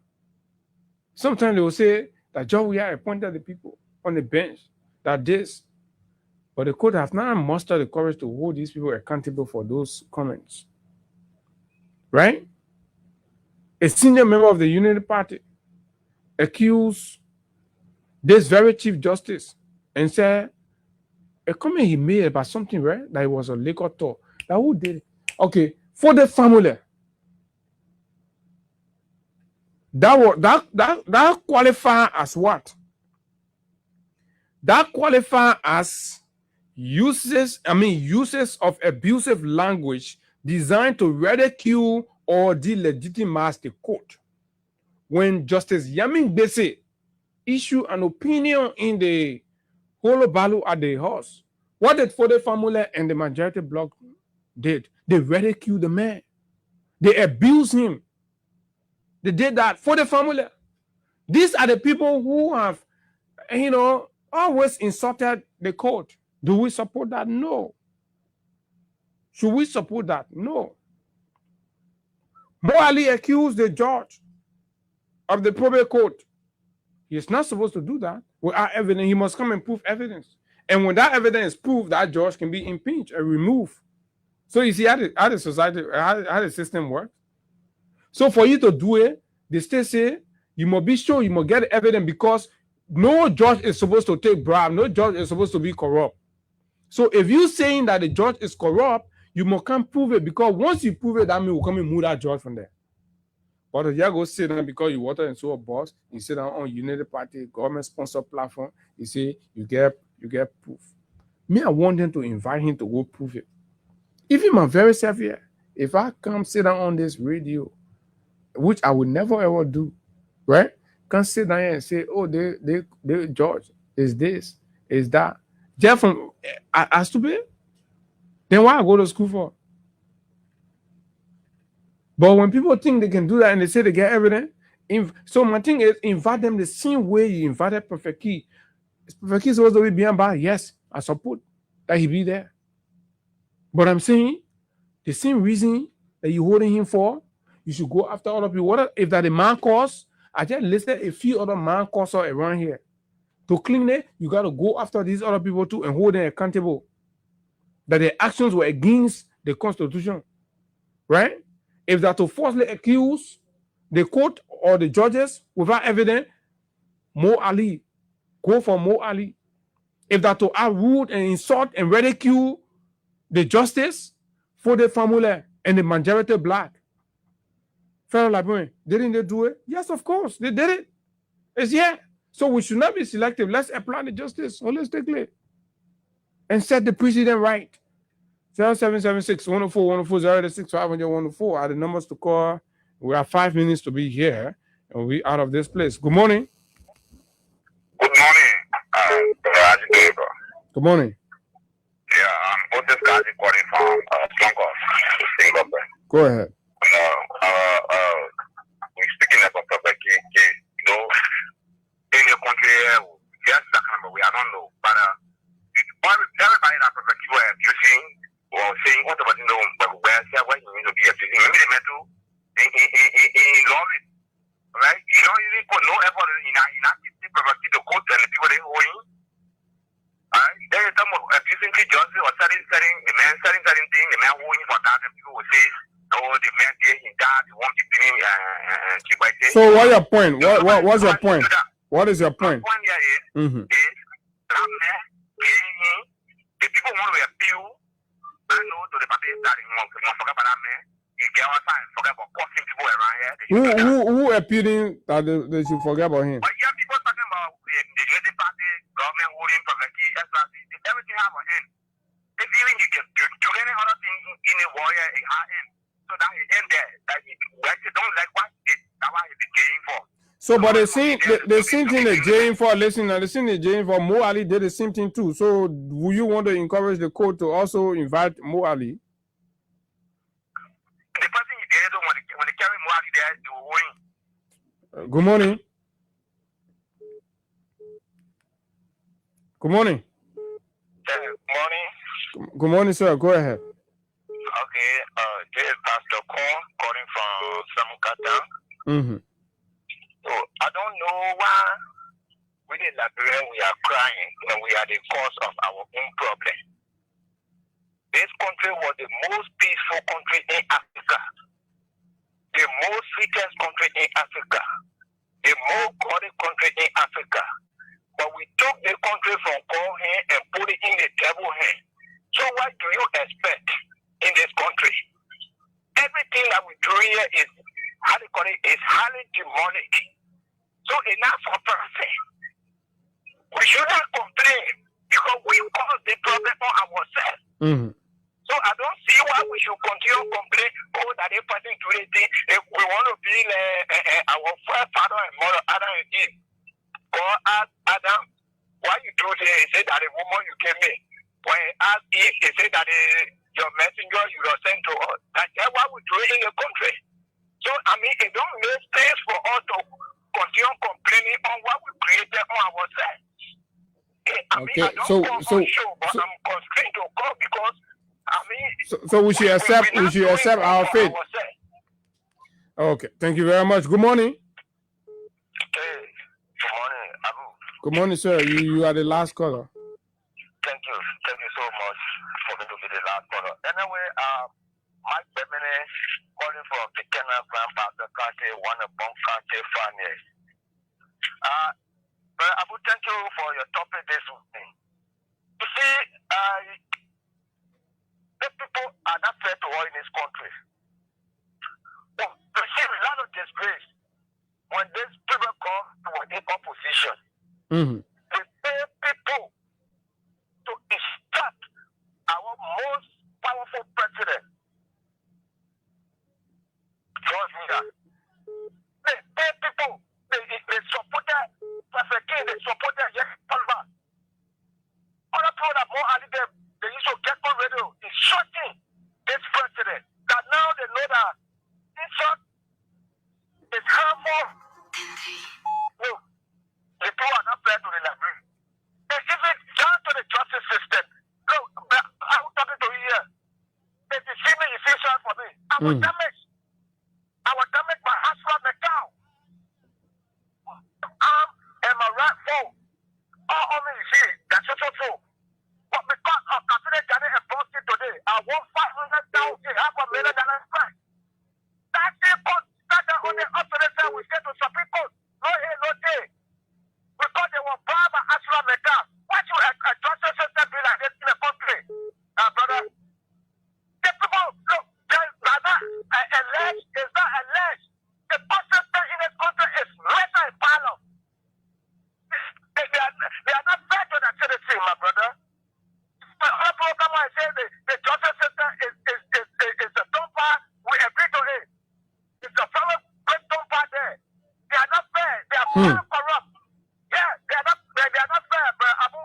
Sometimes they will say that John Weah appointed the people on the bench, that this. But the court has not mustered the courage to hold these people accountable for those comments. Right? A senior member of the Unity Party accused this very Chief Justice and said, a comment he made about something, right? That it was a legal tour. That who did it? Okay, for the family. That qualify as what? That qualify as uses of abusive language designed to ridicule or delegitimize the court. When Justice Yamin Bese issued an opinion in the Holobalu at the house, what did for the family and the majority bloc did? They ridiculed the man. They abused him. They did that for the family. These are the people who have, always insulted the court. Do we support that? No. Should we support that? No. Morally accuse the judge of the probate court. He is not supposed to do that without evidence. He must come and prove evidence. And when that evidence is proved, that judge can be impeached and removed. So you see how the society, how the system works. So for you to do it, the state say you must be sure, you must get evidence, because no judge is supposed to take bribe. No judge is supposed to be corrupt. So if you're saying that the judge is corrupt, you must come prove it, because once you prove it, that means we'll come and move that judge from there. But if you go sit down because you water and so a boss, you sit down on Unity Party, government-sponsored platform, you say you get proof. Me, I want them to invite him to go prove it. Even my very self here, if I come sit down on this radio which I would never ever do, right? Can't sit down here and say, oh, they George is this, is that. Just from I stupid. Then why I go to school for? But when people think they can do that and they say they get evidence, so my thing is invite them the same way you invited Perfect Key. Is Perfect Key supposed to be behind bar? Yes, I support that he be there. But I'm saying the same reason that you holding him for, you should go after other people. What if that a man cause? I just listed a few other man causes around here. To clean it, you got to go after these other people too and hold them accountable. That their actions were against the Constitution, right? If they're to falsely accuse the court or the judges without evidence, Mo Ali, go for Mo Ali. If they're to act rude and insult and ridicule the justice for the family and the majority black, fellow Liberian, didn't they do it? Yes, of course, they did it. It's yeah. So we should not be selective. Let's apply the justice holistically and set the precedent right. 0776-104-104-065-104 are the numbers to call. We have 5 minutes to be here and we'll be out of this place. Good morning. Good morning, Good morning. Yeah, I'm Otis Kazi calling from Slonkos, Zimbabwe. Go ahead. We're speaking about Perfect Key, you know, in the country, yes, we I don't know, but everybody that Perfect Key were abusing or saying what about where you need to be abusing, maybe they meant to in love it, right? You don't even put no effort in Perfect Key to court and the people they owing. There is some abusing the judge or certain the man certain thing, the man owing for that, and people will say, oh, the man did in that, he won't be doing So what's your point? What's your point? What is your point? My point here is, that man, the people want to appeal, I know to the party that he wants to forget about that man. You get outside, forget about posting people around here. Who appealing that they should forget about him? But yeah, people talking about the Labour Party, government holding Perfect Key, everything have a hand. If even you can do any other thing in the warrior, it has end. So that it end there. That you don't like what that's why he's paying for. So, but the same thing they're jailing for, listen, the same thing they're jailing for, Mo Ali did the same thing too. So, would you want to encourage the court to also invite Mo Ali? The person you did when they carry Mo Ali there, they will win. Good morning. Good morning. Morning. Good morning, sir. Go ahead. Okay, this is Pastor Korn calling from Samukata. So I don't know why we in Liberia we are crying when we are the cause of our own problem. This country was the most peaceful country in Africa, the most sweetest country in Africa, the most godly country in Africa. But we took the country from God's hand and put it in the devil's hand. So what do you expect in this country? Everything that we do here is highly demonic. So enough for person. We should not complain because we cause the problem on ourselves. So I don't see why we should continue complaining. Oh, that if person do anything, if we want to be our first father and mother, Adam and Eve. God asked Adam, why you do this? He said that the woman you gave me. When he asked Eve, he said that your messenger you are sent to us. That's what we do in the country. So, I mean, it don't make sense for us to continue complaining on what we created on ourselves. I mean, I don't come on show, but I'm constrained to come because, I mean... So we should accept our fate. Okay, thank you very much. Good morning. Hey, good morning, Abu. Good morning, sir. You are the last caller. Thank you so much for me to be the last caller. Anyway, Mike Bemene calling from the Kenyan Grand Pastor County, one of Bon County Farmers. But Abu, thank you for your topic this morning. You see, the people are not fair to all in this country. Well, you see, a lot of disgrace when these people come to the opposition. They pay people to instruct our most powerful president. was damaged. I was damaged by Asra Metal. And my right foot. All of me is here. That's so. But because of Catholic Johnny and Boston today, I won $500,000, $500,000 back. That's it. Started on the opposite side. We said to some people, no here, no there. Because they were bought by Asra Metal. Why should a justice system be like this in the country? Brother, the people, look, there's not alleged, it's not alleged. The court system in this country is lesser in power. They are not fair to that citizen, my brother. But other people come and say the justice system is a dumper. We agree to it. It's a fellow great dumper there. They are not fair. They are very corrupt. Yeah, they are not fair, bro. Abu,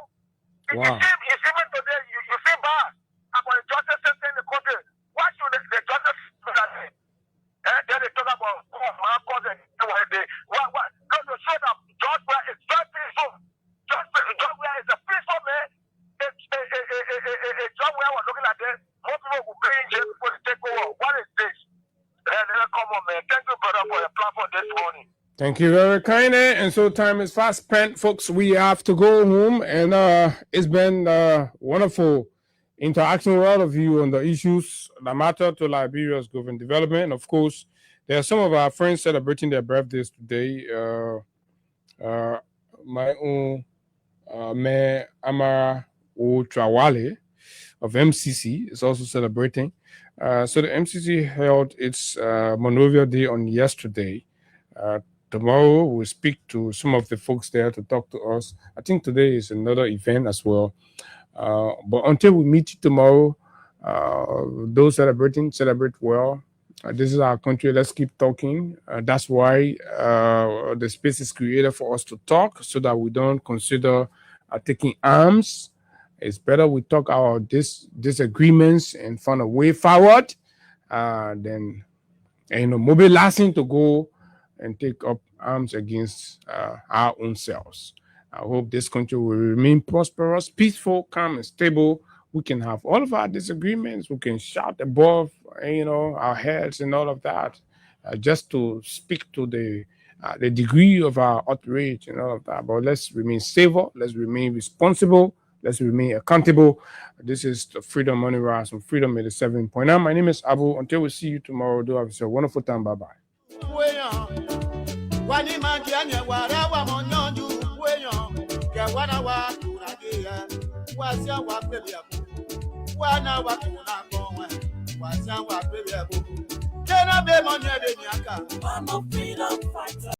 you see me today, you feel bad about the justice system in the country. Why should the justice system do that? Then they talk about Marcos and what? Because to show that George Weah is very peaceful. George Weah is a peaceful man. If George Weah was looking like this, most people would be in jail before they take over. What is this? Come on, man. Thank you, brother, for your platform this morning. Thank you very kindly. And so time is fast spent, folks. We have to go home, and it's been wonderful interaction with all of you on the issues that matter to Liberia's government development. Of course, there are some of our friends celebrating their birthdays today. My own Mayor Amara Otrawale of MCC is also celebrating. So the MCC held its Monrovia Day on yesterday. Tomorrow we'll speak to some of the folks there to talk to us. I think today is another event as well. But until we meet you tomorrow, those celebrating, celebrate well. This is our country. Let's keep talking. That's why the space is created for us to talk, so that we don't consider taking arms. It's better we talk about disagreements and find a way forward than mobilizing to go and take up arms against our own selves. I hope this country will remain prosperous, peaceful, calm, and stable. We can have all of our disagreements. We can shout above, our heads and all of that, just to speak to the degree of our outrage and all of that. But let's remain civil. Let's remain responsible. Let's remain accountable. This is the Freedom Money Rise from Freedom 87.9. My name is Abu. Until we see you tomorrow, do have a wonderful time. Bye-bye.